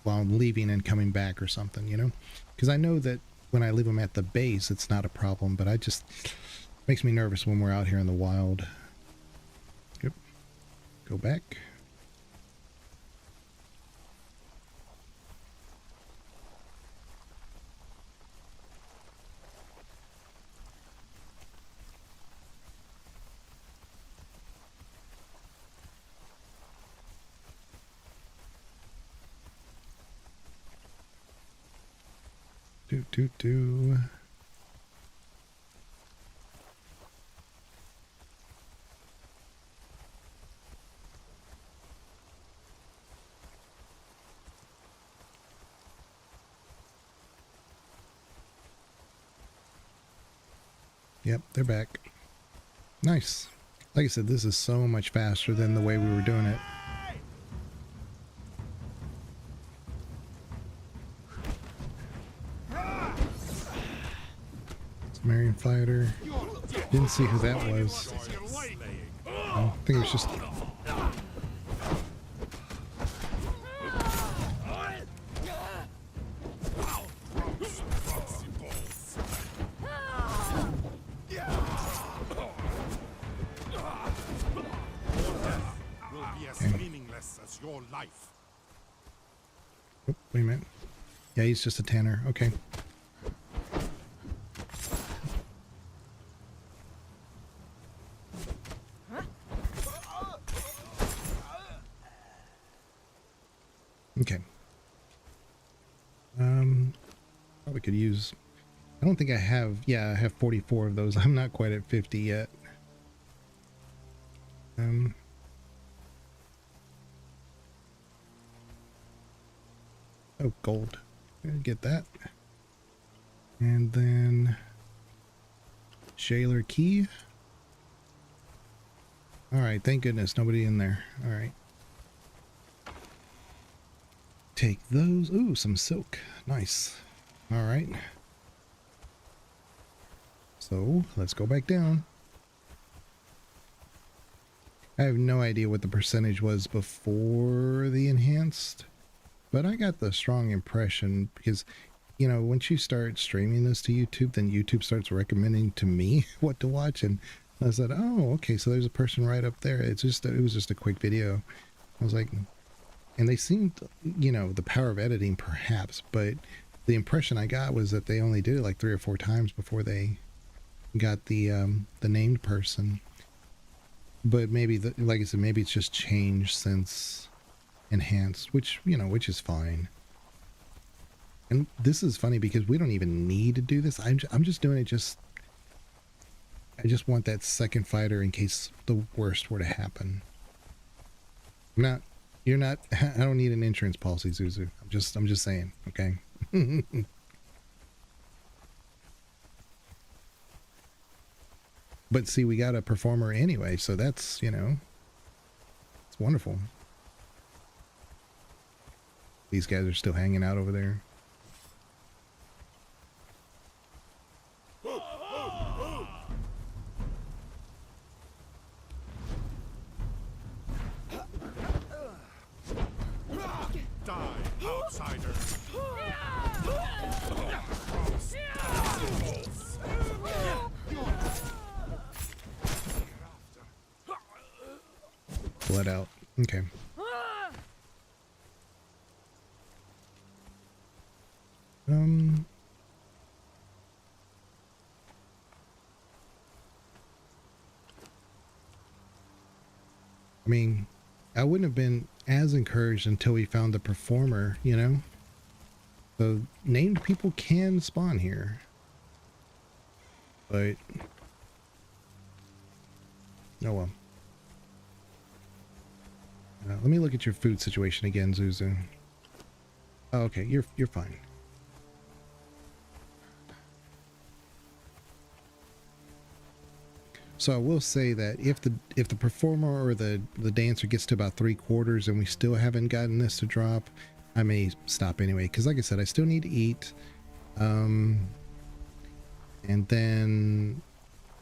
S1: I'm leaving and coming back or something, you know, because I know that when I leave them at the base it's not a problem, but I just makes me nervous when we're out here in the wild. Yep. Go back. Do. Yep, they're back. Nice. Like I said, this is so much faster than the way we were doing it. Marion fighter. Didn't see who that was. I think it was just...
S2: Your life.
S1: Oh, wait a minute. Yeah, he's just a tanner. Okay. could use. I don't think I have. Yeah, I have 44 of those. I'm not quite at 50 yet. Oh, gold. Get that. And then jailer key. All right, thank goodness nobody in there. All right. Take those. Ooh, some silk. Nice. All right. So let's go back down. I have no idea what the percentage was before the enhanced, but I got the strong impression because, you know, once you start streaming this to YouTube, then YouTube starts recommending to me what to watch. And I said, oh, okay, so there's a person right up there. It was just a quick video. I was like, and they seemed, you know, the power of editing perhaps, but the impression I got was that they only did it like 3 or 4 times before they got the named person. But maybe, like I said, maybe it's just changed since enhanced, which, you know, which is fine. And this is funny because we don't even need to do this. I'm just doing it I just want that second fighter in case the worst were to happen. You're not, I don't need an insurance policy, Zuzu. I'm just saying, okay? But see, we got a performer anyway, so that's, you know, it's wonderful. These guys are still hanging out over there.
S2: Die, outsiders!
S1: Blood out. Okay. I mean, I wouldn't have been as encouraged until we found the performer, you know? So named people can spawn here. But oh well. Let me look at your food situation again, Zuzu. Oh, okay, you're fine. So I will say that if the performer or the dancer gets to about 3/4 and we still haven't gotten this to drop, I may stop anyway. Because like I said, I still need to eat. And then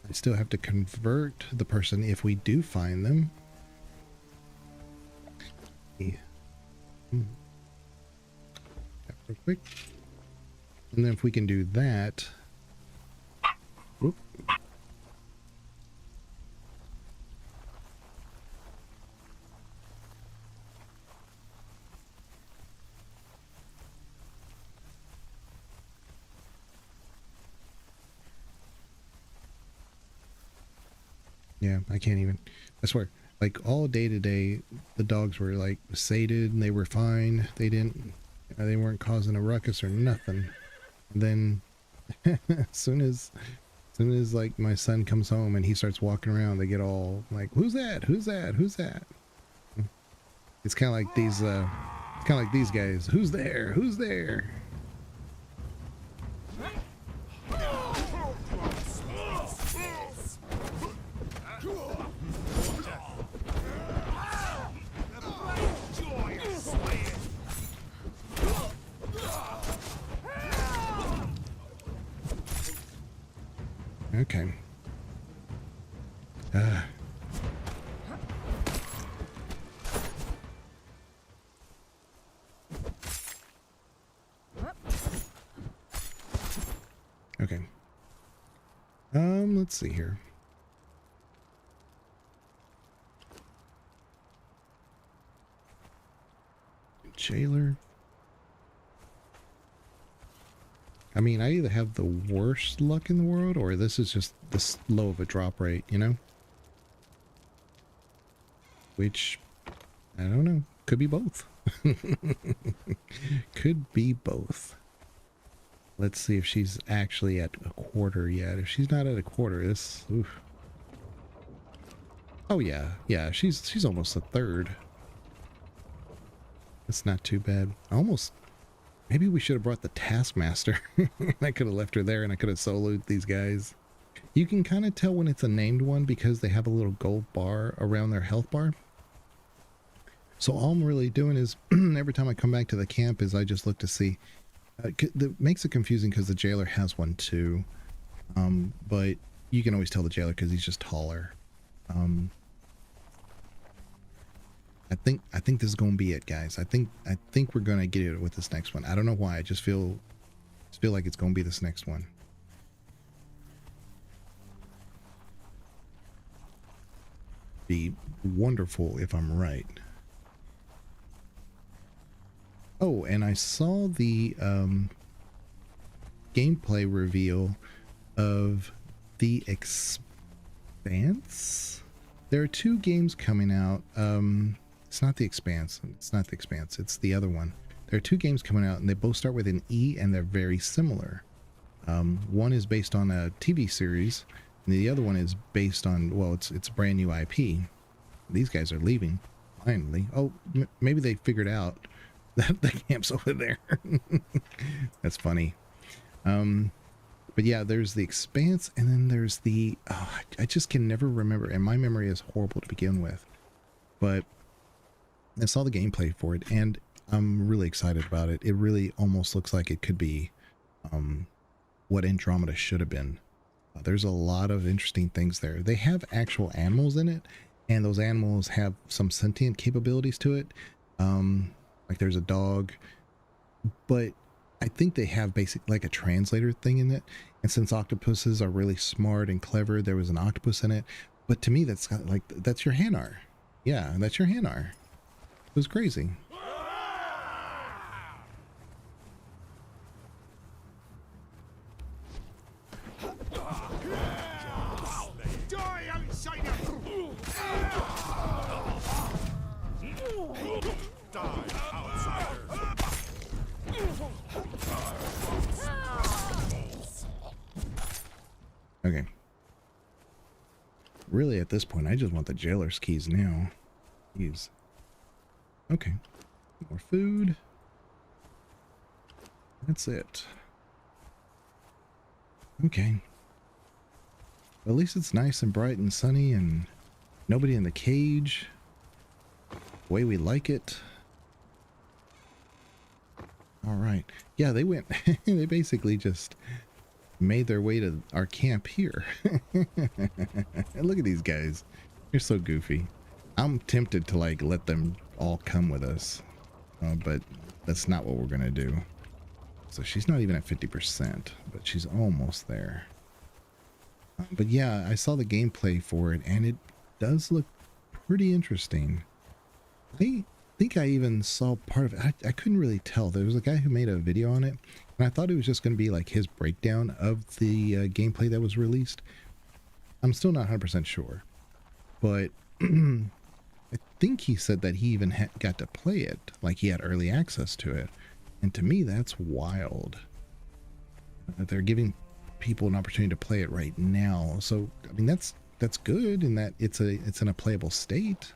S1: I still have to convert the person if we do find them. Yeah. Real quick. And then if we can do that. Whoop. Yeah, I can't even. I swear. Like all day today, the dogs were like sated and they were fine. They they weren't causing a ruckus or nothing. And then as soon as like my son comes home and he starts walking around, they get all like, who's that? Who's that? Who's that? It's kind of like these guys. Who's there? Who's there? Okay. Okay. Let's see here. Jailer. I mean, I either have the worst luck in the world or this is just this low of a drop rate, you know? Which, I don't know. Could be both. Could be both. Let's see if she's actually at a quarter yet. If she's not at a quarter, this. Oof. Oh yeah, yeah. She's almost a third. That's not too bad. Almost. Maybe we should have brought the Taskmaster. I could have left her there and I could have soloed these guys. You can kind of tell when it's a named one because they have a little gold bar around their health bar. So all I'm really doing is every time I come back to the camp is I just look to see. That makes it confusing because the jailer has one too. But you can always tell the jailer because he's just taller. I think this is gonna be it, guys. I think we're gonna get it with this next one. I don't know why. I just feel like it's gonna be this next one. Be wonderful if I'm right. Oh, and I saw the gameplay reveal of the Expanse. There are 2 games coming out. It's not the Expanse. It's not the Expanse. It's the other one. There are 2 games coming out, and they both start with an E, and they're very similar. One is based on a TV series, and the other one is based on, well, it's a brand new IP. These guys are leaving, finally. Oh, maybe they figured out that the camp's over there. That's funny. But yeah, there's the Expanse, and then there's the... Oh, I just can never remember, and my memory is horrible to begin with. But I saw the gameplay for it, and I'm really excited about it. It really almost looks like it could be what Andromeda should have been. There's a lot of interesting things there. They have actual animals in it, and those animals have some sentient capabilities to it. Like there's a dog, but I think they have like a translator thing in it. And since octopuses are really smart and clever, there was an octopus in it. But to me, that's got, like, that's your Hanar. Yeah, that's your Hanar. It was crazy. Okay. Really, at this point, I just want the jailer's keys now. Jeez. Okay. More food. That's it. Okay. At least it's nice and bright and sunny and nobody in the cage. The way we like it. All right. Yeah, they went... they basically just made their way to our camp here. Look at these guys. They're so goofy. I'm tempted to like let them all come with us, but that's not what we're gonna do. So she's not even at 50%, but she's almost there. But yeah, I saw the gameplay for it, and it does look pretty interesting. I think I even saw part of it. I couldn't really tell. There was a guy who made a video on it, and I thought it was just going to be like his breakdown of the gameplay that was released. I'm still not 100% sure, but I think he said that he even got to play it, like he had early access to it. And to me, that's wild. That they're giving people an opportunity to play it right now. So, I mean, that's good in that it's in a playable state.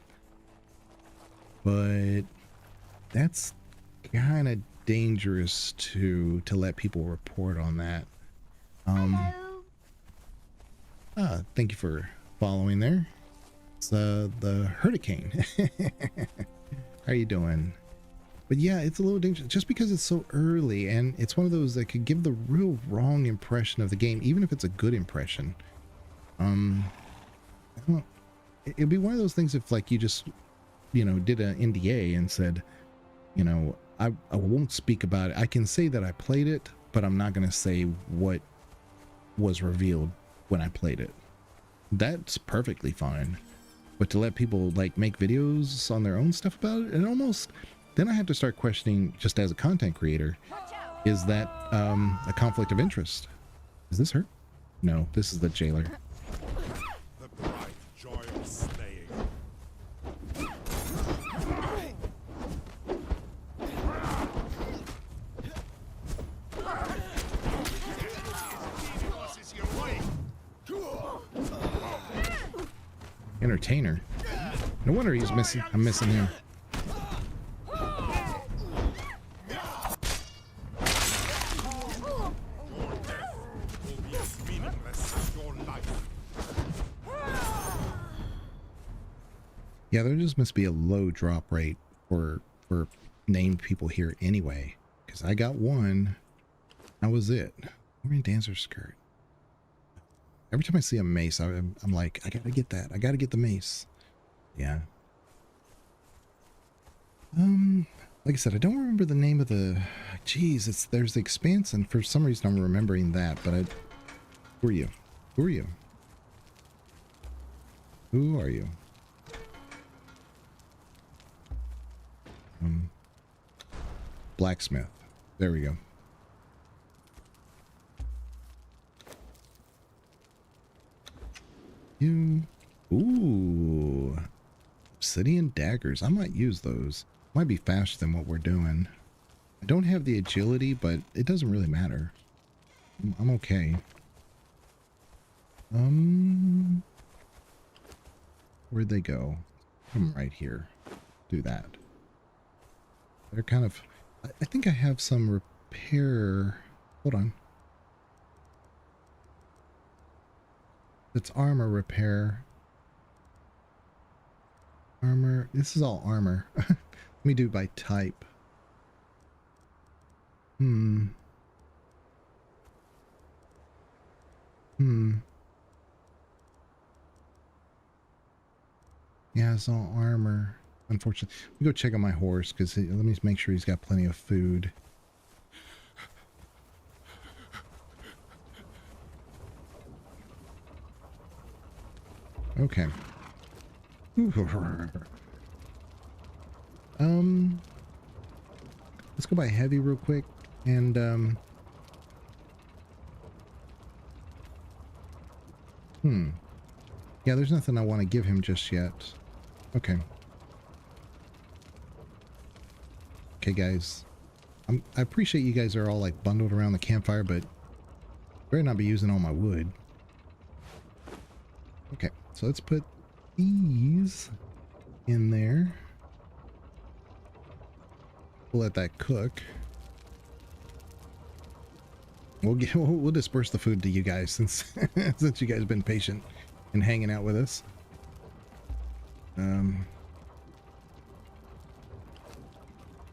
S1: But that's kind of dangerous to let people report on that. Thank you for following there. It's the hurricane. How are you doing? But yeah, it's a little dangerous just because it's so early, and it's one of those that could give the real wrong impression of the game, even if it's a good impression. It'd be one of those things if like you just, you know, did an NDA and said, you know, I won't speak about it. I can say that I played it, but I'm not going to say what was revealed when I played it. That's perfectly fine. But to let people like make videos on their own stuff about it, and almost then I have to start questioning, just as a content creator, is that a conflict of interest? Is this her? No, this is the jailer.
S2: The bright joy of slaying.
S1: Entertainer. No wonder he's missing. I'm missing him.
S2: Will be as meaningless as your life.
S1: Yeah, there just must be a low drop rate for named people here anyway. Because I got one. That was it. Wearing dancer skirt. Every time I see a mace, I'm like, I gotta get that. I gotta get the mace. Yeah. Like I said, I don't remember the name of the. Jeez, there's the Expanse, and for some reason I'm remembering that. But who are you? Who are you? Who are you? Blacksmith. There we go. You. Ooh. Obsidian daggers. I might use those. Might be faster than what we're doing. I don't have the agility, but it doesn't really matter. I'm okay. Where'd they go? Come right here. Do that. They're kind of... I think I have some repair... Hold on. It's armor repair. Armor. This is all armor. Let me do by type. Yeah, it's all armor. Unfortunately. Let me go check on my horse, because let me make sure he's got plenty of food. Okay. Let's go by heavy real quick, and yeah, there's nothing I want to give him just yet. Okay. Okay, guys. I appreciate you guys are all like bundled around the campfire, but I better not be using all my wood. Okay, so let's put these in there. We'll let that cook. We'll disperse the food to you guys since since you guys have been patient and hanging out with us.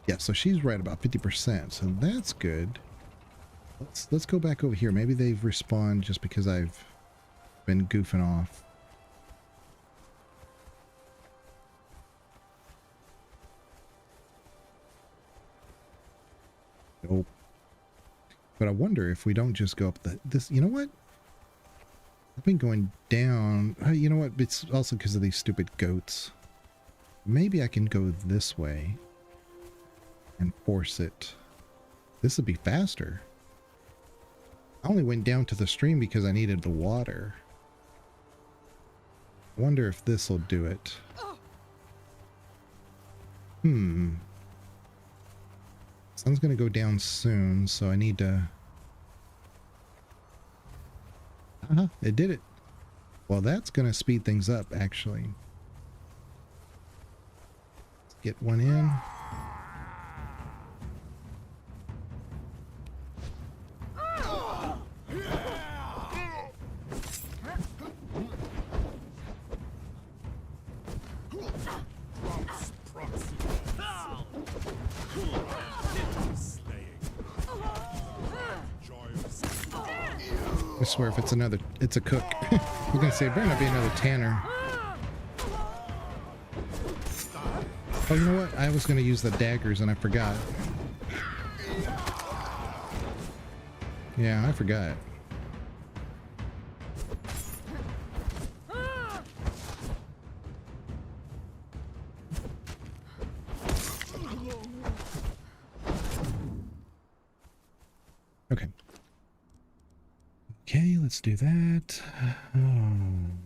S1: Yeah, so she's right about 50%, so that's good. Let's go back over here. Maybe they've respawned just because I've been goofing off. Nope. But I wonder if we don't just go up this, you know what? I've been going down. You know what? It's also because of these stupid goats. Maybe I can go this way and force it. This would be faster. I only went down to the stream because I needed the water. I wonder if this will do it. Sun's gonna go down soon, so I need to... it did it. Well, that's gonna speed things up, actually. Let's get one in. I swear if it's a cook. We're gonna say, better not be another tanner. Oh, you know what? I was gonna use the daggers and I forgot. Yeah, I forgot. Okay. Okay, let's do that. Oh,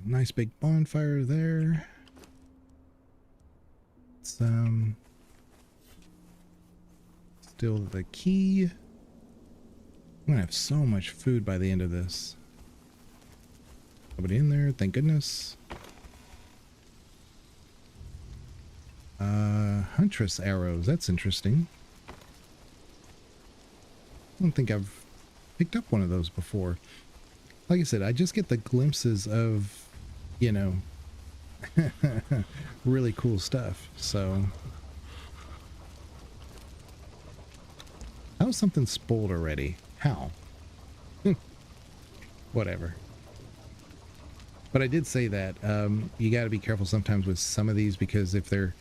S1: nice big bonfire there. It's, still the key. I'm gonna have so much food by the end of this. Nobody in there, thank goodness. Huntress arrows. That's interesting. I don't think I've picked up one of those before. Like I said, I just get the glimpses of, you know, really cool stuff. So, how is something spoiled already? How? Whatever. But I did say that you got to be careful sometimes with some of these, because if they're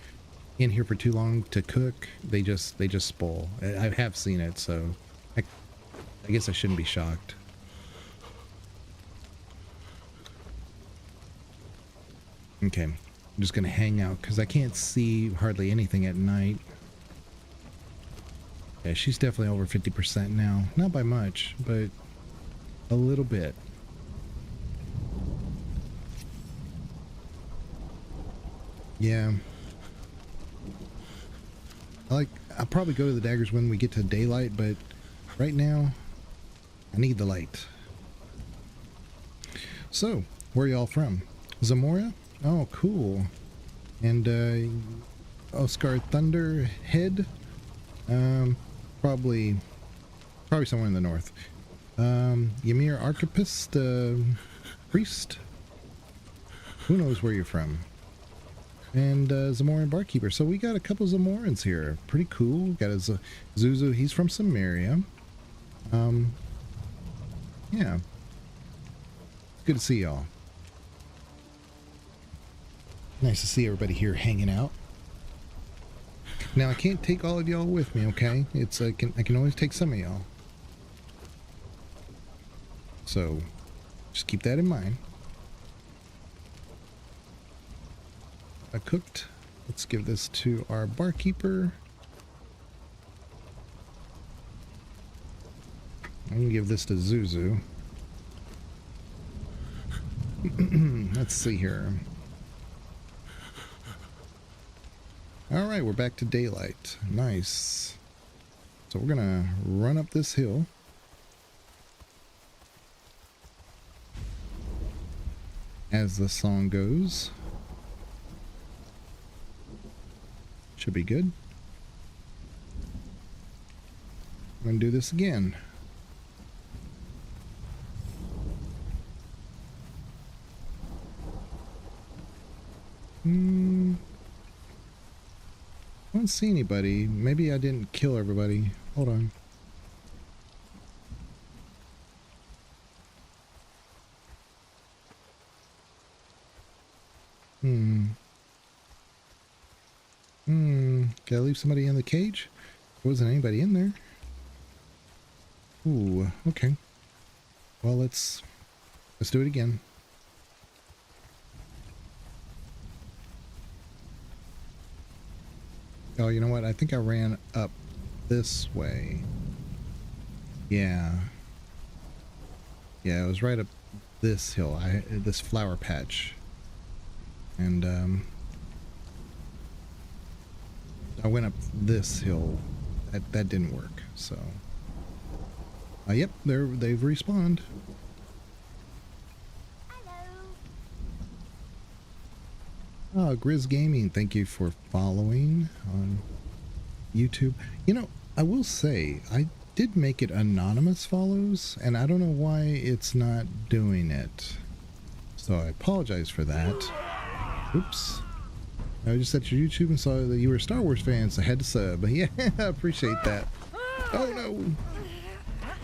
S1: in here for too long to cook, they just spoil. I have seen it, so I guess I shouldn't be shocked. Okay, I'm just gonna hang out because I can't see hardly anything at night. Yeah, she's definitely over 50% now. Not by much, but a little bit. Yeah. I'll probably go to the daggers when we get to daylight, but right now I need the light. So, where are y'all from? Zamora? Oh, cool. And Oscar Thunderhead? Probably somewhere in the north. Ymir Archipist, priest? Who knows where you're from? And Zamoran barkeeper. So we got a couple Zamorans here. Pretty cool. Got a Zuzu. He's from Samaria. Yeah. Good to see y'all. Nice to see everybody here hanging out. Now I can't take all of y'all with me, okay? It's I can always take some of y'all. So just keep that in mind. I cooked. Let's give this to our barkeeper. I'm gonna give this to Zuzu. Let's see here. Alright, we're back to daylight. Nice. So we're gonna run up this hill. As the song goes. Should be good. I'm gonna do this again. I don't see anybody. Maybe I didn't kill everybody. Hold on. Can I leave somebody in the cage? There wasn't anybody in there. Ooh, okay. Well, let's do it again. Oh, you know what? I think I ran up this way. Yeah. Yeah, it was right up this hill. This flower patch. And I went up this hill. That didn't work. So yep, they've respawned. Oh, Grizz Gaming, thank you for following on YouTube. You know, I will say, I did make it anonymous follows, and I don't know why it's not doing it. So I apologize for that. Oops. I was just at your YouTube and saw that you were a Star Wars fan, so I had to sub. Yeah, I appreciate that. Oh no!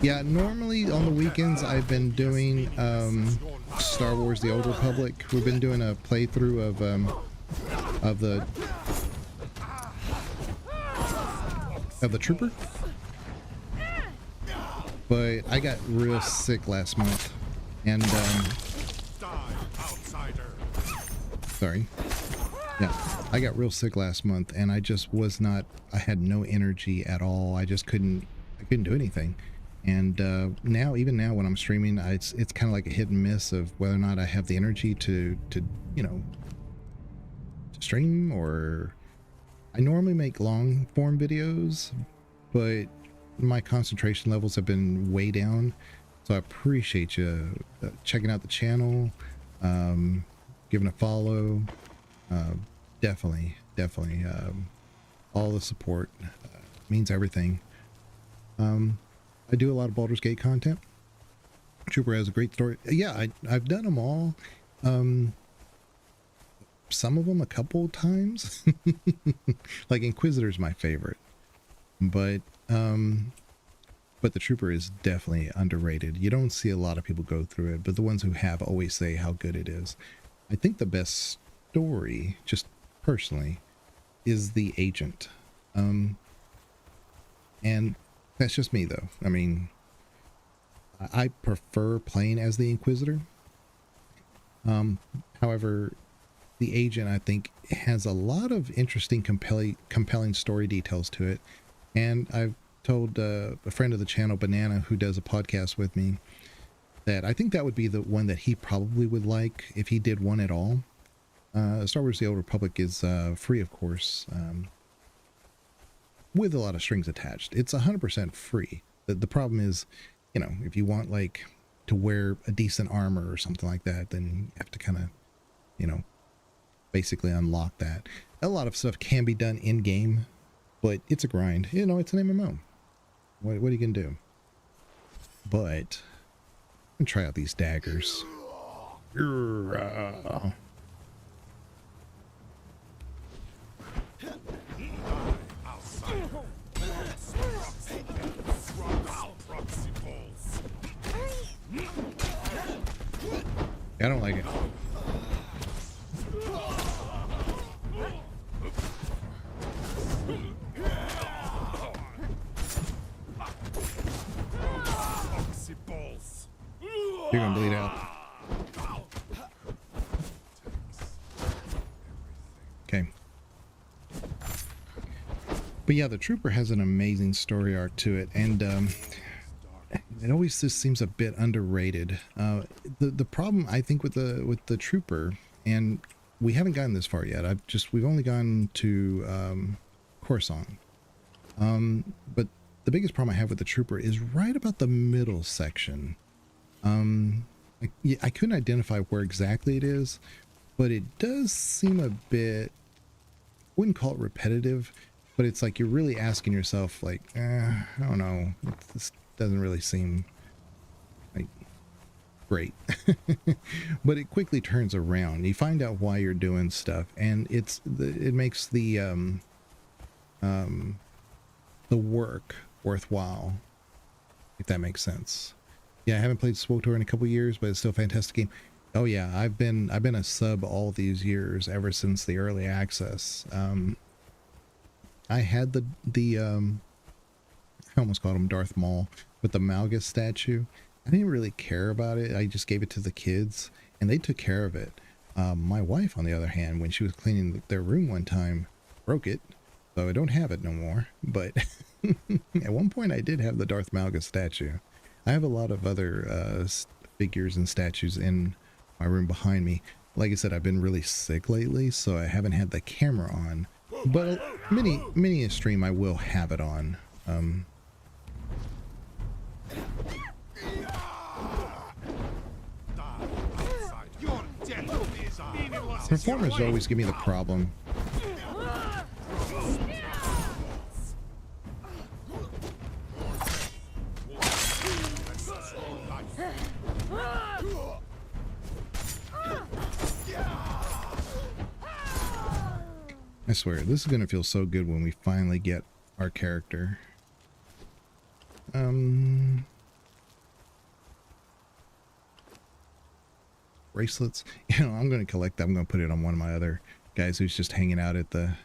S1: Yeah, normally on the weekends I've been doing Star Wars: The Old Republic. We've been doing a playthrough of the Trooper. But I got real sick last month, and sorry. Yeah, I got real sick last month, and I just was not. I had no energy at all. I just couldn't. I couldn't do anything. And now, even now, when I'm streaming, it's kind of like a hit and miss of whether or not I have the energy to you know, to stream. Or I normally make long form videos, but my concentration levels have been way down. So I appreciate you checking out the channel, giving a follow. Definitely definitely. All the support means everything. I do a lot of Baldur's Gate content. Trooper has a great story. Yeah, I've done them all. Some of them a couple times. Like Inquisitor's my favorite, but the Trooper is definitely underrated. You don't see a lot of people go through it, but the ones who have always say how good it is. I think the best story, just personally, is the Agent. And that's just me though. I mean, I prefer playing as the Inquisitor. However, the Agent, I think, has a lot of interesting, compelling story details to it. And I've told a friend of the channel, Banana, who does a podcast with me, that I think that would be the one that he probably would like if he did one at all. Star Wars The Old Republic is free, of course, with a lot of strings attached. It's 100% free. The problem is, you know, if you want like to wear a decent armor or something like that, then you have to kind of, you know, basically unlock that. A lot of stuff can be done in game, but it's a grind. You know, it's an MMO. What are you gonna do? But I'm gonna try out these daggers. I don't like it. You're gonna bleed out. Okay. But yeah, the Trooper has an amazing story arc to it, and it always just seems a bit underrated. The problem I think with the Trooper, and we haven't gotten this far yet. We've only gone to Coruscant. But the biggest problem I have with the Trooper is right about the middle section. I couldn't identify where exactly it is, but it does seem a bit, wouldn't call it repetitive, but it's like you're really asking yourself, like, I don't know, this doesn't really seem like great. But it quickly turns around. You find out why you're doing stuff, and it makes the work worthwhile, if that makes sense. Yeah, I haven't played SWTOR in a couple years, but it's still a fantastic game. Oh yeah, I've been a sub all these years, ever since the early access. I had the I almost called him Darth Maul, but the Malgus statue. I didn't really care about it. I just gave it to the kids, and they took care of it. My wife, on the other hand, when she was cleaning their room one time, broke it, so I don't have it no more. But at one point, I did have the Darth Malgus statue. I have a lot of other figures and statues in my room behind me. Like I said, I've been really sick lately, so I haven't had the camera on. But many a stream I will have it on. Performers always give me the problem. I swear, this is gonna feel so good when we finally get our character. Bracelets. You know, I'm gonna collect that. I'm gonna put it on one of my other guys who's just hanging out at the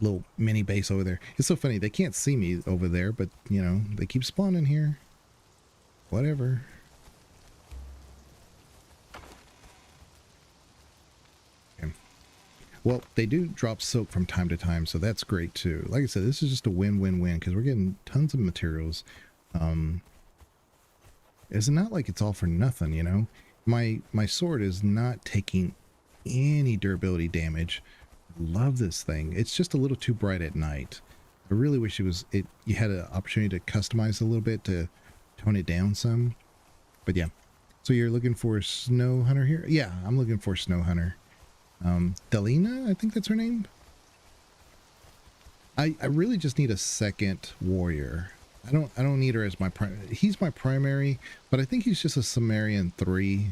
S1: little mini base over there. It's so funny, they can't see me over there, but you know, they keep spawning here. Whatever. Well, they do drop silk from time to time, so that's great too. Like I said, this is just a win-win-win because we're getting tons of materials. It's not like it's all for nothing, you know. My sword is not taking any durability damage. Love this thing. It's just a little too bright at night. I really wish you had an opportunity to customize a little bit to tone it down some. But yeah. So you're looking for a snow hunter here? Yeah, I'm looking for a snow hunter. Delina, I think that's her name. I really just need a second warrior. I don't need her as my he's my primary, but I think he's just a Sumerian 3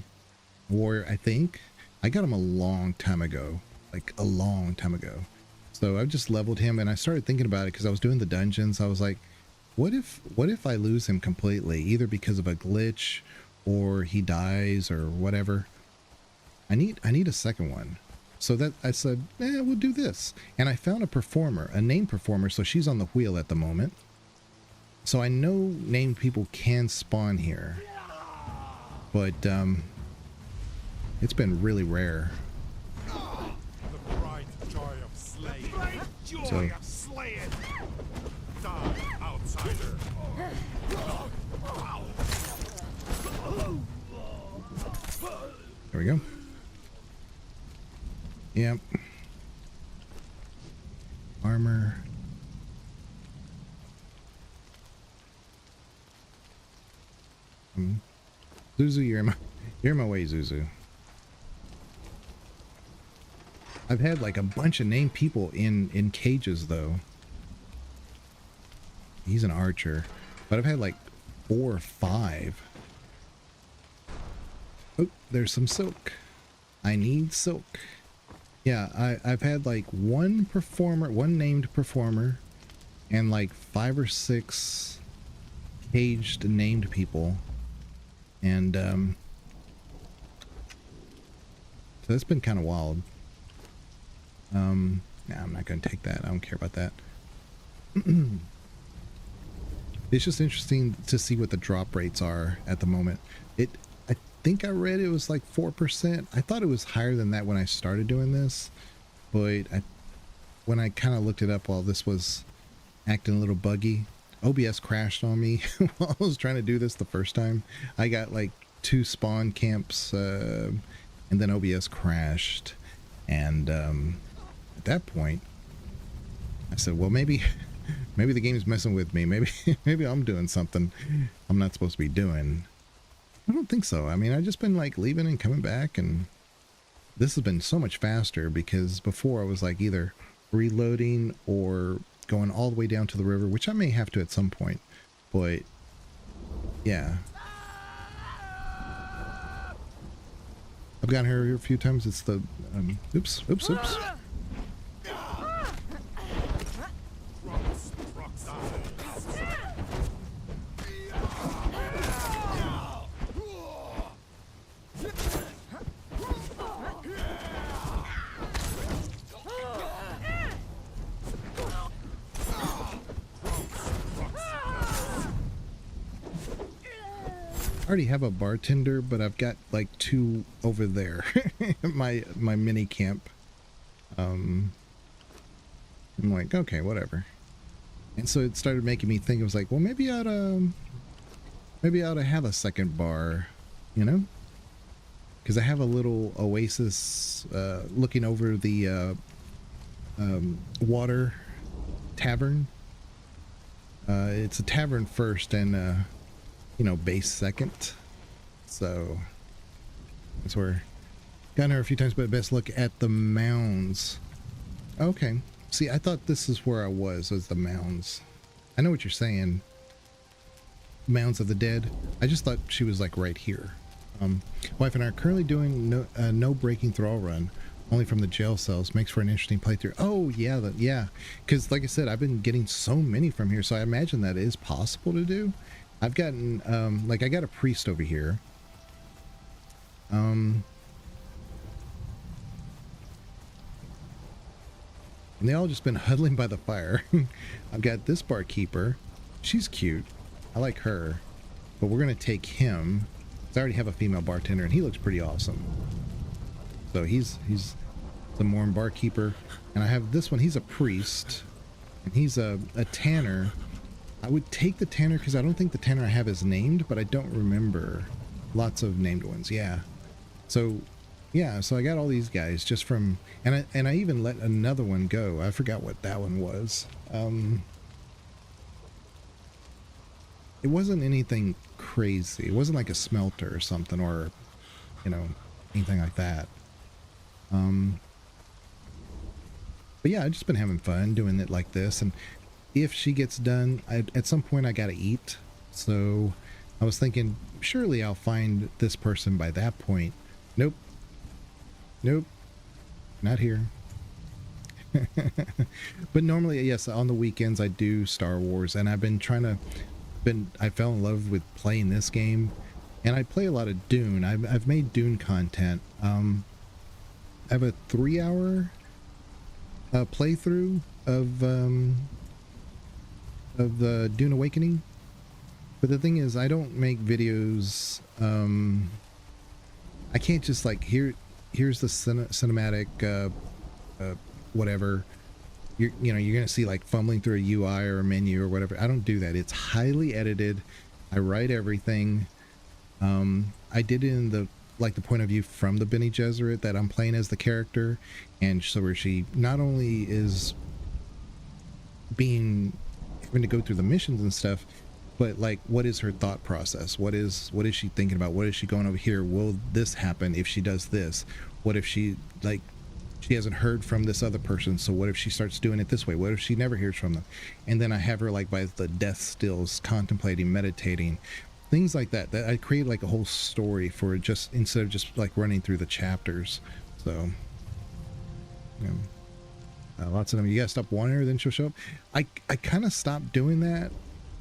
S1: warrior, I think. I got him a long time ago, like a long time ago. So I've just leveled him, and I started thinking about it because I was doing the dungeons. I was like, what if I lose him completely, either because of a glitch or he dies or whatever? I need a second one. So that I said, we'll do this. And I found a performer, a named performer, so she's on the wheel at the moment. So I know named people can spawn here. But it's been really rare.
S2: The bright joy of slaying.
S1: So
S2: of slaying. Die, outsider.
S1: there we go. Yep. Armor. Zuzu, you're in my way, Zuzu. I've had like a bunch of named people in cages though. He's an archer, but I've had like 4 or 5. Oh, there's some silk. I need silk. Yeah, I've had like one named performer, and like 5 or 6 caged named people, and so that's been kind of wild. Nah, I'm not gonna take that. I don't care about that. It's just interesting to see what the drop rates are at the moment. I think I read it was like 4%. I thought it was higher than that when I started doing this, but when I kind of looked it up while this was acting a little buggy, OBS crashed on me while I was trying to do this the first time. I got like 2 spawn camps, and then OBS crashed, and at that point I said, well, maybe the game's messing with me. Maybe I'm doing something I'm not supposed to be doing. I don't think so. I mean, I've just been like leaving and coming back, and this has been so much faster, because before I was like either reloading or going all the way down to the river, which I may have to at some point, but yeah. I've gotten her here a few times. It's the oops. I already have a bartender, but I've got like 2 over there. my mini camp. I'm like, okay, whatever. And so it started making me think. It was like, well, maybe I ought to have a second bar, you know? Because I have a little oasis looking over the water tavern. It's a tavern first, and base second. So that's where gotten her a few times, but best look at the mounds. Okay. See, I thought this is where I was the mounds. I know what you're saying. Mounds of the Dead. I just thought she was like right here. Wife and I are currently doing no breaking thrall run, only from the jail cells. Makes for an interesting playthrough. Oh yeah, yeah. Because like I said, I've been getting so many from here, so I imagine that is possible to do. I've gotten like I got a priest over here. And they all just been huddling by the fire. I've got this barkeeper. She's cute. I like her. But we're gonna take him. I already have a female bartender, and he looks pretty awesome. So he's the Mormon barkeeper, and I have this one. He's a priest, and he's a tanner. I would take the tanner because I don't think the tanner I have is named, but I don't remember lots of named ones. Yeah. So yeah, so I got all these guys just from, and I even let another one go. I forgot what that one was. It wasn't anything crazy. It wasn't like a smelter or something, or anything like that. But yeah, I've just been having fun doing it like this. And if she gets done, at some point I gotta eat. So I was thinking, surely I'll find this person by that point. Nope. Nope. Not here. But normally, yes, on the weekends I do Star Wars, and I've been trying to I fell in love with playing this game, and I play a lot of Dune. I've made Dune content. I have a 3-hour playthrough of the Dune Awakening. But the thing is, I don't make videos. I can't just like here's the cinematic whatever. You're gonna see like fumbling through a UI or a menu or whatever. I don't do that. It's highly edited. I write everything. I did it in the point of view from the Bene Gesserit that I'm playing as the character, and so where she not only is having to go through the missions and stuff, but like what is her thought process? What is she thinking about? What is she going over here? Will this happen if she does this? What if she she hasn't heard from this other person, so what if she starts doing it this way? What if she never hears from them? And then I have her like by the death stills, contemplating, meditating, things like that. That I create like a whole story for just instead of just like running through the chapters. So lots of them. You gotta stop wanting her, then she'll show up. I kind of stopped doing that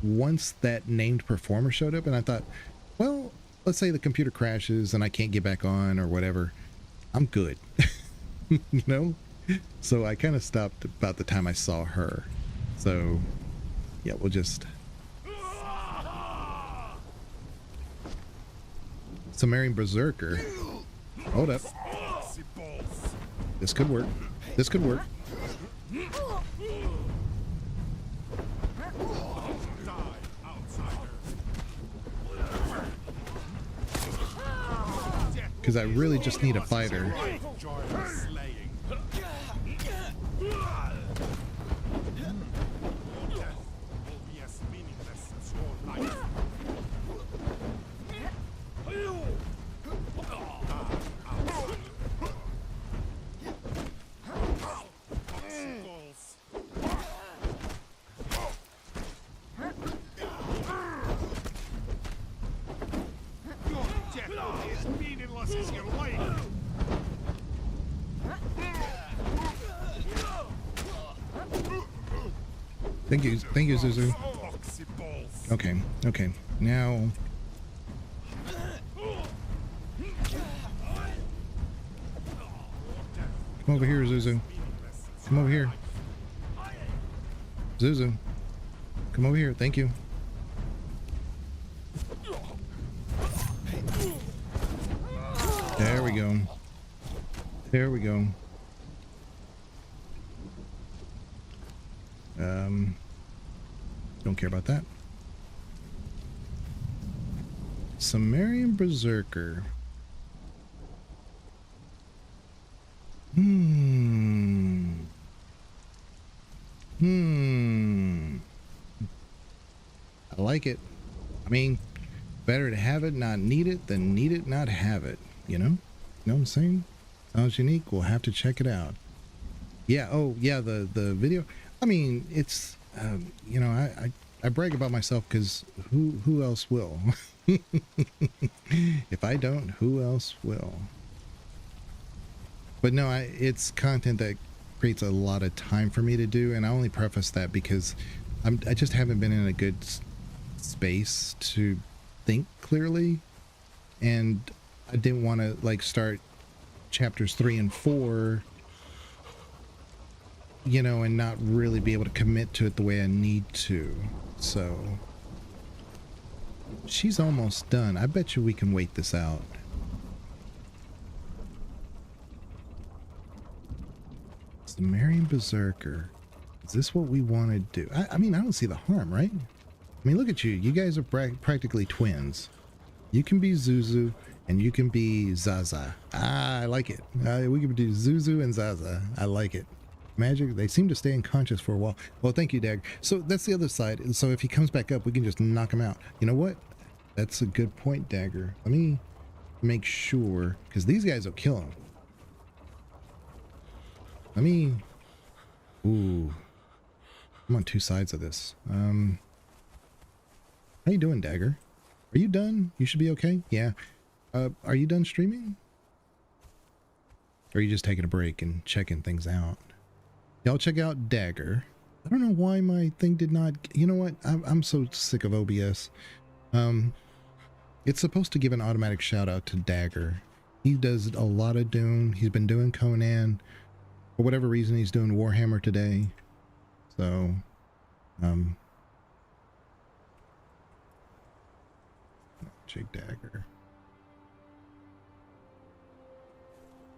S1: once that named performer showed up, and I thought, well, let's say the computer crashes and I can't get back on or whatever, I'm good. You know, so I kind of stopped about the time I saw her. So yeah, we'll just Sumerian Berserker. Hold up, this could work. This could work. Because I really just need a fighter. Thank you, Zuzu. Okay, now come over here, Zuzu. Come over here. Zuzu, come over here. Thank you. There we go. There we go. Don't care about that. Sumerian Berserker. I like it. I mean, better to have it, not need it, than need it, not have it. You know? You know what I'm saying? Sounds unique. We'll have to check it out. Yeah. Oh, yeah. The video. I mean, it's you know, I brag about myself because who else will? If I don't, who else will? But no, it's content that creates a lot of time for me to do, and I only preface that because I just haven't been in a good space to think clearly, and I didn't want to like start chapters 3 and 4, you know, and not really be able to commit to it the way I need to. So she's almost done. I bet you we can wait this out. Sumerian Berserker. Is this what we want to do? I mean, I don't see the harm, right? I mean, look at you. You guys are practically twins. You can be Zuzu and you can be Zaza. Ah, I like it. We can do Zuzu and Zaza. I like it. Magic, they seem to stay unconscious for a while. Well, thank you, Dag. So that's the other side. So if he comes back up, we can just knock him out. You know what? That's a good point, Dagger. Let me make sure, because these guys will kill him. Let me Ooh. I'm on two sides of this. How you doing, Dagger? Are you done? You should be okay. Yeah. Are you done streaming? Or are you just taking a break and checking things out? Y'all check out Dagger. I don't know why my thing did not. You know what? I'm so sick of OBS. It's supposed to give an automatic shout out to Dagger. He does a lot of Doom. He's been doing Conan. For whatever reason, he's doing Warhammer today. So, Jake Dagger.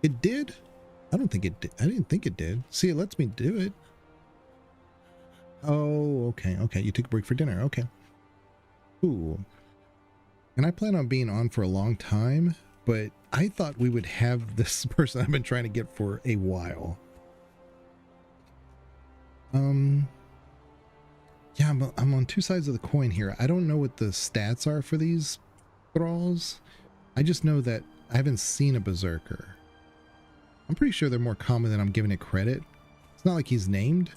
S1: It did? I don't think it did. I didn't think it did. See, it lets me do it. Oh, okay. Okay. You took a break for dinner. Okay. Cool. And I plan on being on for a long time, but I thought we would have this person I've been trying to get for a while. Yeah, I'm on two sides of the coin here. I don't know what the stats are for these thralls. I just know that I haven't seen a berserker. I'm pretty sure they're more common than I'm giving it credit. It's not like he's named,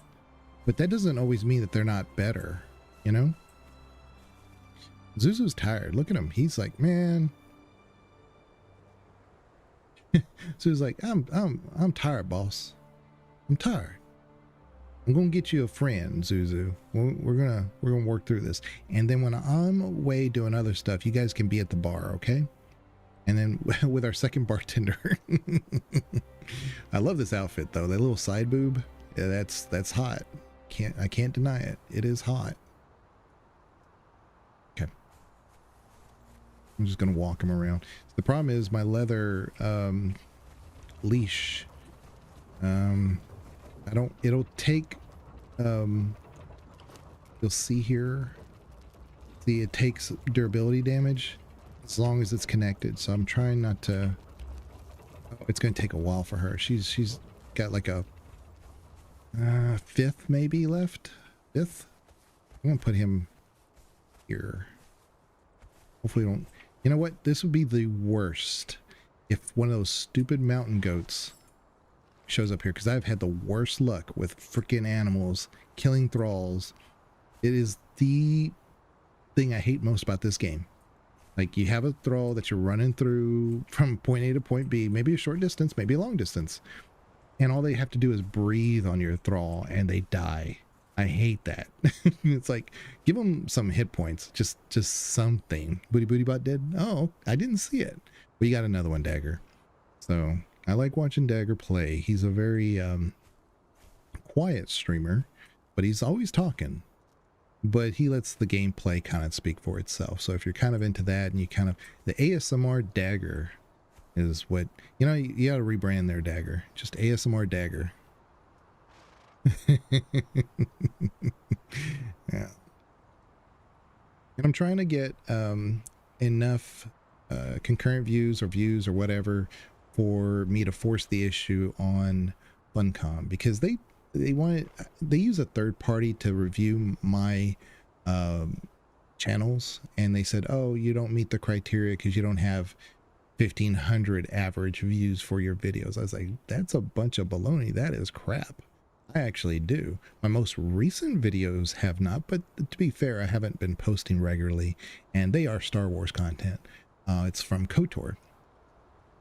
S1: but that doesn't always mean that they're not better, you know? Zuzu's tired. Look at him. He's like, man. Zuzu's like, I'm tired, boss. I'm tired. I'm gonna get you a friend, Zuzu. We're gonna work through this, and then when I'm away doing other stuff, you guys can be at the bar, okay? And then with our second bartender. I love this outfit though. That little side boob, yeah, that's hot. I can't deny it. It is hot. Okay. I'm just gonna walk him around. The problem is my leather leash. It'll take, you'll see here, see it takes durability damage as long as it's connected. So I'm trying not to, oh, it's going to take a while for her. She's got like a fifth maybe left. Fifth. I'm going to put him here. Hopefully don't, you know what? This would be the worst if one of those stupid mountain goats shows up here, because I've had the worst luck with freaking animals killing thralls. It is the thing I hate most about this game. Like, you have a thrall that you're running through from point A to point B, maybe a short distance, maybe a long distance, and all they have to do is breathe on your thrall and they die. I hate that. It's like, give them some hit points, just something. Booty bot dead? Oh, I didn't see it. But you got another one, Dagger. So I like watching Dagger play. He's a very quiet streamer, but he's always talking. But he lets the gameplay kind of speak for itself. So if you're kind of into that, and you kind of, the ASMR Dagger is what, you know, you got to rebrand their Dagger. Just ASMR Dagger. Yeah. And I'm trying to get enough concurrent views or whatever for me to force the issue on Funcom, because they use a third party to review my channels, and they said, oh, you don't meet the criteria because you don't have 1,500 average views for your videos. I was like, that's a bunch of baloney. That is crap. I actually do. My most recent videos have not, but to be fair, I haven't been posting regularly, and they are Star Wars content. It's from KOTOR,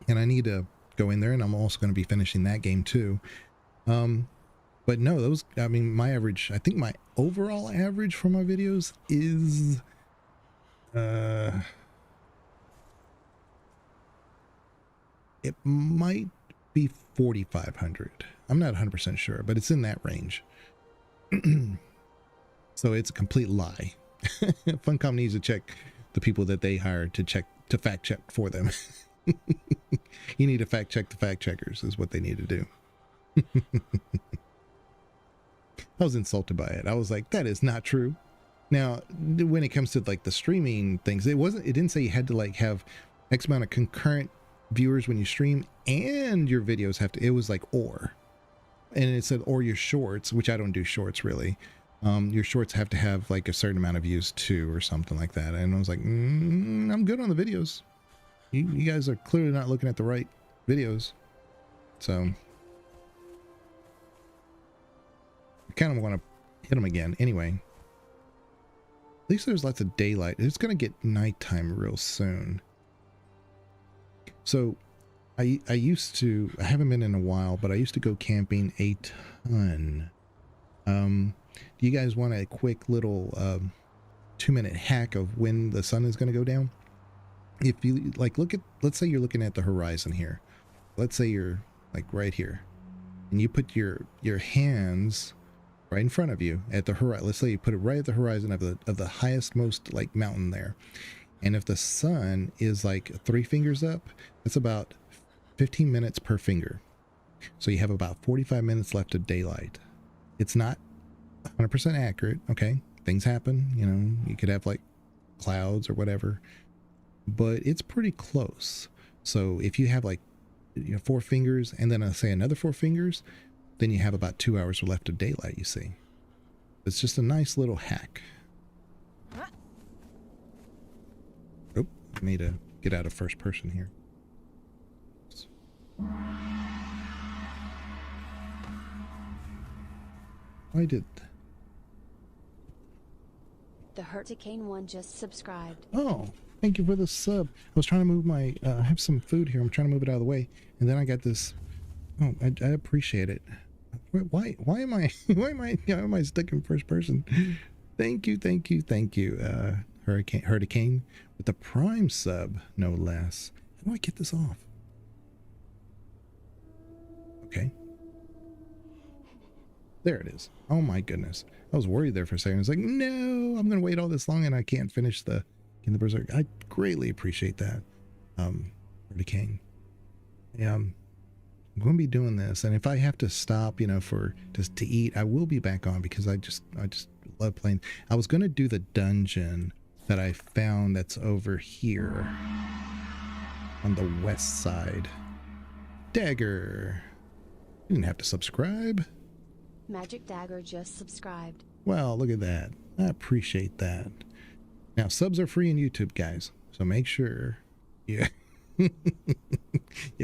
S1: and I need to go in there, and I'm also going to be finishing that game too. But no, those, I mean, my average, I think my overall average for my videos is it might be 4,500. I'm not 100% sure, but it's in that range. So it's a complete lie. Funcom needs to check the people that they hired to fact check for them. You need to fact check the fact checkers is what they need to do. I was insulted by it. I was like, that is not true. Now, when it comes to like the streaming things, it didn't say you had to like have X amount of concurrent viewers when you stream, and your videos have to, it was like, or, and it said, or your shorts, which I don't do shorts really. Your shorts have to have like a certain amount of views too, or something like that. And I was like, I'm good on the videos. You guys are clearly not looking at the right videos. So kind of want to hit them again. Anyway, at least there's lots of daylight. It's going to get nighttime real soon. So I haven't been in a while, but I used to go camping a ton. Do you guys want a quick little 2-minute hack of when the sun is going to go down? If you like, let's say you're looking at the horizon here. Let's say you're like right here, and you put your hands right in front of you at the horizon. Let's say you put it right at the horizon of the highest most like mountain there. And if the sun is like 3 fingers up, that's about 15 minutes per finger. So you have about 45 minutes left of daylight. It's not 100% accurate. Okay. Things happen, you know, you could have like clouds or whatever, but it's pretty close. So if you have like, 4 fingers and then say another 4 fingers, then you have about 2 hours left of daylight, you see. It's just a nice little hack. Oh, I need to get out of first person here. I did.
S5: The Hurricane one just subscribed.
S1: Oh, thank you for the sub. I was trying to move my, I have some food here. I'm trying to move it out of the way. And then I got this. Oh, I appreciate it. Why am I stuck in first person? Thank you. Hurricane with the Prime sub, no less. How do I get this off? Okay. There it is. Oh my goodness. I was worried there for a second. I was like, no, I'm going to wait all this long and I can't finish the Berserk. I greatly appreciate that. Hurricane. Yeah, I'm going to be doing this. And if I have to stop, for just to eat, I will be back on because I just love playing. I was going to do the dungeon that I found that's over here on the west side. Dagger. You didn't have to subscribe.
S5: Magic Dagger just subscribed.
S1: Well, look at that. I appreciate that. Now, subs are free on YouTube, guys. So make sure you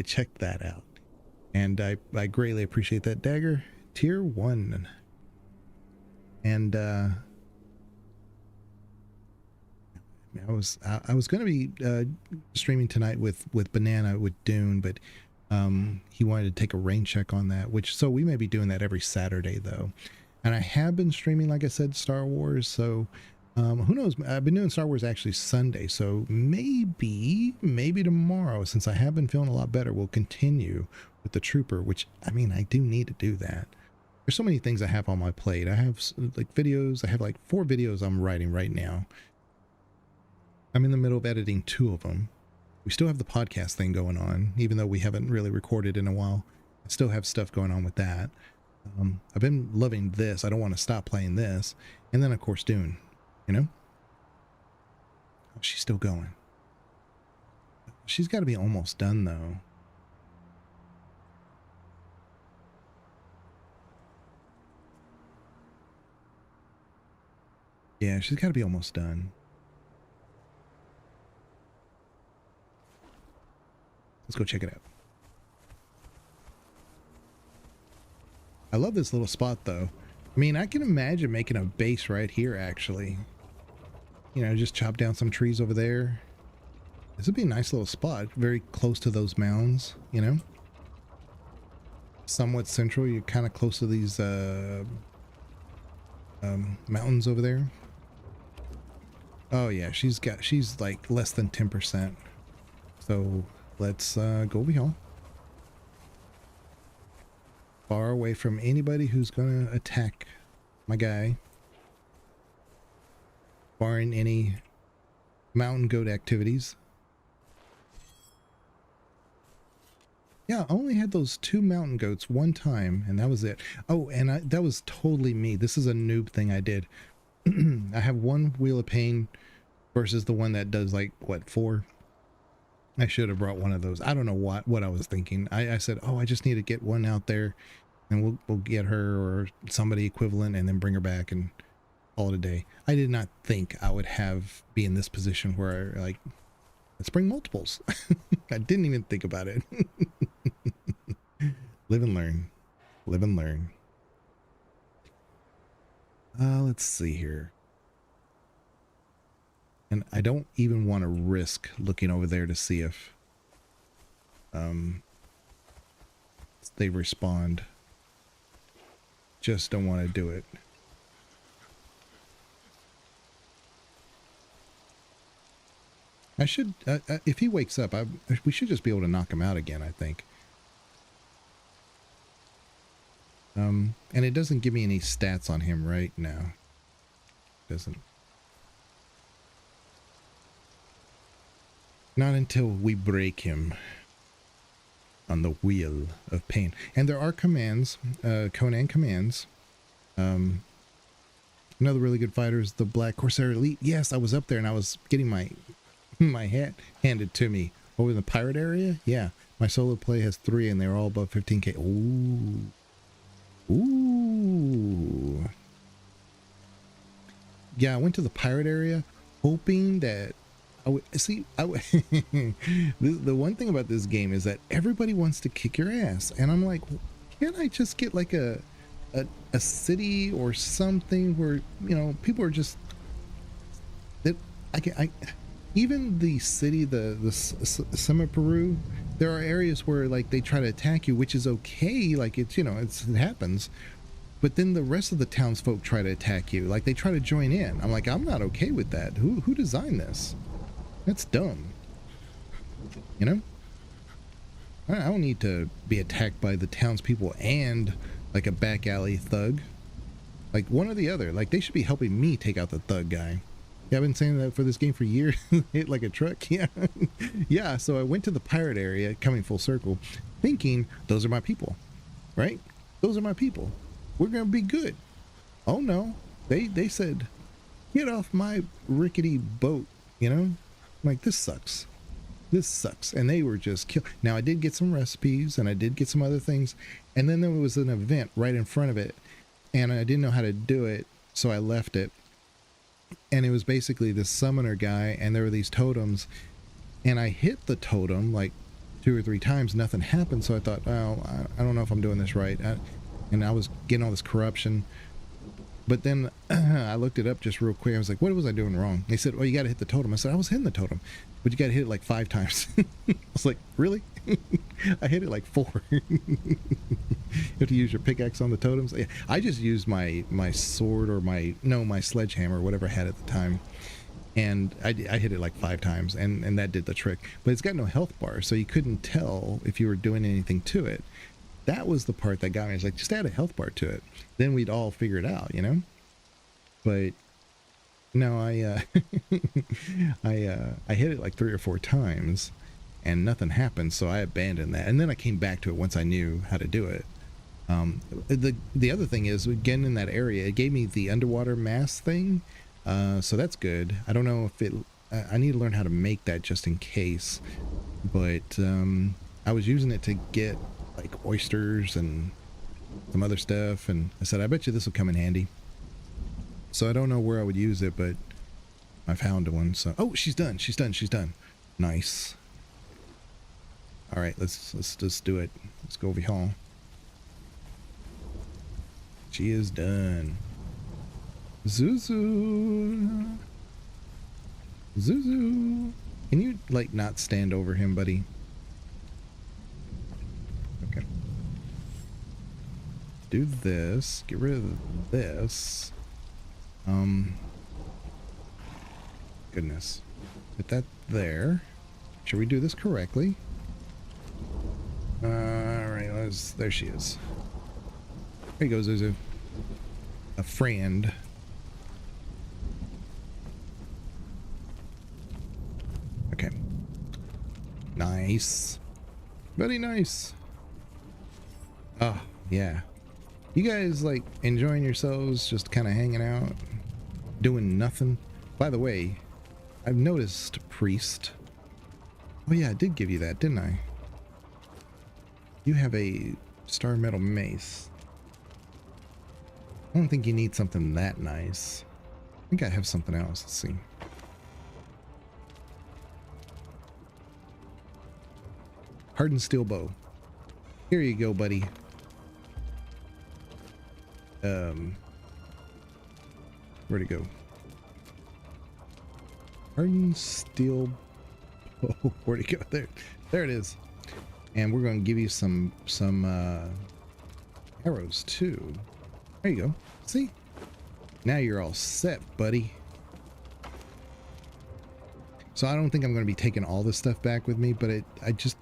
S1: check that out. And I greatly appreciate that, Dagger. Tier 1. And I was going to be streaming tonight with Banana with Dune, but he wanted to take a rain check on that, so we may be doing that every Saturday though. And I have been streaming, like I said, Star Wars, so who knows? I've been doing Star Wars actually Sunday, so maybe tomorrow, since I have been feeling a lot better, we'll continue with the Trooper, which I do need to do that. There's so many things I have on my plate. I have like videos. I have like 4 videos I'm writing right now. I'm in the middle of editing 2 of them. We still have the podcast thing going on, even though we haven't really recorded in a while. I still have stuff going on with that. I've been loving this. I don't want to stop playing this. And then, of course, Dune, Oh, she's still going. She's got to be almost done, though. Yeah, she's got to be almost done. Let's go check it out. I love this little spot though. I can imagine making a base right here actually. Just chop down some trees over there. This would be a nice little spot. Very close to those mounds, Somewhat central. You're kind of close to these mountains over there. Oh yeah, she's like less than 10%. So let's go over here. Far away from anybody who's gonna attack my guy. Barring any mountain goat activities. Yeah, I only had those 2 mountain goats one time, and that was it. Oh, and that was totally me. This is a noob thing I did. I have 1 Wheel of Pain versus the one that does like, what, 4? I should have brought one of those. I don't know what I was thinking. I said, oh, I just need to get one out there and we'll get her or somebody equivalent and then bring her back and call it a day. I did not think I would be in this position where let's bring multiples. I didn't even think about it. Live and learn. Live and learn. Let's see here. And I don't even want to risk looking over there to see if they respond. Just don't want to do it. I should, if he wakes up, we should just be able to knock him out again, I think. And it doesn't give me any stats on him right now. Doesn't. Not until we break him on the wheel of pain. And there are commands, Conan commands. Another really good fighter is the Black Corsair Elite. Yes, I was up there and I was getting my hat handed to me over in the pirate area. Yeah, my solo play has 3 and they're all above 15k. Ooh. Ooh. Yeah, I went to the pirate area hoping that I would see. The one thing about this game is that everybody wants to kick your ass, and I'm like, can't I just get like a city or something where, you know, people are just that even the city, the Semiperu, there are areas where like they try to attack you, which is okay, like it's, you know, it happens, but then the rest of the townsfolk try to attack you, like they try to join in. I'm like, I'm not okay with that. Who designed this? That's dumb. You know, I don't need to be attacked by the townspeople and like a back alley thug, like one or the other. Like they should be helping me take out the thug guy. Yeah, I've been saying that for this game for years. Hit like a truck. Yeah. Yeah, so I went to the pirate area, coming full circle, thinking those are my people, right? Those are my people. We're gonna be good. Oh no, they said, get off my rickety boat, you know? I'm like, this sucks. This sucks. And they were just killed. Now I did get some recipes and I did get some other things, and then there was an event right in front of it and I didn't know how to do it, so I left it. And it was basically this summoner guy, and there were these totems, and I hit the totem like 2 or 3 times, nothing happened. So I thought, oh, I don't know if I'm doing this right. And I was getting all this corruption. But then I looked it up just real quick. I was like, what was I doing wrong? They said, well, you got to hit the totem. I said, I was hitting the totem, but you got to hit it like 5 times. I was like, really? I hit it like 4. You have to use your pickaxe on the totems. Yeah, I just used my sword or my sledgehammer, whatever I had at the time. And I hit it like 5 times, and that did the trick. But it's got no health bar, so you couldn't tell if you were doing anything to it. That was the part that got me. It's like, just add a health bar to it. Then we'd all figure it out, you know? But no, I hit it like 3 or 4 times and nothing happened. So I abandoned that. And then I came back to it once I knew how to do it. The other thing is, again, in that area, it gave me the underwater mask thing. So that's good. I don't know if it, I need to learn how to make that just in case, but, I was using it to get like oysters and some other stuff, and I said, I bet you this will come in handy. So I don't know where I would use it, but I found one. So, oh, she's done. Nice. All right, let's just do it. Let's go over here. She is done. Zuzu. Can you like not stand over him, buddy? Okay. Do this. Get rid of this. Goodness. Put that there. Should we do this correctly? Alright, there she is. There you go, Zuzu. A friend. Okay. Nice. Very nice. Oh, yeah. You guys like enjoying yourselves, just kind of hanging out, doing nothing? By the way, I've noticed, priest. Oh yeah, I did give you that, didn't I? You have a star metal mace. I don't think you need something that nice. I think I have something else. Let's see. Hardened steel bow. Here you go, buddy. Where'd it go? Hardened steel. Oh, where'd it go? There it is. And we're going to give you some arrows too. There you go. See? Now you're all set, buddy. So I don't think I'm going to be taking all this stuff back with me, but I just,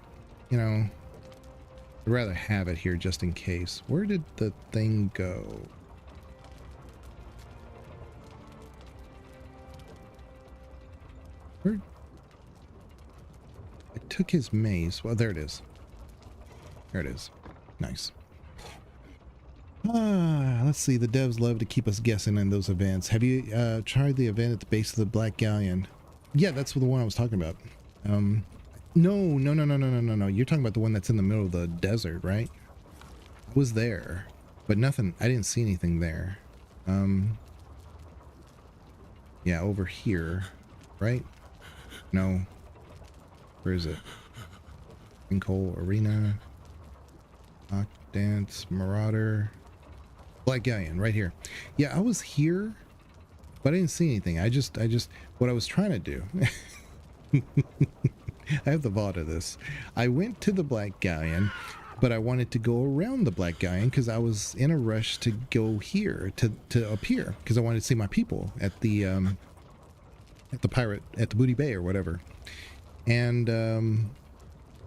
S1: you know, I'd rather have it here just in case. Where did the thing go? Where? I took his mace. Well, there it is. There it is. Nice. Let's see. The devs love to keep us guessing in those events. Have you tried the event at the base of the Black Galleon? Yeah, that's the one I was talking about. No. You're talking about the one that's in the middle of the desert, right? I was there, but nothing. I didn't see anything there. Yeah, over here, right? No. Where is it? Sinkhole Arena. Rock Dance, Marauder. Black Galleon, right here. Yeah, I was here, but I didn't see anything. I just, what I was trying to do. I have the VOD of this. I went to the Black Galleon, but I wanted to go around the Black Galleon because I was in a rush to go here, to up here, because I wanted to see my people at the Booty Bay or whatever. And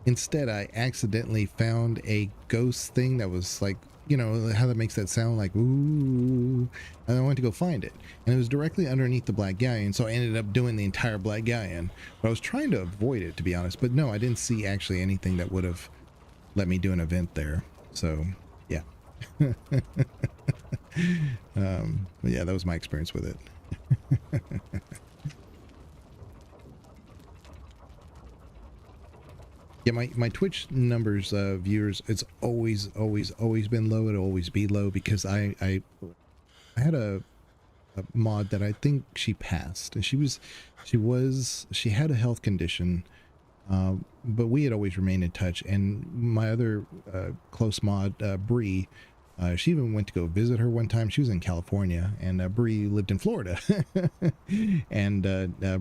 S1: instead, I accidentally found a ghost thing that was like, you know, how that makes that sound like, ooh, and I went to go find it. And it was directly underneath the Black Galleon, so I ended up doing the entire Black Galleon. But I was trying to avoid it, to be honest. But no, I didn't see actually anything that would have let me do an event there. So, yeah. But yeah, that was my experience with it. Yeah, my Twitch numbers, viewers, it's always been low. It'll always be low because I had a mod that I think she passed, and she had a health condition, but we had always remained in touch. And my other close mod, Bree, she even went to go visit her one time. She was in California, and Bree lived in Florida, and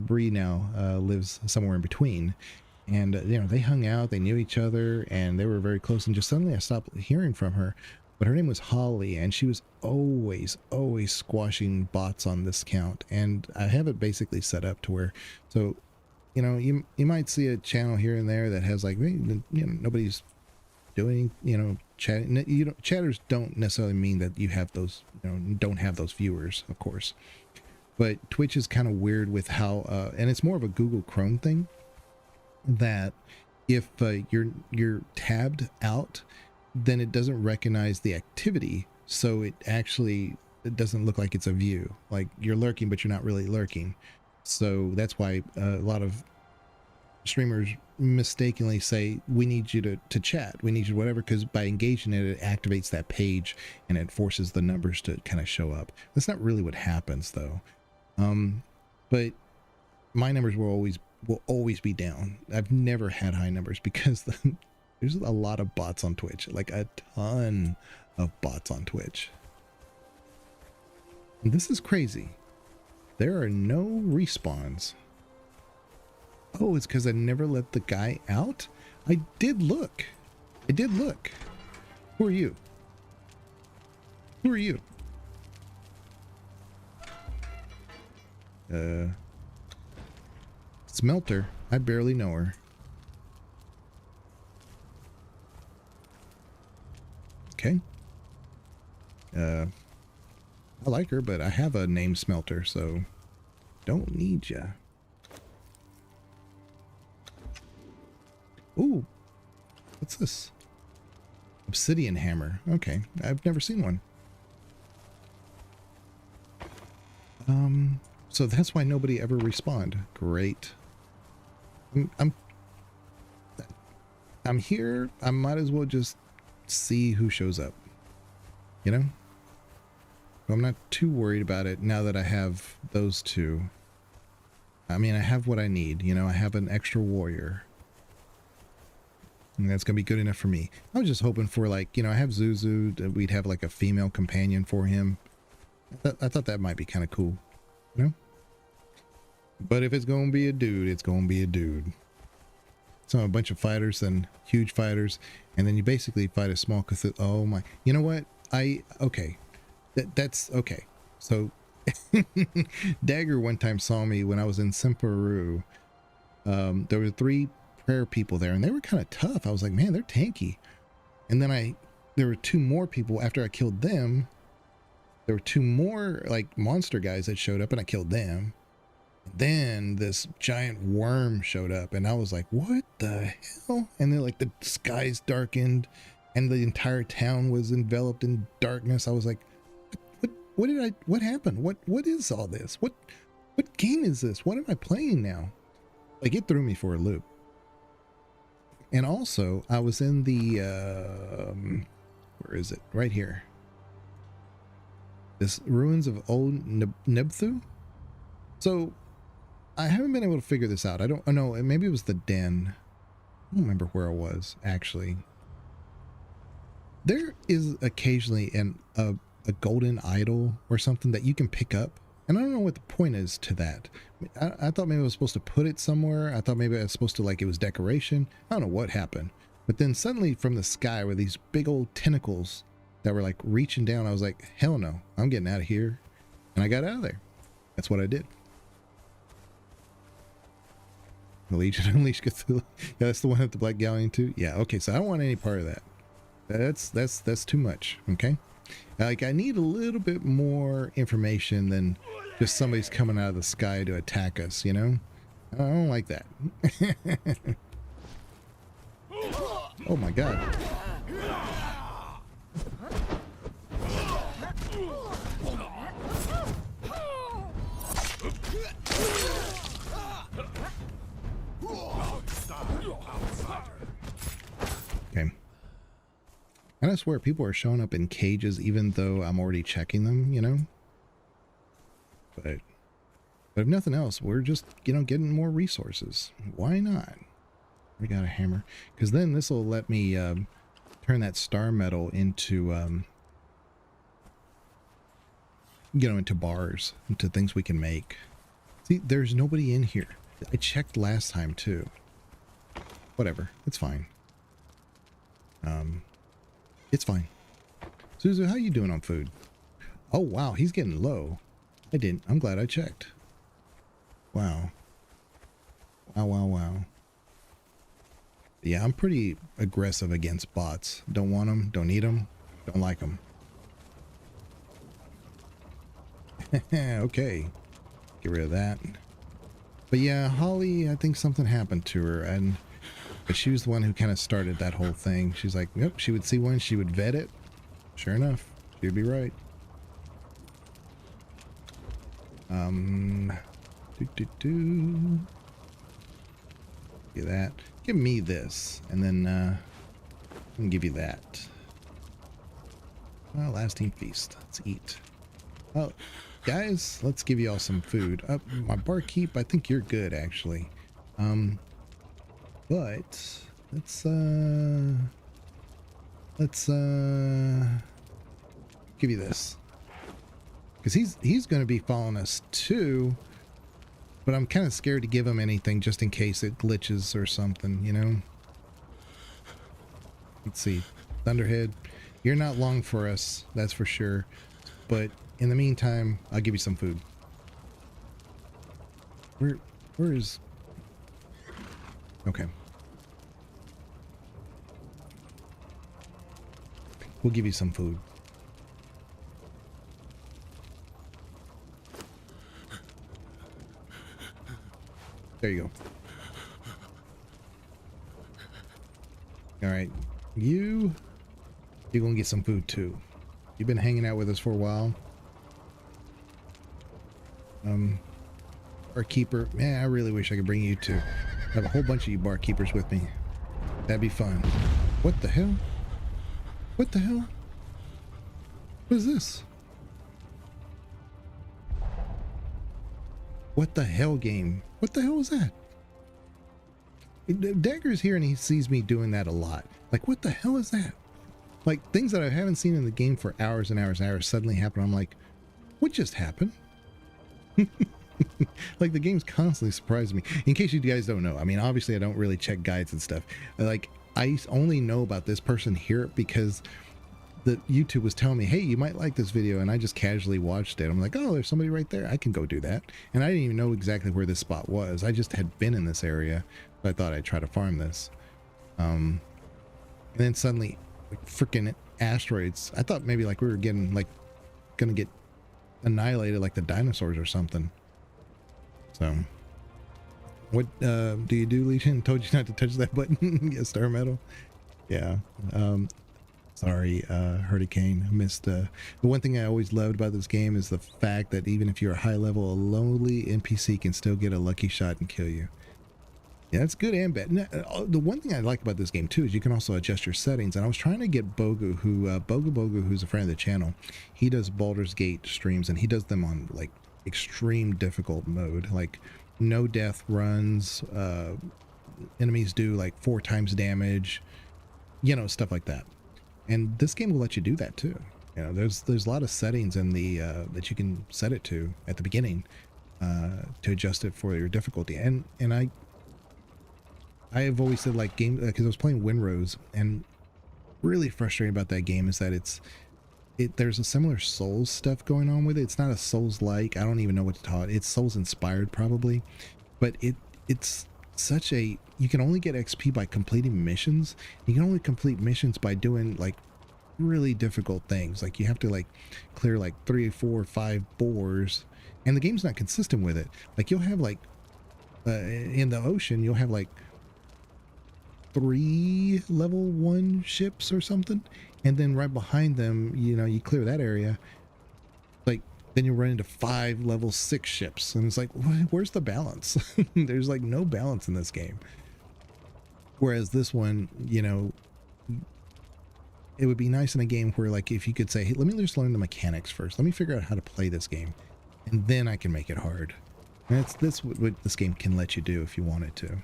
S1: Bree now lives somewhere in between. And, you know, they hung out, they knew each other, and they were very close. And just suddenly I stopped hearing from her. But her name was Holly, and she was always squashing bots on this count. And I have it basically set up to where, so, you know, you might see a channel here and there that has like, you know, nobody's doing, you know, chatting. You know, chatters don't necessarily mean that you have those, you know, don't have those viewers, of course. But Twitch is kind of weird with how, and it's more of a Google Chrome thing, that if you're tabbed out, then it doesn't recognize the activity, so it doesn't look like it's a view. Like you're lurking, but you're not really lurking. So that's why a lot of streamers mistakenly say, we need you to chat, we need you whatever, because by engaging it activates that page and it forces the numbers to kind of show up. That's not really what happens though. But my numbers will always be down. I've never had high numbers because there's a lot of bots on Twitch, like a ton of bots on Twitch. And this is crazy. There are no respawns. Oh, it's because I never let the guy out? I did look. Who are you? Who are you? Smelter. I barely know her. Okay. I like her, but I have a name Smelter, so don't need ya. Ooh. What's this? Obsidian hammer. Okay. I've never seen one. So that's why nobody ever respawned. Great. I'm here. I might as well just see who shows up, you know. I'm not too worried about it now that I have those two. I mean, I have what I need, you know. I have an extra warrior, and that's gonna be good enough for me. I was just hoping for, like, you know, I have Zuzu, we'd have like a female companion for him. I thought that might be kind of cool. you know? But if it's gonna be a dude, it's gonna be a dude. So a bunch of fighters, then huge fighters, and then you basically fight a small Cthulhu. Oh my! You know what? Okay. That's okay. So Dagger one time saw me when I was in Simperu. There were 3 prayer people there, and they were kind of tough. I was like, man, they're tanky. And then there were 2 more people after I killed them. There were 2 more like monster guys that showed up, and I killed them. Then this giant worm showed up, and I was like, what the hell? And then like the skies darkened and the entire town was enveloped in darkness. I was like, what happened? What is all this? What game is this? What am I playing now? Like, it threw me for a loop. And also I was in the where is it? Right here. This ruins of old Nebthu. So I haven't been able to figure this out. I don't know. Maybe it was the den. I don't remember where I was actually. There is occasionally a golden idol or something that you can pick up, and I don't know what the point is to that. I thought maybe I was supposed to put it somewhere. I thought maybe I was supposed to, like, it was decoration. I don't know what happened, but then suddenly from the sky were these big old tentacles that were like reaching down. I was like, hell no, I'm getting out of here, and I got out of there. That's what I did. Legion Unleashed Cthulhu. Yeah, that's the one at the Black Galleon too. Yeah, okay, so I don't want any part of that. That's too much. Okay, like, I need a little bit more information than just somebody's coming out of the sky to attack us, you know? I don't like that. Oh my god. Okay. And I swear people are showing up in cages even though I'm already checking them, you know? But if nothing else, we're just, you know, getting more resources. Why not? We got a hammer. Because then this will let me turn that star metal into, you know, into bars, into things we can make. See, there's nobody in here. I checked last time too. Whatever, it's fine. It's fine. Suzu, how you doing on food? Oh wow, he's getting low. I'm glad I checked. Wow. Wow. Yeah, I'm pretty aggressive against bots. Don't want them, don't need them, don't like them. Okay. Get rid of that. But yeah, Holly, I think something happened to her, but she was the one who kind of started that whole thing. She's like, nope, she would see one, she would vet it. Sure enough, she'd be right. Give that. Give me this, and then I can give you that. Lasting feast. Let's eat. Oh, guys, let's give you all some food. My barkeep, I think you're good actually. But let's give you this, because he's going to be following us too. But I'm kind of scared to give him anything just in case it glitches or something, you know. Let's see, Thunderhead, you're not long for us, that's for sure. But in the meantime, I'll give you some food. Where is? Okay. We'll give you some food. There you go. All right, you're gonna get some food too. You've been hanging out with us for a while. Barkeeper, man, I really wish I could bring you two. I have a whole bunch of you barkeepers with me. That'd be fun. What the hell? What the hell? What is this? What the hell game? What the hell was that? Dagger's here and he sees me doing that a lot. Like, what the hell is that? Like, things that I haven't seen in the game for hours and hours and hours suddenly happen. I'm like, what just happened? Like the game's constantly surprising me. In case you guys don't know, I mean, obviously I don't really check guides and stuff. Like I only know about this person here because the YouTube was telling me, hey, you might like this video, and I just casually watched it. I'm like, oh, there's somebody right there, I can go do that. And I didn't even know exactly where this spot was. I just had been in this area, so I thought I'd try to farm this. And then suddenly like, freaking asteroids. I thought maybe like we were getting like gonna get annihilated like the dinosaurs or something. So what do you do, Legion? Told you not to touch that button. Get star medal. Yeah. Sorry, Hurricane. I missed the one thing I always loved about this game is the fact that even if you're a high level, a lonely NPC can still get a lucky shot and kill you. Yeah, that's good and bad. The one thing I like about this game too is you can also adjust your settings. And I was trying to get Bogu, who's a friend of the channel. He does Baldur's Gate streams, and he does them on like extreme difficult mode, like no death runs. Enemies do like 4 times damage, you know, stuff like that. And this game will let you do that too. You know, there's a lot of settings in the that you can set it to at the beginning to adjust it for your difficulty. And I have always said like game because I was playing Winrose, and really frustrating about that game is that there's a similar Souls stuff going on with it. It's not a Souls like, I don't even know what to call it. It's Souls inspired probably, but it's such a, you can only get XP by completing missions. You can only complete missions by doing like really difficult things. Like you have to like clear like 3, 4, 5 boars, and the game's not consistent with it. Like you'll have like in the ocean you'll have like 3 level 1 ships or something, and then right behind them, you know, you clear that area, like then you run into 5 level 6 ships, and it's like, where's the balance? There's like no balance in this game. Whereas this one, you know, it would be nice in a game where like if you could say, hey, let me just learn the mechanics first, let me figure out how to play this game, and then I can make it hard. And that's what this game can let you do if you wanted to.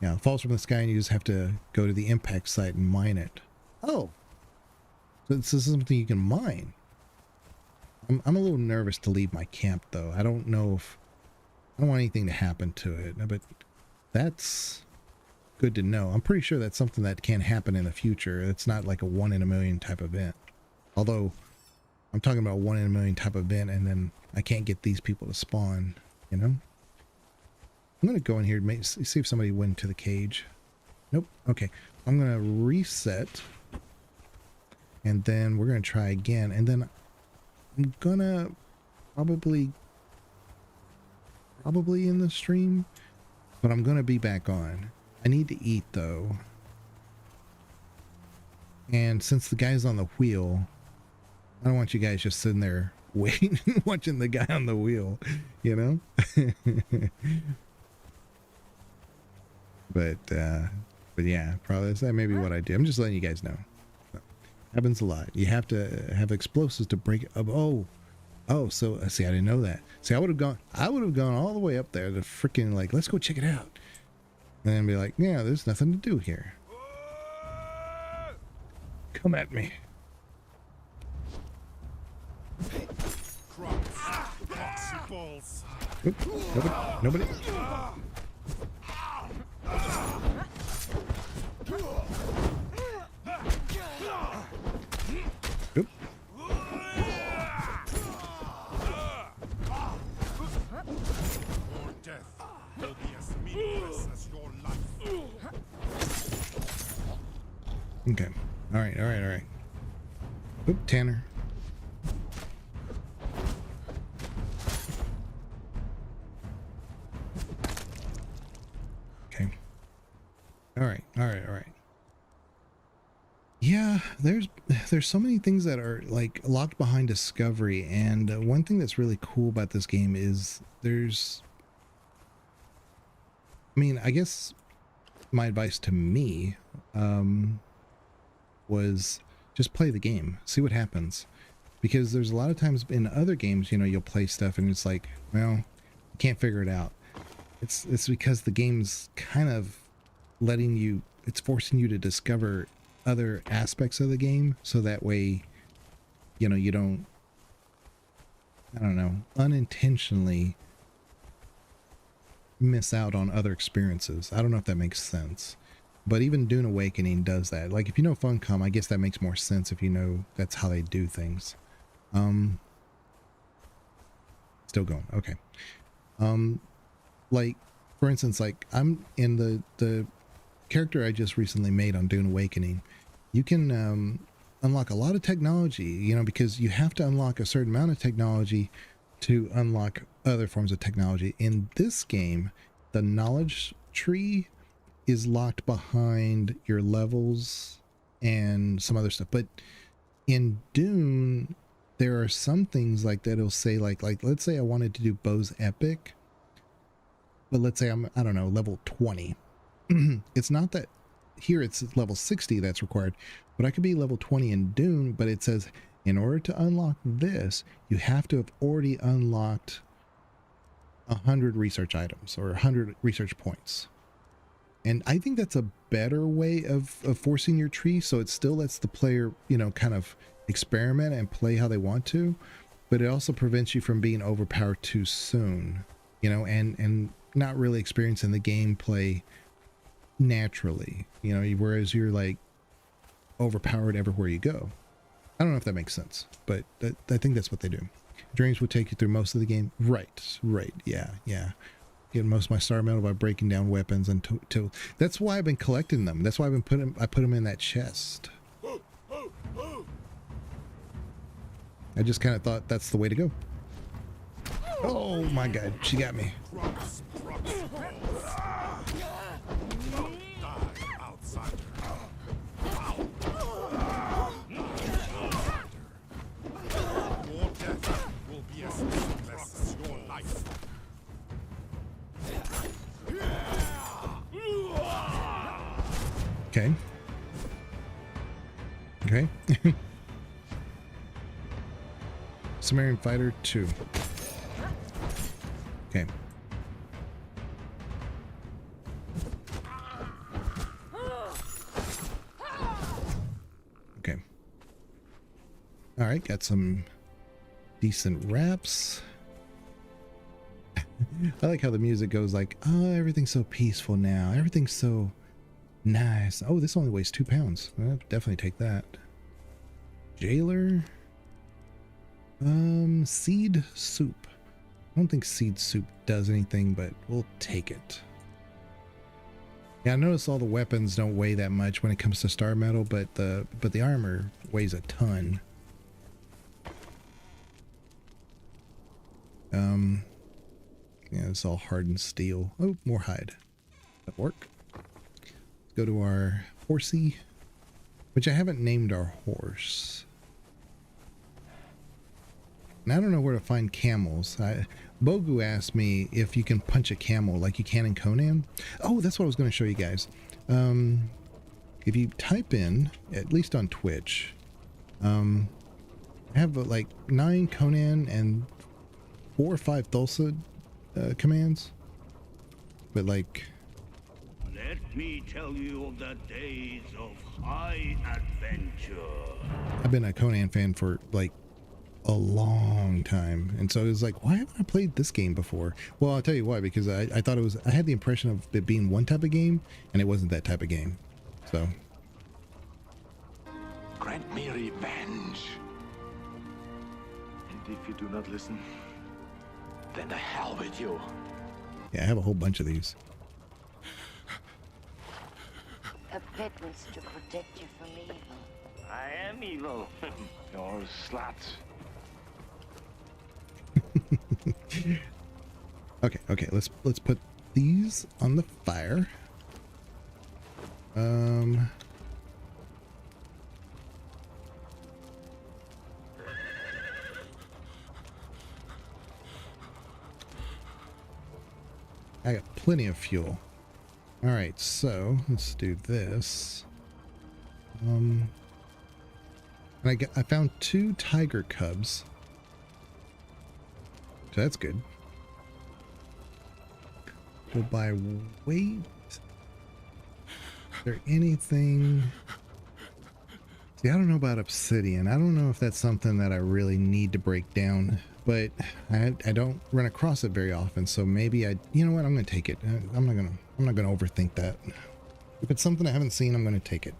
S1: Yeah, it falls from the sky and you just have to go to the impact site and mine it. Oh, so this is something you can mine. I'm a little nervous to leave my camp though. I don't know if, I don't want anything to happen to it, but that's good to know. I'm pretty sure that's something that can happen in the future. It's not like a 1 in a million type event. Although I'm talking about 1 in a million type event, and then I can't get these people to spawn, you know? I'm going to go in here and see if somebody went to the cage. Nope. Okay. I'm going to reset, and then we're going to try again, and then I'm going to probably in the stream, but I'm going to be back on. I need to eat though. And since the guy's on the wheel, I don't want you guys just sitting there waiting, watching the guy on the wheel, you know? But yeah, probably that may be what I do. I'm just letting you guys know. Happens a lot. You have to have explosives to break it up. Oh, so see, I didn't know that. See, I would have gone all the way up there to freaking like, let's go check it out. And then be like, yeah, there's nothing to do here. Come at me.
S2: Balls.
S1: Oop, nobody. Oop.
S2: Your death will be as meaningless as your life.
S1: Okay. All right. Oop, Tanner. Okay. All right. Yeah, there's so many things that are like locked behind discovery, and one thing that's really cool about this game is I mean, I guess my advice to me was just play the game, see what happens, because there's a lot of times in other games, you know, you'll play stuff and it's like, well, you can't figure it out. It's because the game's kind of letting you, it's forcing you to discover other aspects of the game, so that way, you know, you don't I don't know, unintentionally miss out on other experiences. I don't know if that makes sense. But even Dune Awakening does that. Like, if you know Funcom, I guess that makes more sense if you know that's how they do things. Still going. Okay. Like, for instance, like, I'm in the character I just recently made on Dune Awakening. You can unlock a lot of technology, you know, because you have to unlock a certain amount of technology to unlock other forms of technology. In this game, the knowledge tree is locked behind your levels and some other stuff. But in Dune, there are some things like that. It'll say like let's say I wanted to do Bo's Epic, but let's say I don't know, level 20. It's not that here it's level 60 that's required, but I could be level 20 in Dune, but it says in order to unlock this, you have to have already unlocked 100 research items or 100 research points. And I think that's a better way of forcing your tree, so it still lets the player, you know, kind of experiment and play how they want to, but it also prevents you from being overpowered too soon, you know, and not really experiencing the gameplay naturally, you know, whereas you're like overpowered everywhere you go. I don't know if that makes sense, but I think that's what they do. Dreams will take you through most of the game. Right. Yeah. Get most of my star metal by breaking down weapons and that's why I've been collecting them. That's why I put them in that chest. I just kind of thought that's the way to go. Oh my god, she got me. Okay. Sumerian Fighter 2. Okay. Okay. All right, got some decent raps. I like how the music goes like, oh, everything's so peaceful now. Everything's so nice. Oh, this only weighs 2 pounds. I'll definitely take that. Jailer. Seed soup. I don't think seed soup does anything, but we'll take it. Yeah, I notice all the weapons don't weigh that much when it comes to star metal, but the armor weighs a ton. Yeah, it's all hardened steel. Oh, more hide. That'll work. Let's go to our horsey, which I haven't named our horse. And I don't know where to find camels. Bogu asked me if you can punch a camel like you can in Conan. Oh, that's what I was going to show you guys. If you type in, at least on Twitch, I have like 9 Conan and 4 or 5 Thulsa commands. But like...
S6: Let me tell you of the days of high adventure.
S1: I've been a Conan fan for like a long time, and so it was like, why haven't I played this game before? Well, I'll tell you why, because I thought it was, I had the impression of it being one type of game, and it wasn't that type of game. So
S7: grant me revenge, and if you do not listen, then to hell with you.
S1: yeah, I have a whole bunch of these.
S8: A pet was to protect you from evil.
S7: I am evil. You're sluts.
S1: Okay, let's put these on the fire. I got plenty of fuel. All right, so let's do this. And I found 2 tiger cubs. So that's good. Go by weight. Is there anything? See, I don't know about obsidian. I don't know if that's something that I really need to break down but I don't run across it very often. So maybe you know what, I'm gonna take it. I'm not gonna overthink that. If it's something I haven't seen, I'm gonna take it.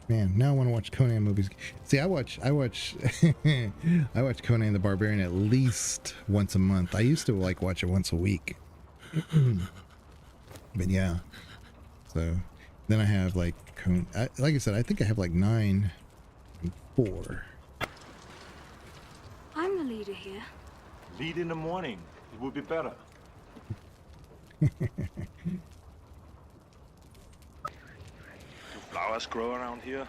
S1: Man, now I want to watch Conan movies. See, I watch I watch Conan the Barbarian at least once a month. I used to like watch it once a week. But yeah. So then I have like like I said, I think I have like 9 and 4.
S5: I'm the leader here.
S7: Lead in the morning. It would be better. Do flowers grow around here?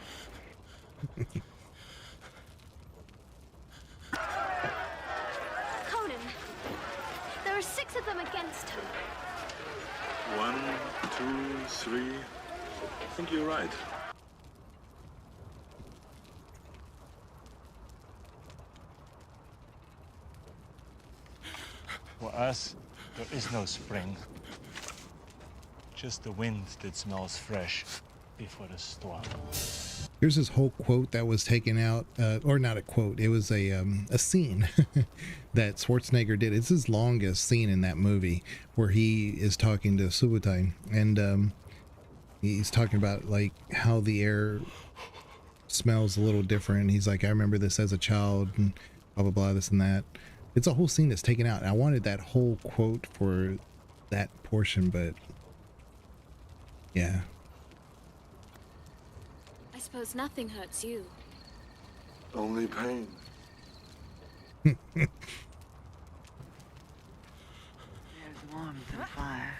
S5: Conan, there are 6 of them against him.
S7: 1, 2, 3. I think you're right.
S9: For us, there is no spring. Just the wind that smells fresh before the storm.
S1: Here's this whole quote that was taken out, or not a quote. It was a scene that Schwarzenegger did. It's his longest scene in that movie, where he is talking to Subutai, and he's talking about like how the air smells a little different. He's like, I remember this as a child, and blah blah blah, this and that. It's a whole scene that's taken out. I wanted that whole quote for that portion, but yeah.
S5: I suppose nothing hurts you.
S7: Only pain.
S10: There's warmth and fire.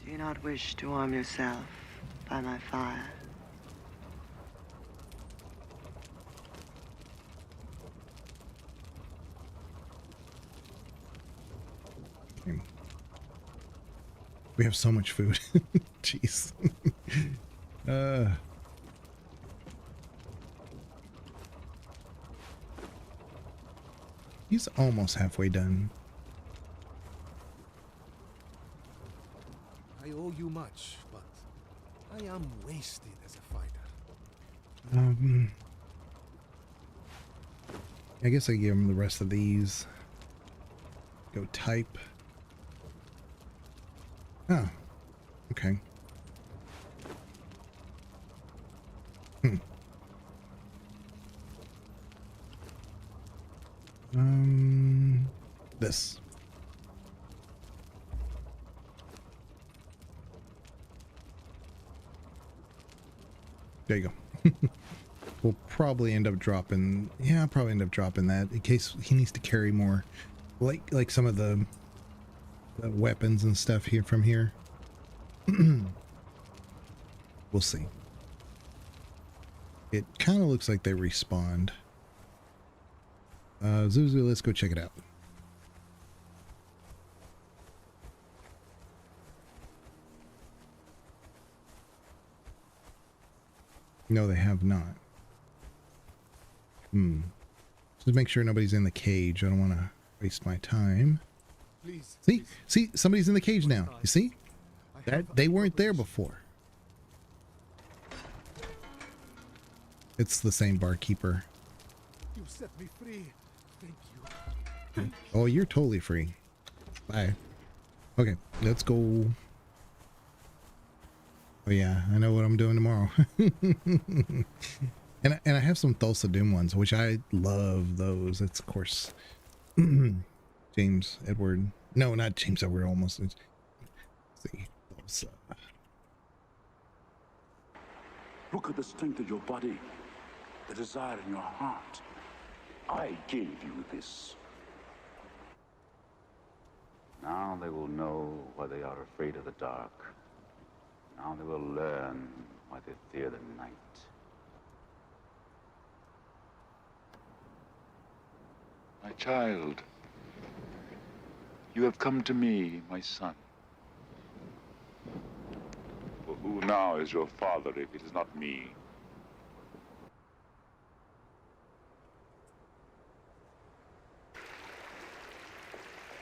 S10: Do you not wish to warm yourself by my fire?
S1: We have so much food. Jeez. He's almost halfway done.
S4: I owe you much, but I am wasted as a fighter.
S1: I guess I give him the rest of these. Go type. Oh, okay. This. There you go. We'll probably end up dropping. Yeah, I'll probably end up dropping that in case he needs to carry more, like some of the weapons and stuff here from here. We'll see. It kind of looks like they respawned. Zuzu, let's go check it out. No, they have not. Just make sure nobody's in the cage. I don't want to waste my time.
S4: Please.
S1: See, somebody's in the cage now. You see? That they weren't there before. It's the same barkeeper.
S4: You set me free. Thank you.
S1: Oh, you're totally free. Bye. Okay, let's go. Oh yeah, I know what I'm doing tomorrow. and I have some Thulsa Doom ones, which I love those. It's of course James Edward. No, not James Edward. Almost. Let's see. Thulsa.
S11: Look at the strength of your body, the desire in your heart. I gave you this. Now they will know why they are afraid of the dark. Now they will learn why they fear the night. My child, you have come to me, my son. For who now is your father if it is not me?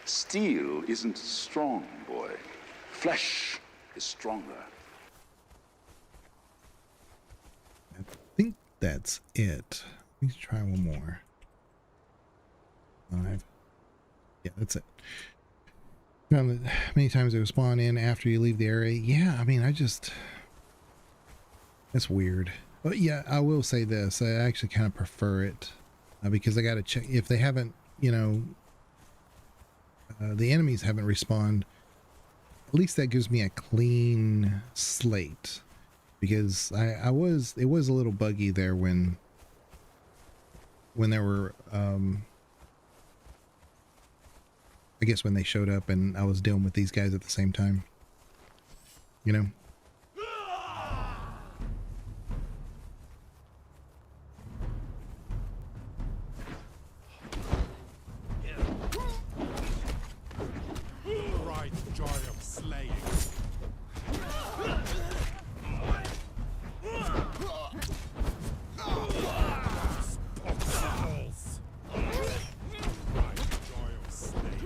S11: Steel isn't strong, boy. Flesh is stronger.
S1: that's it. Let's try one more. 5. Yeah, that's it. Found that many times they will spawn in after you leave the area. Yeah, I mean, that's weird. But yeah, I will say this. I actually kind of prefer it because I got to check if they haven't, you know, the enemies haven't respawned. At least that gives me a clean slate, because it was a little buggy there when there were I guess when they showed up and I was dealing with these guys at the same time, you know.
S2: Bright joy of slaying. Balls. Bright joy of slaying.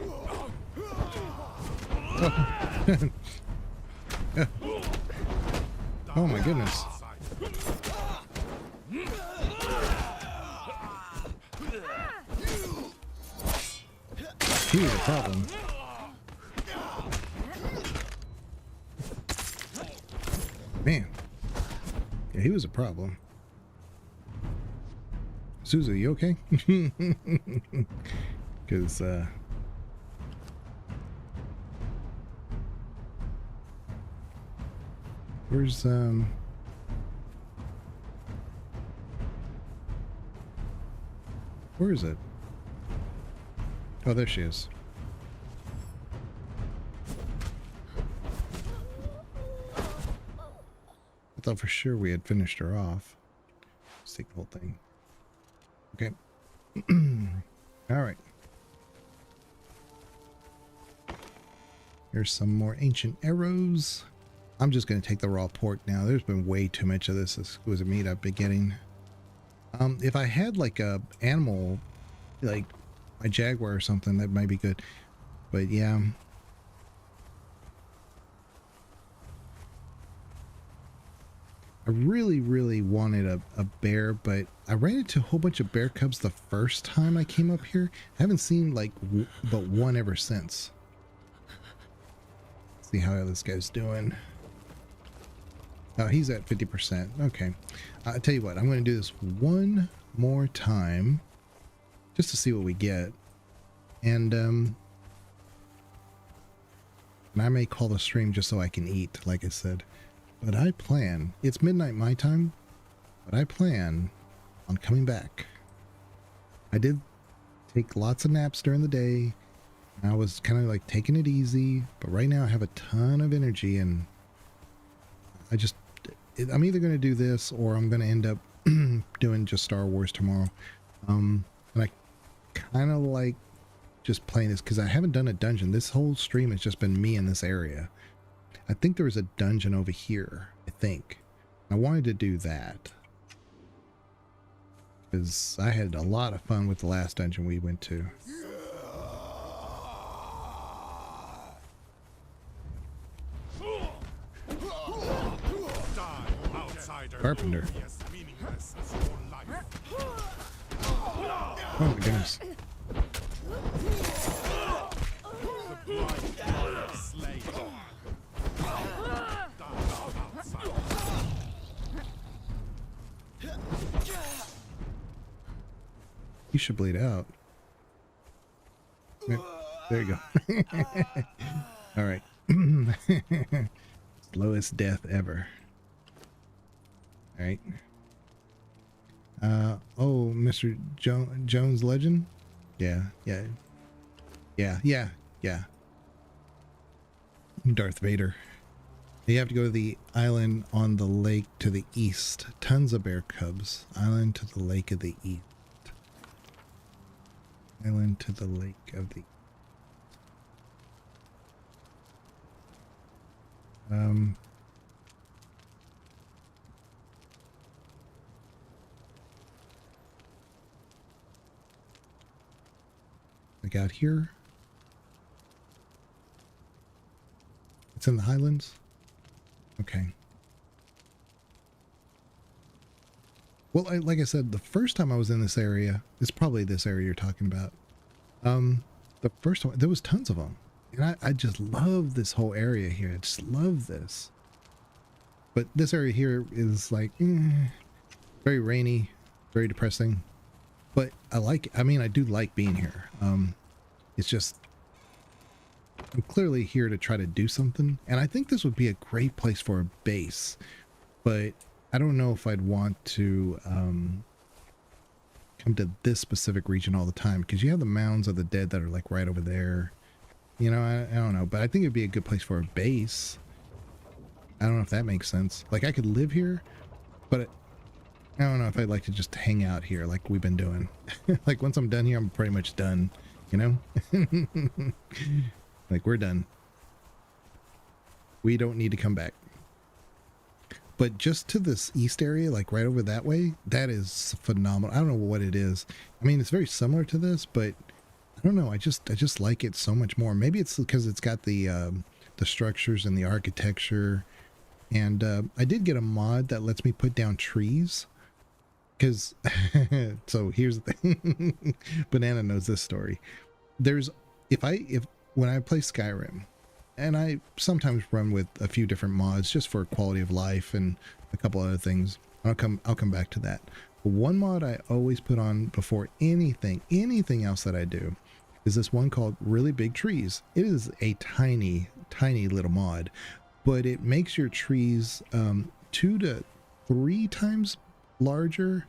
S1: Oh my goodness. He was a problem. Man. Yeah, he was a problem. Susie, you okay? Because, where's, where is it? Oh, there she is. I thought for sure we had finished her off. Let's take the whole thing. Okay. All right. Here's some more ancient arrows. I'm just going to take the raw pork now. There's been way too much of this exquisite meat I've been getting. If I had like a animal, like my jaguar or something, that might be good. But yeah. I really, really wanted a bear, but I ran into a whole bunch of bear cubs the first time I came up here. I haven't seen like but one ever since. Let's see how this guy's doing. Oh, he's at 50%. Okay. I'll tell you what, I'm going to do this one more time just to see what we get. And I may call the stream just so I can eat, like I said. But I plan, it's midnight my time, but I plan on coming back. I did take lots of naps during the day, and I was kind of like taking it easy, but right now I have a ton of energy, and I'm either going to do this or I'm going to end up doing just Star Wars tomorrow. And I kind of like just playing this because I haven't done a dungeon. This whole stream has just been me in this area. I think there was a dungeon over here, I think. I wanted to do that because I had a lot of fun with the last dungeon we went to. Carpenter. Oh my goodness. You should bleed out. There you go. All right. Slowest death ever. All right. Oh, Mr. Jones Legend? Yeah. Darth Vader. You have to go to the island on the lake to the east. Tons of bear cubs. Island to the lake of the east. Island to the lake of the I got here. It's in the Highlands. Okay. Well, like I said, the first time I was in this area, it's probably this area you're talking about. The first one, there was tons of them. And I just love this whole area here. I just love this. But this area here is like, very rainy, very depressing. But I like it. I mean, I do like being here. It's just, I'm clearly here to try to do something. And I think this would be a great place for a base. But I don't know if I'd want to come to this specific region all the time, because you have the mounds of the dead that are like right over there. You know, I don't know, but I think it'd be a good place for a base. I don't know if that makes sense. Like, I could live here, but I don't know if I'd like to just hang out here like we've been doing. Like, once I'm done here, I'm pretty much done, you know? Like, we're done. We don't need to come back. But just to this east area, like right over that way, that is phenomenal. I don't know what it is. I mean, it's very similar to this, but I don't know. I just like it so much more. Maybe it's because it's got the structures and the architecture. And I did get a mod that lets me put down trees. Because, so here's the thing. Banana knows this story. There's, when I play Skyrim, and I sometimes run with a few different mods just for quality of life and a couple other things. I'll come back to that. But one mod I always put on before anything else that I do is this one called Really Big Trees. It is a tiny little mod, but it makes your trees 2 to 3 times larger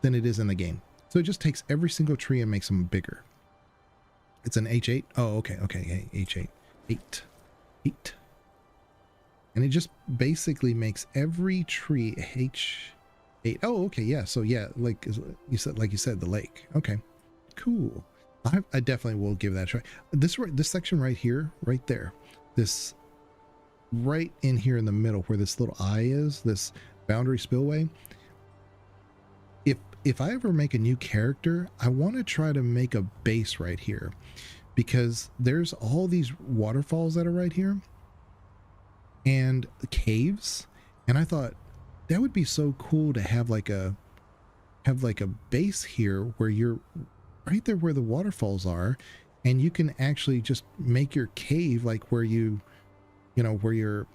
S1: than it is in the game. So it just takes every single tree and makes them bigger. It's an H8. Oh, okay, hey, H8. 8. And it just basically makes every tree H8. Oh, okay, yeah. So yeah, like you said, the lake. Okay, cool. I definitely will give that a try. This section right here, right there, this right in here in the middle where this little eye is, this boundary spillway. If I ever make a new character, I want to try to make a base right here, because there's all these waterfalls that are right here and caves, and I thought that would be so cool to have like a base here where you're right there where the waterfalls are, and you can actually just make your cave like where you know where your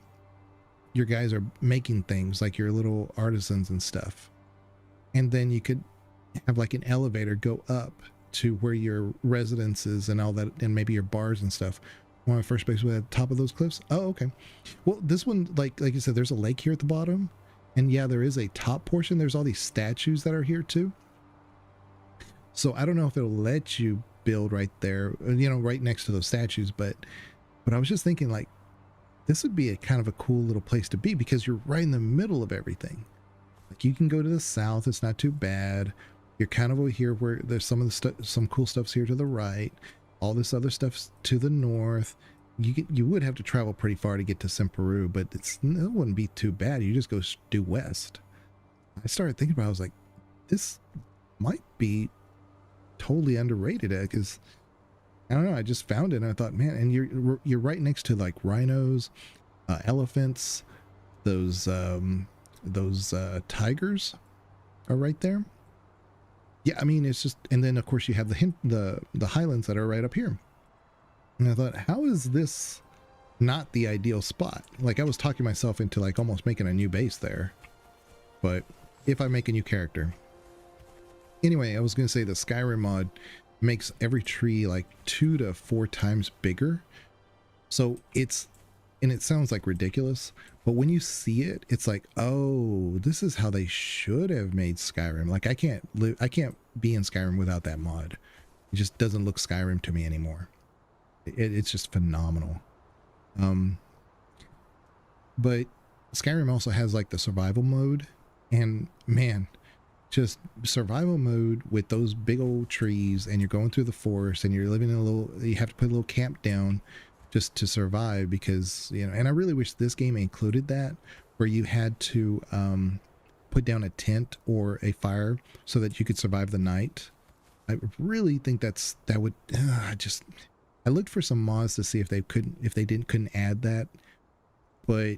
S1: guys are making things, like your little artisans and stuff. And then you could have like an elevator go up to where your residences and all that, and maybe your bars and stuff. One of my first bases was at the top of those cliffs. Oh, okay. Well, this one, like you said, there's a lake here at the bottom, and yeah, there is a top portion. There's all these statues that are here too. So I don't know if it'll let you build right there, you know, right next to those statues. But I was just thinking, like, this would be a kind of a cool little place to be, because you're right in the middle of everything. Like, you can go to the south, it's not too bad. You're kind of over here where there's some cool stuff's here to the right. All this other stuff's to the north. You would have to travel pretty far to get to Simperu, but it wouldn't be too bad. You just go due west. I started thinking about it, I was like, this might be totally underrated, because I don't know, I just found it and I thought, man, and you're right next to like rhinos, elephants, those tigers are right there. Yeah, I mean, it's just, and then of course you have the highlands that are right up here. And I thought, how is this not the ideal spot? Like, I was talking myself into like almost making a new base there. But if I make a new character. Anyway, I was going to say the Skyrim mod makes every tree like 2 to 4 times bigger. So and it sounds like ridiculous, but when you see it, it's like, oh, this is how they should have made Skyrim. Like, I can't be in Skyrim without that mod. It just doesn't look Skyrim to me anymore. It's just phenomenal. But Skyrim also has like the survival mode, and man, just survival mode with those big old trees, and you're going through the forest, and you're living in you have to put a little camp down just to survive, because, you know, and I really wish this game included that, where you had to put down a tent or a fire so that you could survive the night. I really think that would I looked for some mods to see if they couldn't add that, but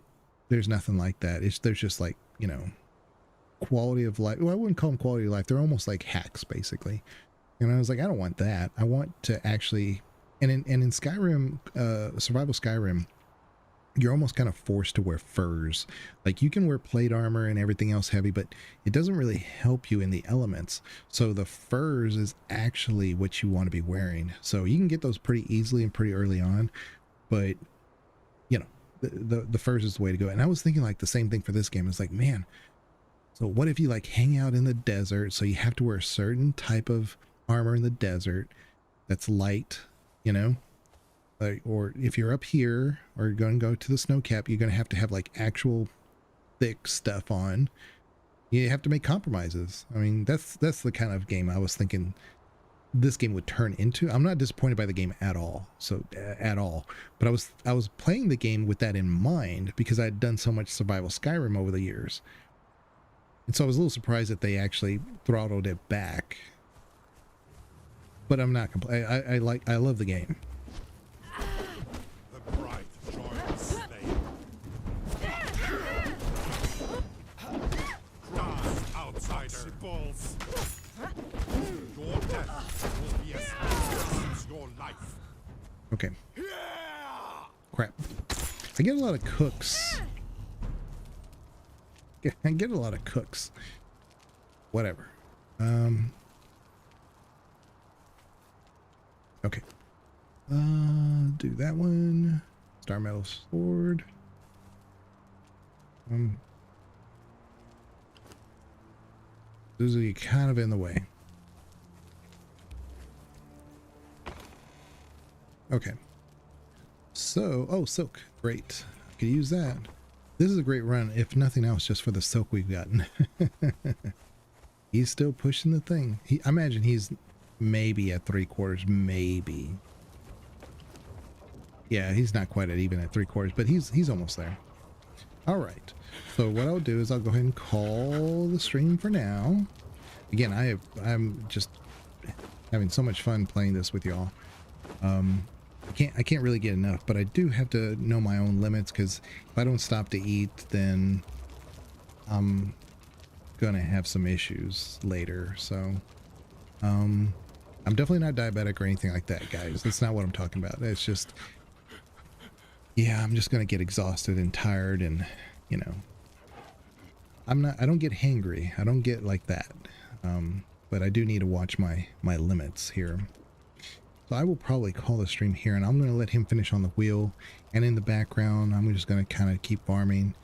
S1: there's nothing like that. There's just like, you know, quality of life. Well, I wouldn't call them quality of life. They're almost like hacks, basically. And I was like, I don't want that. I want to actually, and in Skyrim, survival Skyrim, you're almost kind of forced to wear furs. Like you can wear plate armor and everything else heavy, but it doesn't really help you in the elements. So the furs is actually what you want to be wearing. So you can get those pretty easily and pretty early on, but you know, the furs is the way to go. And I was thinking like the same thing for this game. It's like, man, so what if you like hang out in the desert? So you have to wear a certain type of armor in the desert that's light, you know? Or if you're up here or you're going to go to the snow cap, you're going to have like actual thick stuff on. You have to make compromises. I mean, that's the kind of game I was thinking this game would turn into. I'm not disappointed by the game at all. So at all, but I was playing the game with that in mind because I had done so much survival Skyrim over the years. And so I was a little surprised that they actually throttled it back. But I'm not complaining. I love the game.
S2: The bright joy of slaying. Die, outsider. Balls. Your death will be as fast as your life.
S1: Okay. Crap. I get a lot of cooks. I get a lot of cooks. Whatever. Okay. Do that one. Star Metal Sword. Those are kind of in the way. Okay. So, oh, silk. Great. I could use that. This is a great run, if nothing else, just for the silk we've gotten. He's still pushing the thing. I imagine he's maybe at 3/4, maybe. Yeah, he's not quite even at 3/4, but he's almost there. All right. So what I'll do is I'll go ahead and call the stream for now. Again, I'm just having so much fun playing this with y'all. I can't really get enough, but I do have to know my own limits, because if I don't stop to eat, then I'm gonna have some issues later. So I'm definitely not diabetic or anything like that, guys. That's not what I'm talking about. It's just, yeah, I'm just gonna get exhausted and tired, and you know, I don't get hangry. I don't get like that. But I do need to watch my limits here. So I will probably call the stream here, and I'm going to let him finish on the wheel, and in the background I'm just going to kind of keep farming.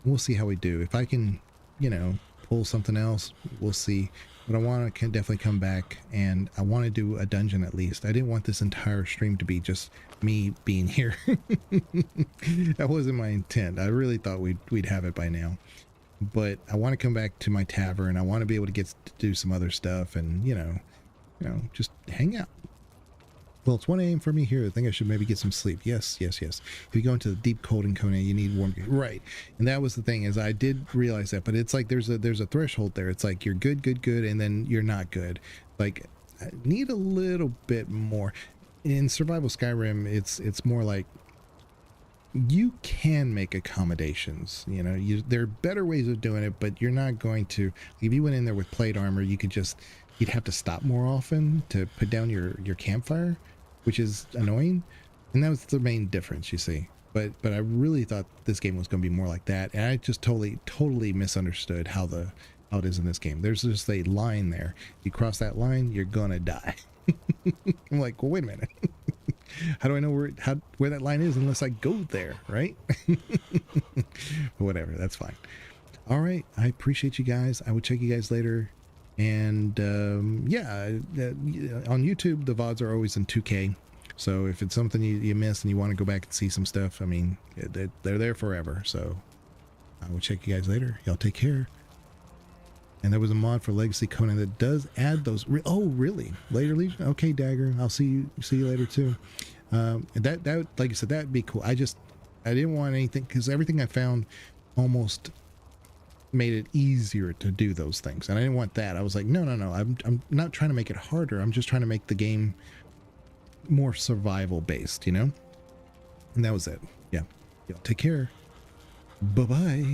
S1: We'll see how we do. If I can, you know, pull something else, we'll see. But I want to definitely come back, and I want to do a dungeon at least. I didn't want this entire stream to be just me being here. That wasn't my intent. I really thought we'd have it by now. But I want to come back to my tavern. I want to be able to get to do some other stuff, and you know, just hang out. Well, it's 1 a.m. for me here. I think I should maybe get some sleep. Yes. If you go into the deep cold in Conan, you need warm. Right. And that was the thing, is I did realize that, but it's like there's a threshold there. It's like you're good, and then you're not good. Like, I need a little bit more. In survival Skyrim, it's more like you can make accommodations. You know, there are better ways of doing it, but you're not going to. If you went in there with plate armor, you'd have to stop more often to put down your campfire, which is annoying. And that was the main difference, you see. But I really thought this game was going to be more like that, and I just totally misunderstood how it is in this game. There's just a line there. You cross that line, you're gonna die. I'm like, well, wait a minute. How do I know where that line is unless I go there, right? But whatever, that's fine. All right, I appreciate you guys. I will check you guys later. And yeah, on YouTube, the VODs are always in 2K. So if it's something you missed and you want to go back and see some stuff, I mean, they're there forever. So I will check you guys later. Y'all take care. And there was a mod for Legacy Conan that does add those. Oh, really? Later Legion? Okay, Dagger. I'll see you later too. That like I said, that'd be cool. I didn't want anything, because everything I found almost made it easier to do those things, and I didn't want that. I was like, no. I'm not trying to make it harder. I'm just trying to make the game more survival based, you know. And that was it. Yeah. Y'all take care. Bye bye.